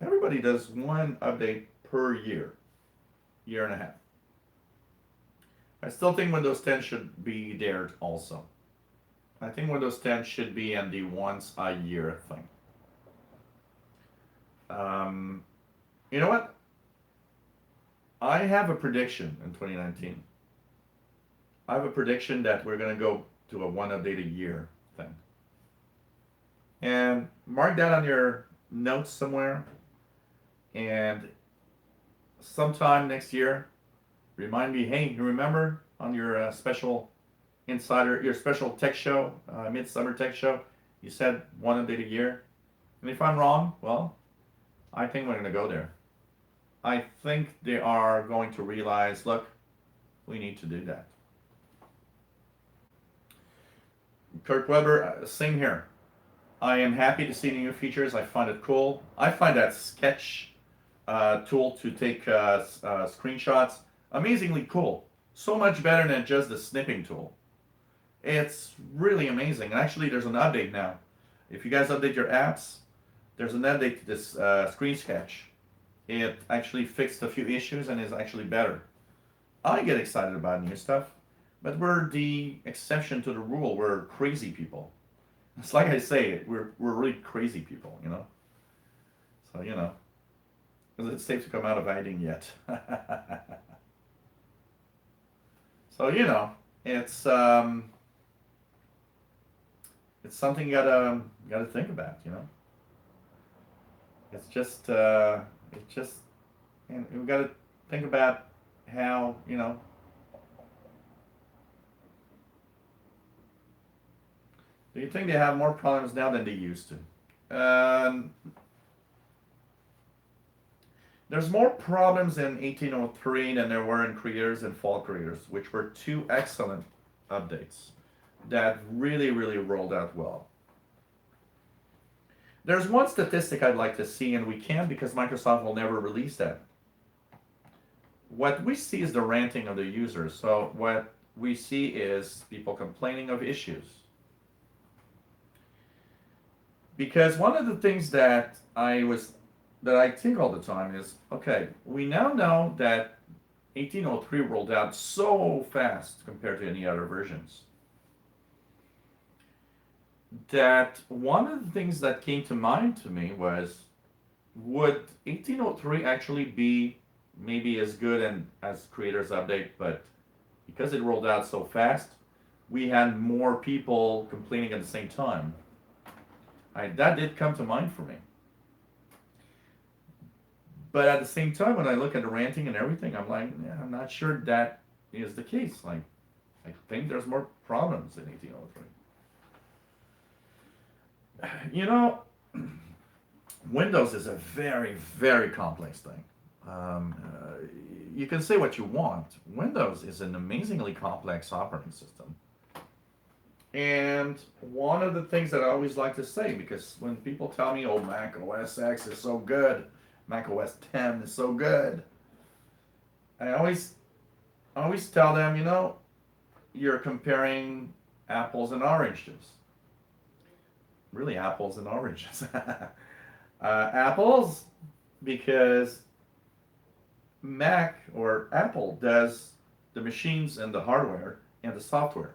everybody does one update per year, year and a half. I still think Windows 10 should be there also. I think Windows 10 should be in the once a year thing. You know what? I have a prediction in 2019. I have a prediction that we're going to go to a one update a year thing. And mark that on your notes somewhere. And sometime next year, remind me, hey, you remember on your special insider, your special tech show, Midsummer tech show, you said one update a year? And if I'm wrong, well, I think we're going to go there. I think they are going to realize, look, we need to do that. Kirk Weber, same here. I am happy to see the new features. I find it cool. I find that sketch tool to take screenshots amazingly cool. So much better than just the snipping tool. It's really amazing. And actually, there's an update now. If you guys update your apps, there's an update to this screen sketch. It actually fixed a few issues and is actually better. I get excited about new stuff, but we're the exception to the rule. We're crazy people. It's like I say, we're really crazy people, So, is it safe to come out of hiding yet? So, it's something you gotta think about, It's just and we gotta think about how, do you think they have more problems now than they used to? There's more problems in 1803 than there were in Creators and Fall Creators, which were two excellent updates that really, really rolled out well. There's one statistic I'd like to see, and we can't because Microsoft will never release that. What we see is the ranting of the users. So what we see is people complaining of issues. Because one of the things that I think all the time is, okay, we now know that 1803 rolled out so fast compared to any other versions, that one of the things that came to mind to me was, would 1803 actually be maybe as good and as Creators Update, but because it rolled out so fast, we had more people complaining at the same time. That did come to mind for me. But at the same time, when I look at the ranting and everything, I'm like, yeah, I'm not sure that is the case. Like, I think there's more problems in 1803. Windows is a very, very complex thing. You can say what you want. Windows is an amazingly complex operating system. And one of the things that I always like to say, because when people tell me, oh, Mac OS X is so good, Mac OS 10 is so good, I always tell them, you're comparing apples and oranges. Really, apples and oranges. Apples, because Mac or Apple does the machines and the hardware and the software.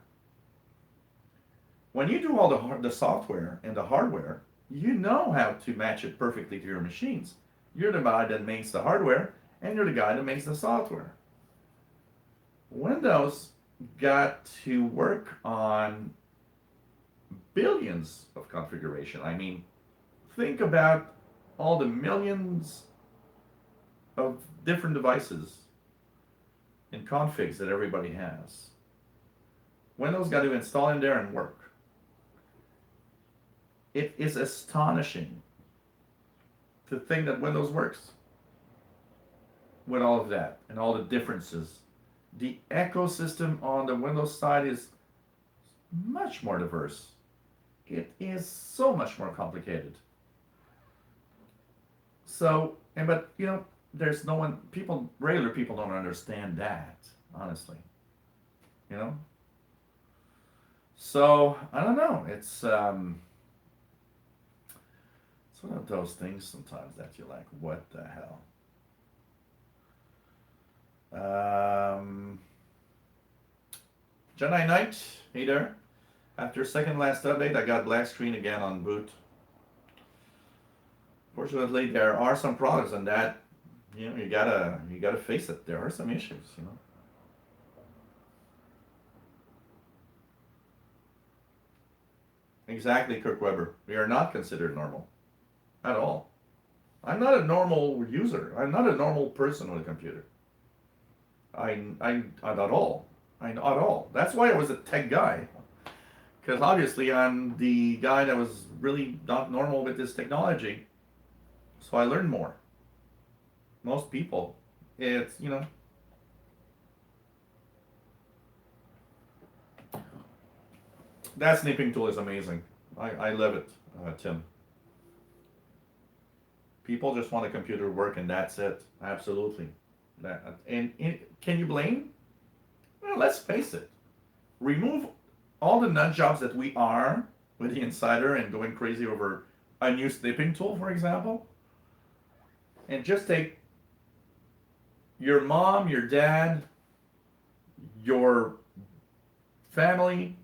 When you do all the software and the hardware, you know how to match it perfectly to your machines. You're the guy that makes the hardware, and you're the guy that makes the software. Windows got to work on billions of configuration. I mean, think about all the millions of different devices and configs that everybody has. Windows got to install in there and work. It is astonishing to think that Windows works with all of that and all the differences. The ecosystem on the Windows side is much more diverse. It is so much more complicated. So, and but there's no one. Regular people don't understand that, honestly. You know. So I don't know. It's one of those things sometimes that you're like, what the hell? Jedi Knight, hey there. After second last update, I got black screen again on boot. Fortunately, there are some problems, and that you gotta face it. There are some issues, Exactly, Kirk Weber. We are not considered normal at all. I'm not a normal user. I'm not a normal person with a computer. I at all. At all. That's why I was a tech guy. Because obviously I'm the guy that was really not normal with this technology. So I learned more. Most people, it's. That snipping tool is amazing. I love it, Tim. People just want a computer work and that's it. Absolutely. And can you blame? Well, let's face it. Remove all the nut jobs that we are with the insider and going crazy over a new snipping tool, for example, and just take your mom, your dad, your family,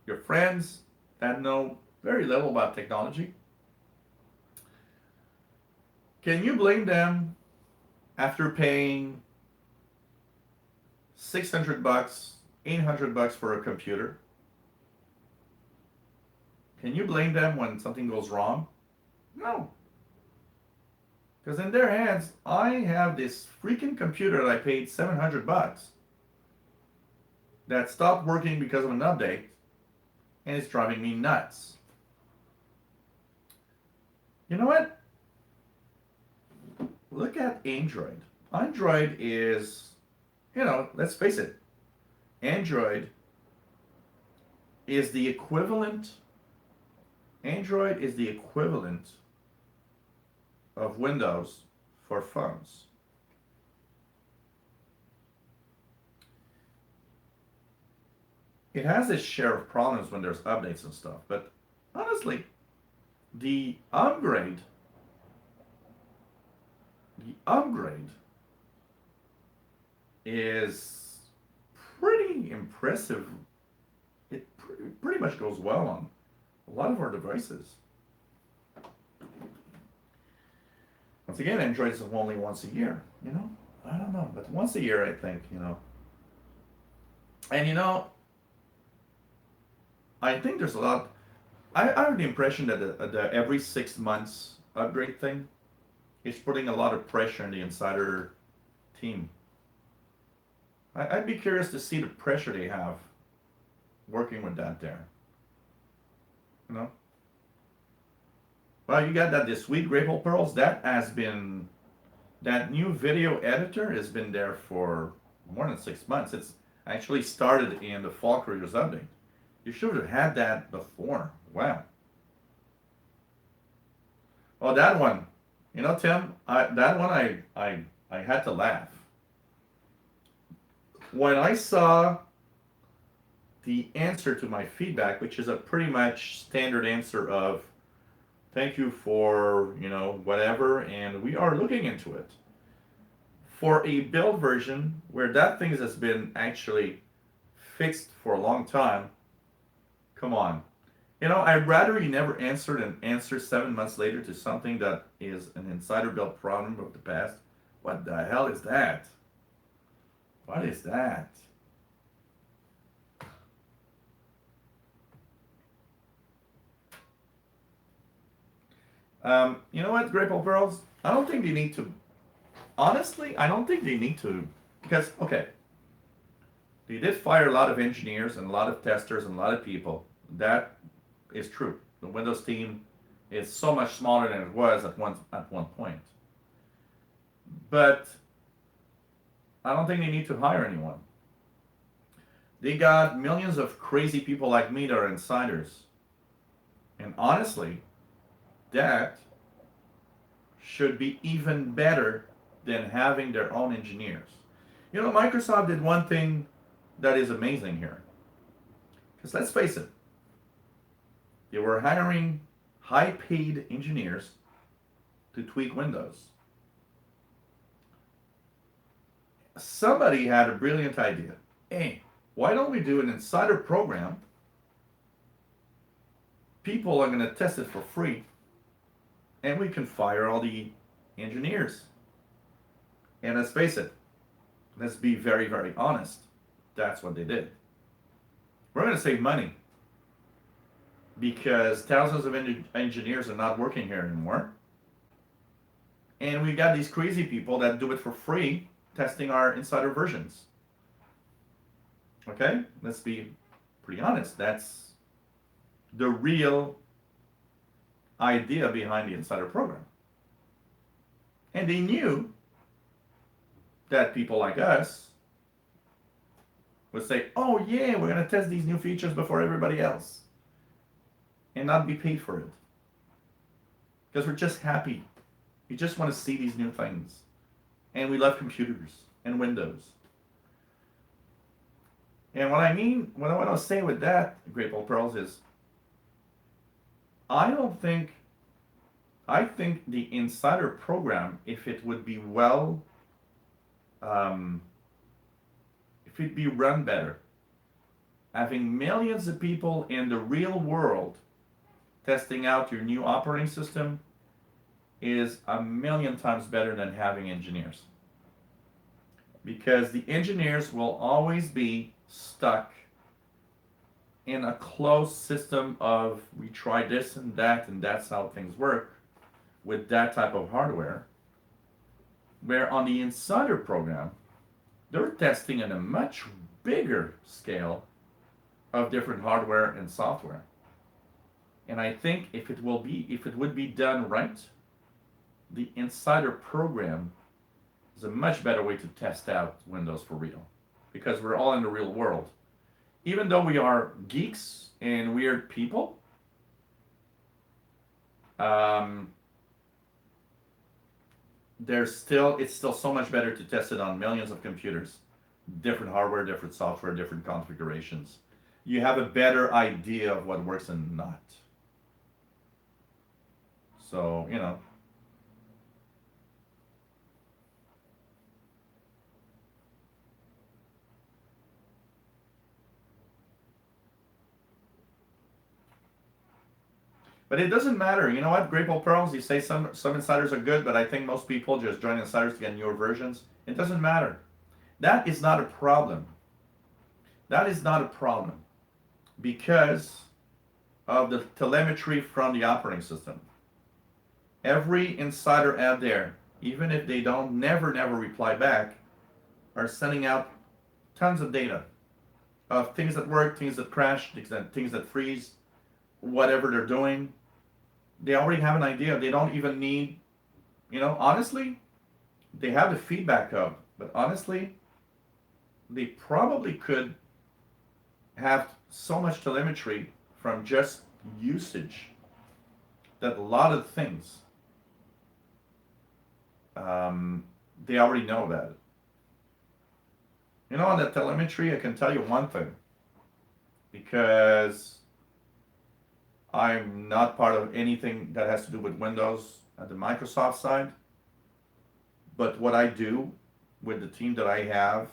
your friends that know very little about technology. Can you blame them after paying $600, $800 for a computer? Can you blame them when something goes wrong? No. Because in their hands, I have this freaking computer that I paid $700 that stopped working because of an update, and it's driving me nuts. You know what? Look at Android. Android is, let's face it, Android is the equivalent of Windows for phones. It has its share of problems when there's updates and stuff, but honestly, the upgrade is pretty impressive. It pretty much goes well on a lot of our devices. Once again, Android is only once a year, I don't know, but once a year, I think, And I think there's a lot. I have the impression that the every 6 months upgrade thing is putting a lot of pressure on the insider team. I'd be curious to see the pressure they have working with that there. Well, you got that this week, Grateful Pearls. That new video editor has been there for more than 6 months. It's actually started in the Fall Careers update. You should have had that before. Wow. Oh, that one. Tim, that one I had to laugh. When I saw the answer to my feedback, which is a pretty much standard answer of thank you for, whatever, and we are looking into it. For a build version where that thing has been actually fixed for a long time, come on. I'd rather you never answer than answer 7 months later to something that is an insider build problem of the past. What the hell is that? What is that? You know what, Grateful Pearls? I don't think they need to. Honestly, I don't think they need to. Because, okay, they did fire a lot of engineers and a lot of testers and a lot of people. That is true. The Windows team is so much smaller than it was at one point. But I don't think they need to hire anyone. They got millions of crazy people like me that are insiders. And honestly, that should be even better than having their own engineers. You know, Microsoft did one thing that is amazing here. Because let's face it, they were hiring high paid engineers to tweak Windows. Somebody had a brilliant idea. Hey, why don't we do an insider program? People are going to test it for free, and we can fire all the engineers. And let's face it, let's be very, very honest. That's what they did. We're going to save money because thousands of engineers are not working here anymore. And we got these crazy people that do it for free testing our insider versions. Okay? Let's be pretty honest. That's the real idea behind the insider program. And they knew that people like us would say, oh yeah, we're going to test these new features before everybody else, and not be paid for it. Because we're just happy. We just want to see these new things. And we love computers and Windows. And what I want to say with that, Grateful Pearls, is I think the insider program, if it would be if it'd be run better, having millions of people in the real world testing out your new operating system is a million times better than having engineers. Because the engineers will always be stuck in a closed system of we try this and that's how things work with that type of hardware. Where on the insider program, they're testing on a much bigger scale of different hardware and software. And I think if it would be done right, the insider program is a much better way to test out Windows for real. Because we're all in the real world. Even though we are geeks and weird people, it's still so much better to test it on millions of computers, different hardware, different software, different configurations. You have a better idea of what works and not. So, you know. But it doesn't matter. You know what? Grateful Pearls, you say some insiders are good, but I think most people just join insiders to get newer versions. It doesn't matter. That is not a problem. That is not a problem because of the telemetry from the operating system. Every insider out there, even if they don't never reply back, are sending out tons of data of things that work, things that crash, things that freeze, whatever they're doing. They already have an idea. They don't even need, honestly, they have the feedback hub, but honestly, they probably could have so much telemetry from just usage that a lot of things they already know about it. On that telemetry, I can tell you one thing, because I'm not part of anything that has to do with Windows at the Microsoft side, but what I do with the team that I have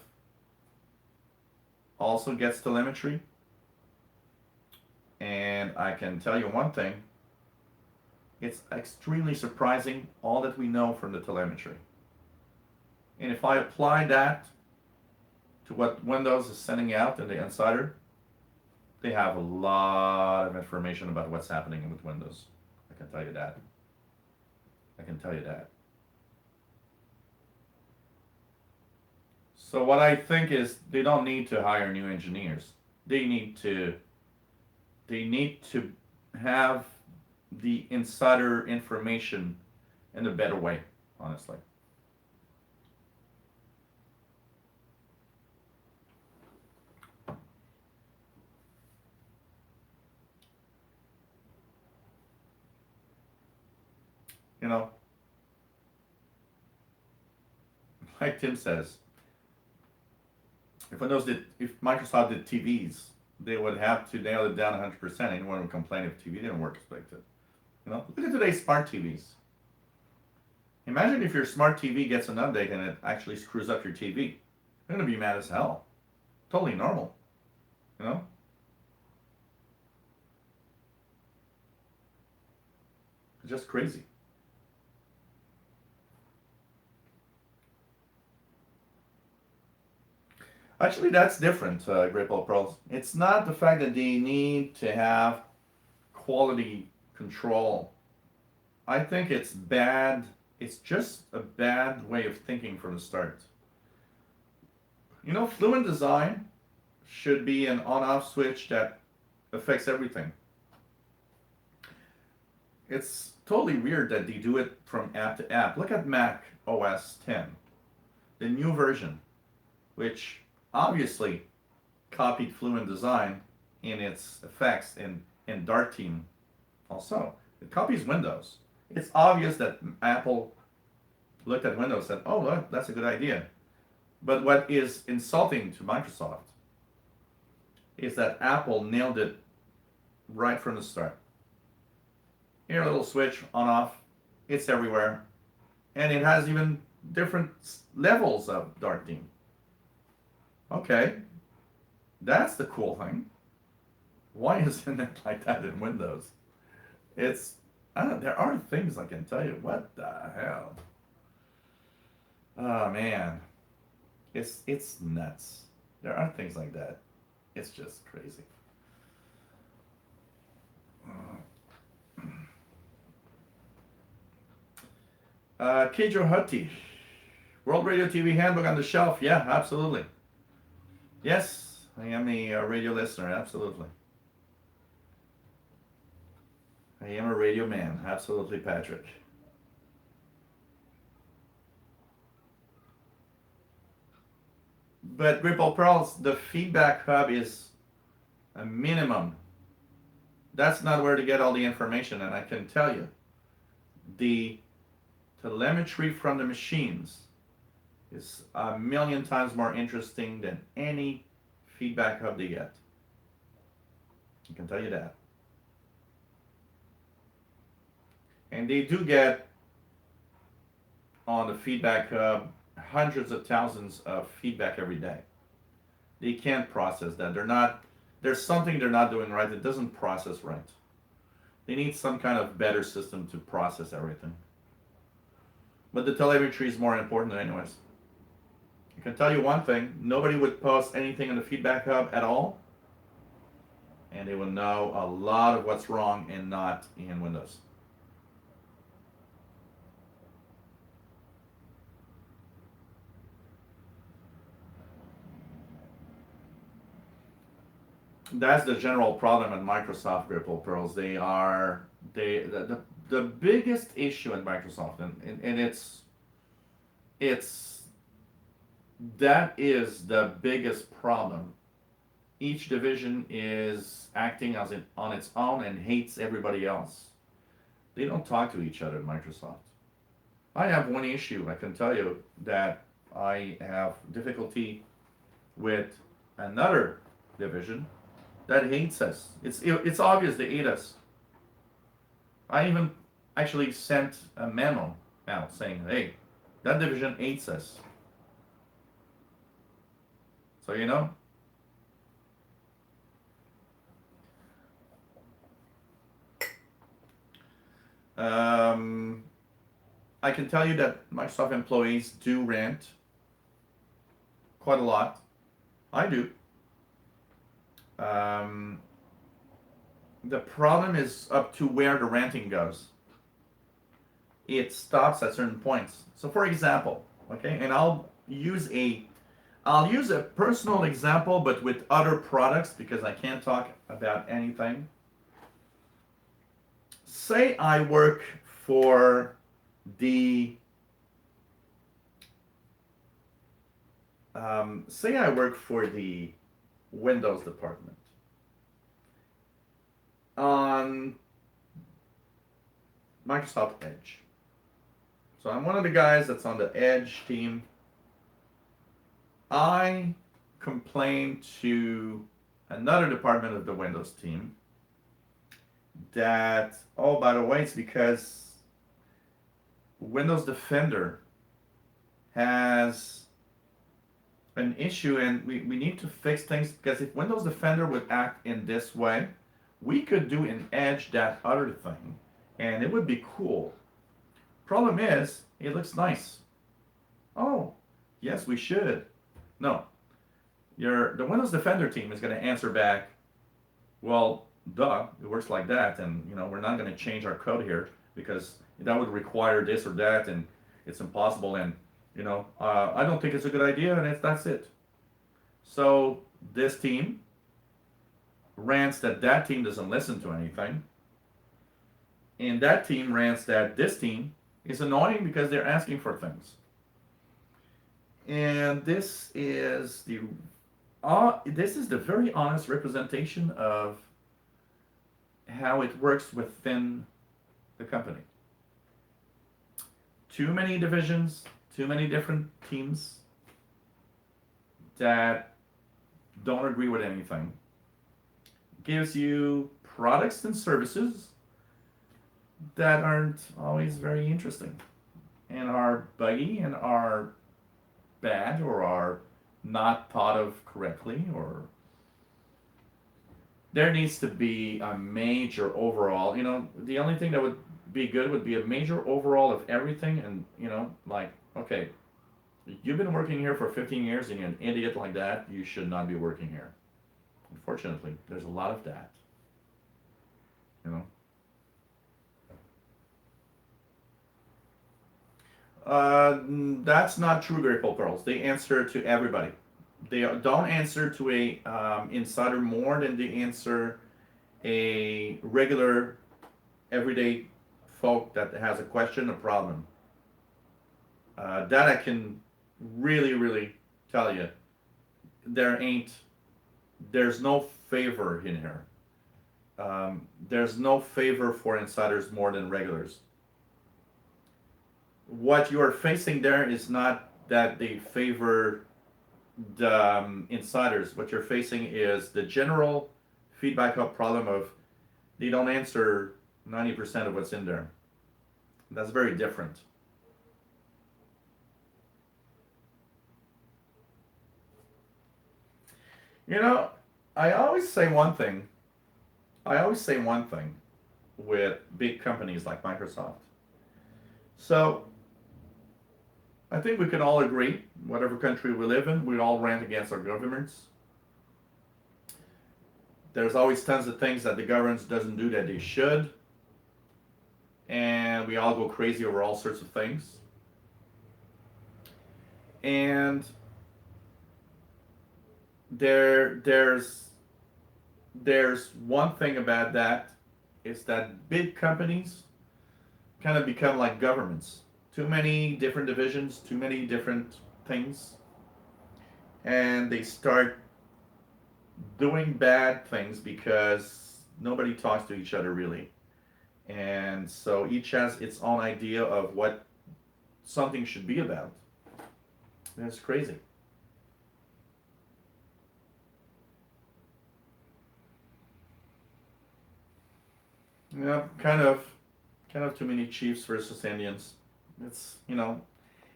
also gets telemetry. And I can tell you one thing, it's extremely surprising all that we know from the telemetry. And if I apply that to what Windows is sending out in the insider, they have a lot of information about what's happening with Windows. I can tell you that. So what I think is they don't need to hire new engineers. They need to have the insider information in a better way, honestly. like Tim says, if Microsoft did TVs, they would have to nail it down 100%. Anyone would complain if TV didn't work expected. Look at today's smart TVs. Imagine if your smart TV gets an update and it actually screws up your TV. You're gonna be mad as hell. Totally normal. It's just crazy. Actually, that's different, Great Ball Pearls. It's not the fact that they need to have quality control. I think it's bad. It's just a bad way of thinking from the start. Fluent design should be an on-off switch that affects everything. It's totally weird that they do it from app to app. Look at Mac OS 10, the new version, which obviously copied Fluent design in its effects in Dart Team also. It copies Windows. It's obvious that Apple looked at Windows and said, oh, look, that's a good idea. But what is insulting to Microsoft is that Apple nailed it right from the start. Here, a little switch on off, it's everywhere. And it has even different levels of Dart Team. Okay, that's the cool thing. Why isn't it like that in Windows? There are things I can tell you. What the hell? Oh man, it's nuts. There are things like that. It's just crazy. Keijo Hutty, World Radio TV Handbook on the shelf. Yeah, absolutely. Yes, I am a radio listener. Absolutely. I am a radio man. Absolutely, Patrick. But Ripple Pearls, the feedback hub is a minimum. That's not where to get all the information. And I can tell you, the telemetry from the machines is a million times more interesting than any feedback hub they get. I can tell you that. And they do get on the feedback hub hundreds of thousands of feedback every day. They can't process that. There's something they're not doing right. It doesn't process right. They need some kind of better system to process everything. But the telemetry is more important anyways. I can tell you one thing, nobody would post anything in the feedback hub at all, and they will know a lot of what's wrong and not in Windows. That's the general problem at Microsoft, Ripple Pearls. The biggest issue at Microsoft, and that is the biggest problem. Each division is acting on its own and hates everybody else. They don't talk to each other at Microsoft. I have one issue. I can tell you that I have difficulty with another division that hates us. It's obvious they hate us. I even actually sent a memo out saying, hey, that division hates us. So you know. I can tell you that Microsoft employees do rant quite a lot. I do. The problem is up to where the ranting goes. It stops at certain points. So for example, okay, and I'll use a personal example, but with other products because I can't talk about anything. Say I work for the Windows department on Microsoft Edge. So I'm one of the guys that's on the Edge team I complained to another department of the Windows team that, oh, by the way, it's because Windows Defender has an issue and we need to fix things, because if Windows Defender would act in this way, we could do in Edge that other thing and it would be cool. Problem is, it looks nice. Oh, yes, we should. No, the Windows Defender team is going to answer back, well, duh, it works like that, and we're not going to change our code here because that would require this or that, and it's impossible, and I don't think it's a good idea, and that's it. So this team rants that team doesn't listen to anything, and that team rants that this team is annoying because they're asking for things. And this is the very honest representation of how it works within the company. Too many divisions, too many different teams that don't agree with anything. Gives you products and services that aren't always very interesting and are buggy and are bad or are not thought of correctly, or there needs to be a major overall. The only thing that would be good would be a major overall of everything, and like, okay, you've been working here for 15 years and you're an idiot like that, you should not be working here. Unfortunately, there's a lot of that. That's not true, Grateful Pearls. They answer to everybody. They don't answer to a insider more than they answer a regular, everyday folk that has a question, a problem. That I can really, really tell you. There's no favor in here. There's no favor for insiders more than regulars. What you are facing there is not that they favor the insiders. What you're facing is the general feedback hub problem of they don't answer 90% of what's in there. That's very different. I always say one thing with big companies like Microsoft. So I think we can all agree, whatever country we live in, we all rant against our governments. There's always tons of things that the government doesn't do that they should. And we all go crazy over all sorts of things. And there's one thing about that, is that big companies kind of become like governments. Too many different divisions, too many different things, and they start doing bad things because nobody talks to each other really, and so each has its own idea of what something should be about. That's crazy. Yeah, kind of too many Chiefs versus Indians. It's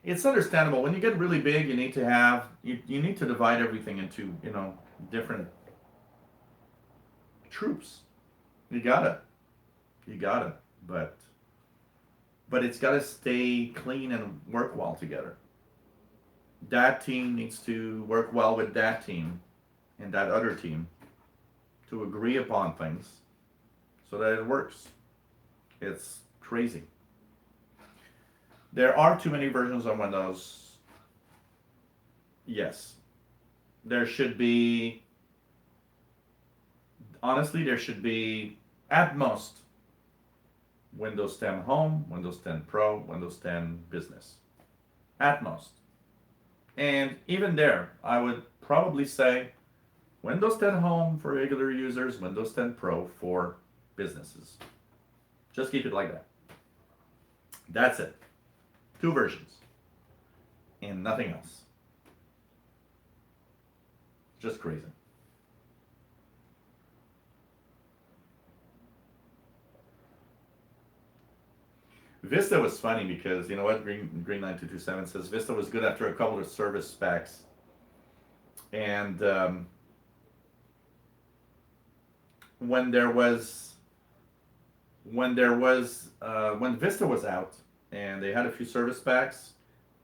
it's understandable. When you get really big, you need to divide everything into different troops. You gotta, but it's gotta stay clean and work well together. That team needs to work well with that team and that other team to agree upon things so that it works. It's crazy. There are too many versions of Windows. Yes. There should be, honestly, at most, Windows 10 Home, Windows 10 Pro, Windows 10 Business. At most. And even there, I would probably say Windows 10 Home for regular users, Windows 10 Pro for businesses. Just keep it like that. That's it. 2 versions. And nothing else. Just crazy. Vista was funny because, you know what, Green 9227 says Vista was good after a couple of service packs. And when Vista was out and they had a few service packs,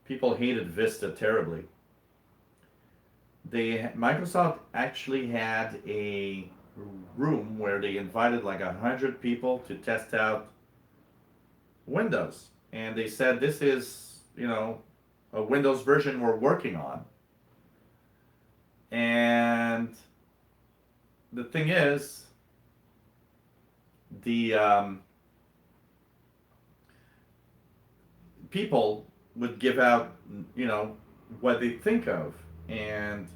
people hated Vista terribly. Microsoft actually had a room where they invited like 100 people to test out Windows, and they said this is, you know, a Windows version we're working on. And the thing is, the people would give out, you know, what they think of, and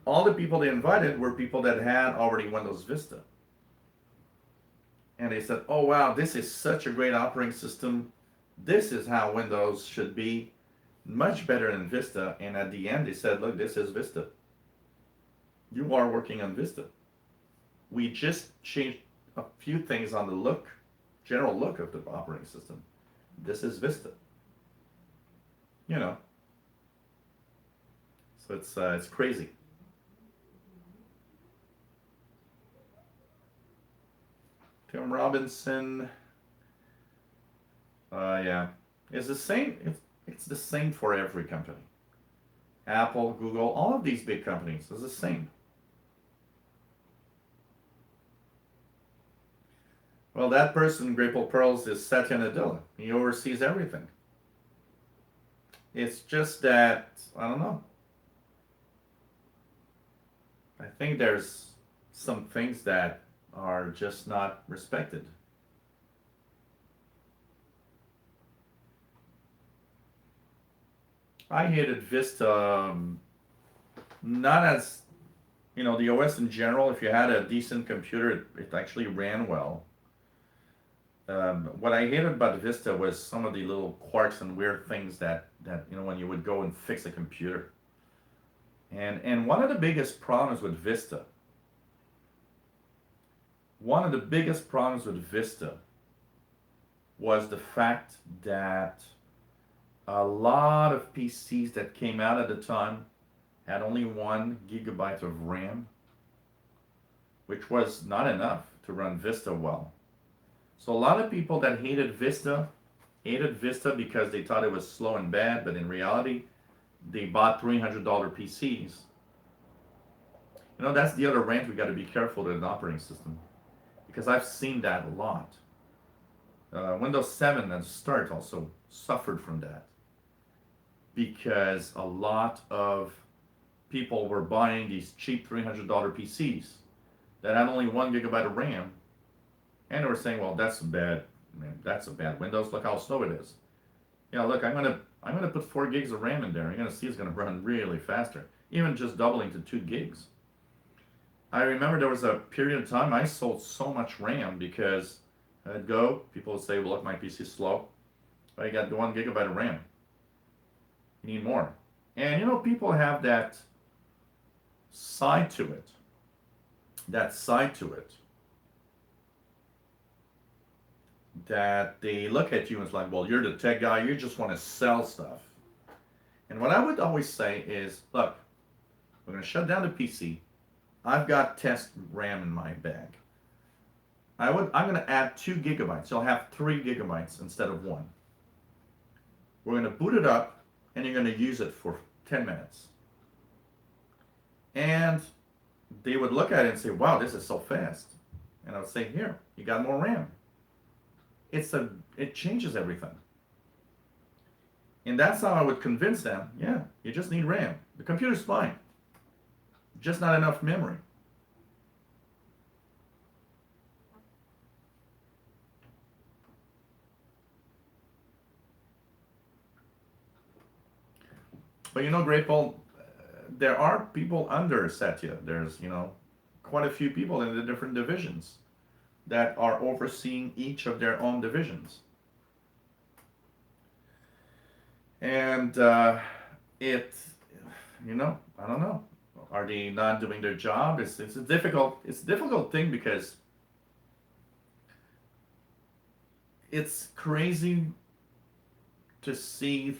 all the people they invited were people that had already Windows Vista. And they said, oh wow, this is such a great operating system. This is how Windows should be. Much better than Vista. And at the end they said, look, this is Vista. You are working on Vista. We just changed a few things on the general look of the operating system. This is Vista. You know. So it's crazy. Tim Robinson, yeah, it's the same. It's the same for every company. Apple, Google, all of these big companies is the same. Well, that person, Grateful Pearls, is Satya Nadella. He oversees everything. It's just that, I don't know. I think there's some things that are just not respected. I hated Vista, not as, you know, the OS in general. If you had a decent computer, it actually ran well. What I hated about Vista was some of the little quirks and weird things that you know, when you would go and fix a computer. And one of the biggest problems with Vista was the fact that a lot of PCs that came out at the time had only 1 gigabyte of RAM, which was not enough to run Vista well. So a lot of people that hated Vista because they thought it was slow and bad, but in reality, they bought $300 PCs. You know, that's the other rant we got to be careful with an operating system, because I've seen that a lot. Windows 7 at the start also suffered from that, because a lot of people were buying these cheap $300 PCs that had only 1 gigabyte of RAM, and they were saying, well, that's bad, man, that's a bad Windows, look how slow it is. Yeah, look, I'm gonna put 4 gigs of RAM in there. You're gonna see it's gonna run really faster, even just doubling to 2 gigs. I remember there was a period of time I sold so much RAM because I'd go, people would say, well, look, my PC is slow, but I got 1 gigabyte of RAM. You need more. And you know, people have that side to it. That they look at you and it's like, well, you're the tech guy, you just want to sell stuff. And what I would always say is, look, we're going to shut down the PC. I've got test RAM in my bag. I'm going to add 2 gigabytes. So I'll have 3 gigabytes instead of 1. We're going to boot it up, and you're going to use it for 10 minutes. And they would look at it and say, wow, this is so fast. And I would say, here, you got more RAM. It changes everything. And that's how I would convince them, yeah, you just need RAM. The computer's fine. Just not enough memory. But you know, Grateful, there are people under Satya. There's, you know, quite a few people in the different divisions that are overseeing each of their own divisions. And you know, I don't know. Are they not doing their job? It's a difficult thing because it's crazy to see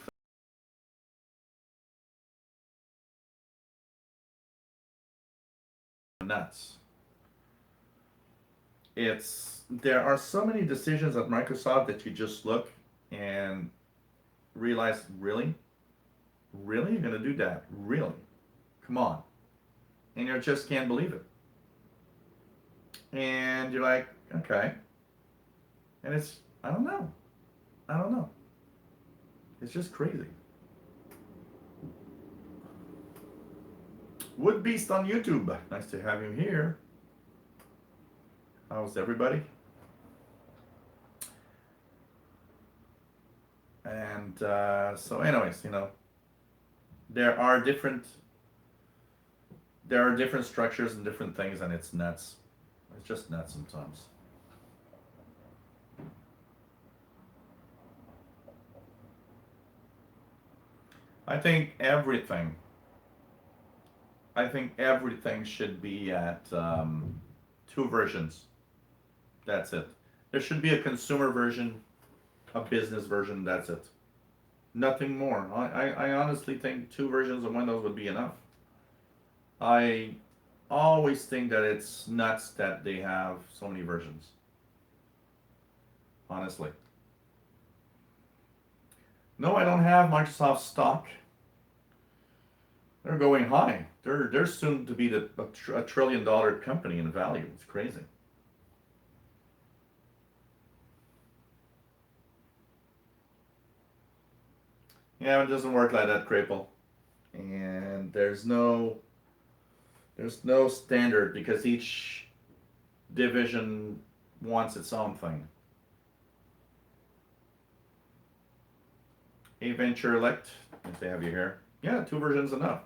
nuts. There are so many decisions at Microsoft that you just look and realize, really? Really? You're gonna do that? Really? Come on. And you just can't believe it. And you're like, okay. And I don't know. I don't know. It's just crazy. Wood Beast on YouTube. Nice to have you here. How's everybody? And so, anyways, there are different structures and different things, and it's nuts. It's just nuts sometimes. I think everything should be at 2 versions. That's it. There should be a consumer version, a business version, that's it. Nothing more. I honestly think 2 versions of Windows would be enough. I always think that it's nuts that they have so many versions. Honestly. No, I don't have Microsoft stock. They're going high. They're soon to be a $1 trillion company in value. It's crazy. Yeah, it doesn't work like that, Crapple. And there's no standard because each division wants its own thing. A Venture Elect, if they have you here. Yeah, 2 versions enough.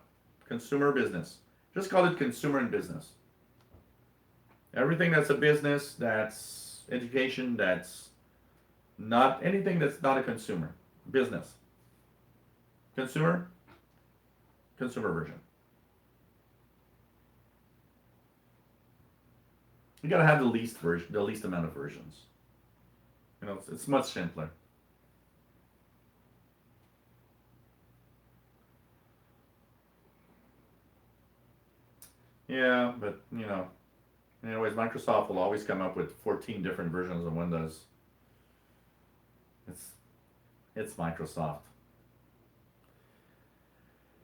Consumer, business. Just call it consumer and business. Everything that's a business, that's education, that's not anything that's not a consumer. Business. Consumer version. You gotta have the least amount of versions. It's much simpler. Yeah, but anyways, Microsoft will always come up with 14 different versions of Windows. It's Microsoft.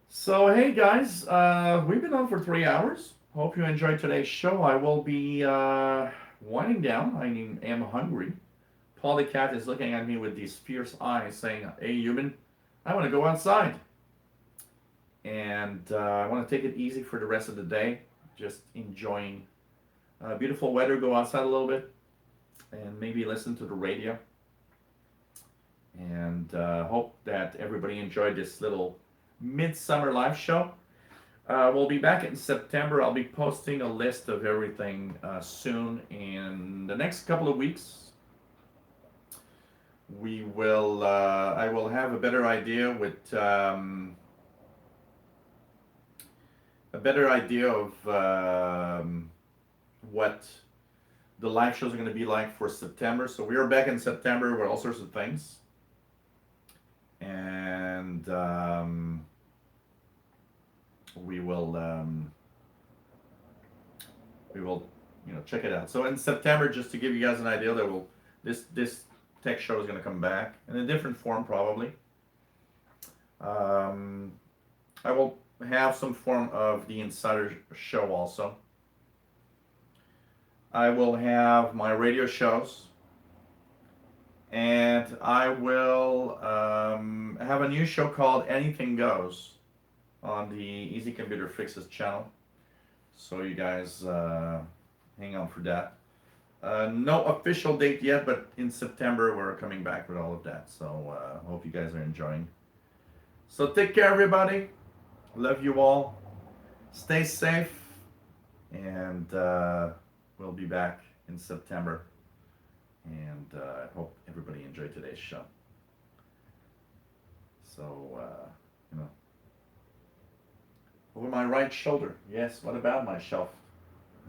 So hey guys, we've been on for 3 hours. Hope you enjoyed today's show. I will be winding down. I am hungry. Polycat is looking at me with these fierce eyes saying, hey human, I want to go outside. And I want to take it easy for the rest of the day. Just enjoying beautiful weather, go outside a little bit, and maybe listen to the radio. And hope that everybody enjoyed this little Midsummer live show. We'll be back in September. I'll be posting a list of everything soon. In the next couple of weeks, I will have a better idea of what the live shows are going to be like for September. So we are back in September with all sorts of things. And we will check it out. So in September, just to give you guys an idea, this tech show is going to come back in a different form probably. I will have some form of the Insider show also. I will have my radio shows, and I will have a new show called Anything Goes on the Easy Computer Fixes channel. So you guys hang on for that. No official date yet, but in September we're coming back with all of that. So hope you guys are enjoying. So take care, everybody. Love you all. Stay safe, and we'll be back in September. And I hope everybody enjoyed today's show. So, who am I my right shoulder. Yes, what about my shelf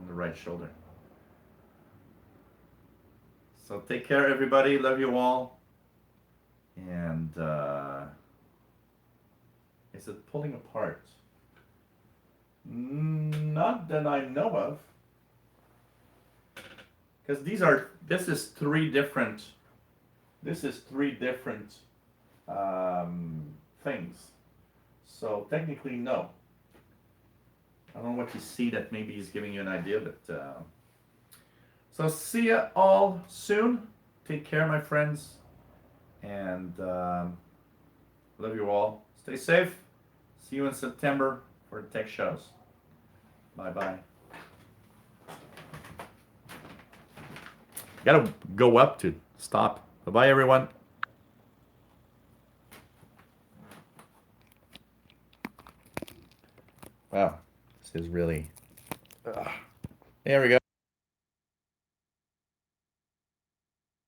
on the right shoulder? So take care, everybody. Love you all. And is it pulling apart? Not that I know of. Because this is three different things. So technically, no. I don't know what you see that maybe is giving you an idea, but so see ya all soon. Take care, my friends, and love you all. Stay safe. See you in September for the tech shows. Bye bye. Gotta go up to stop. Bye bye, everyone. Wow, this is really. There we go.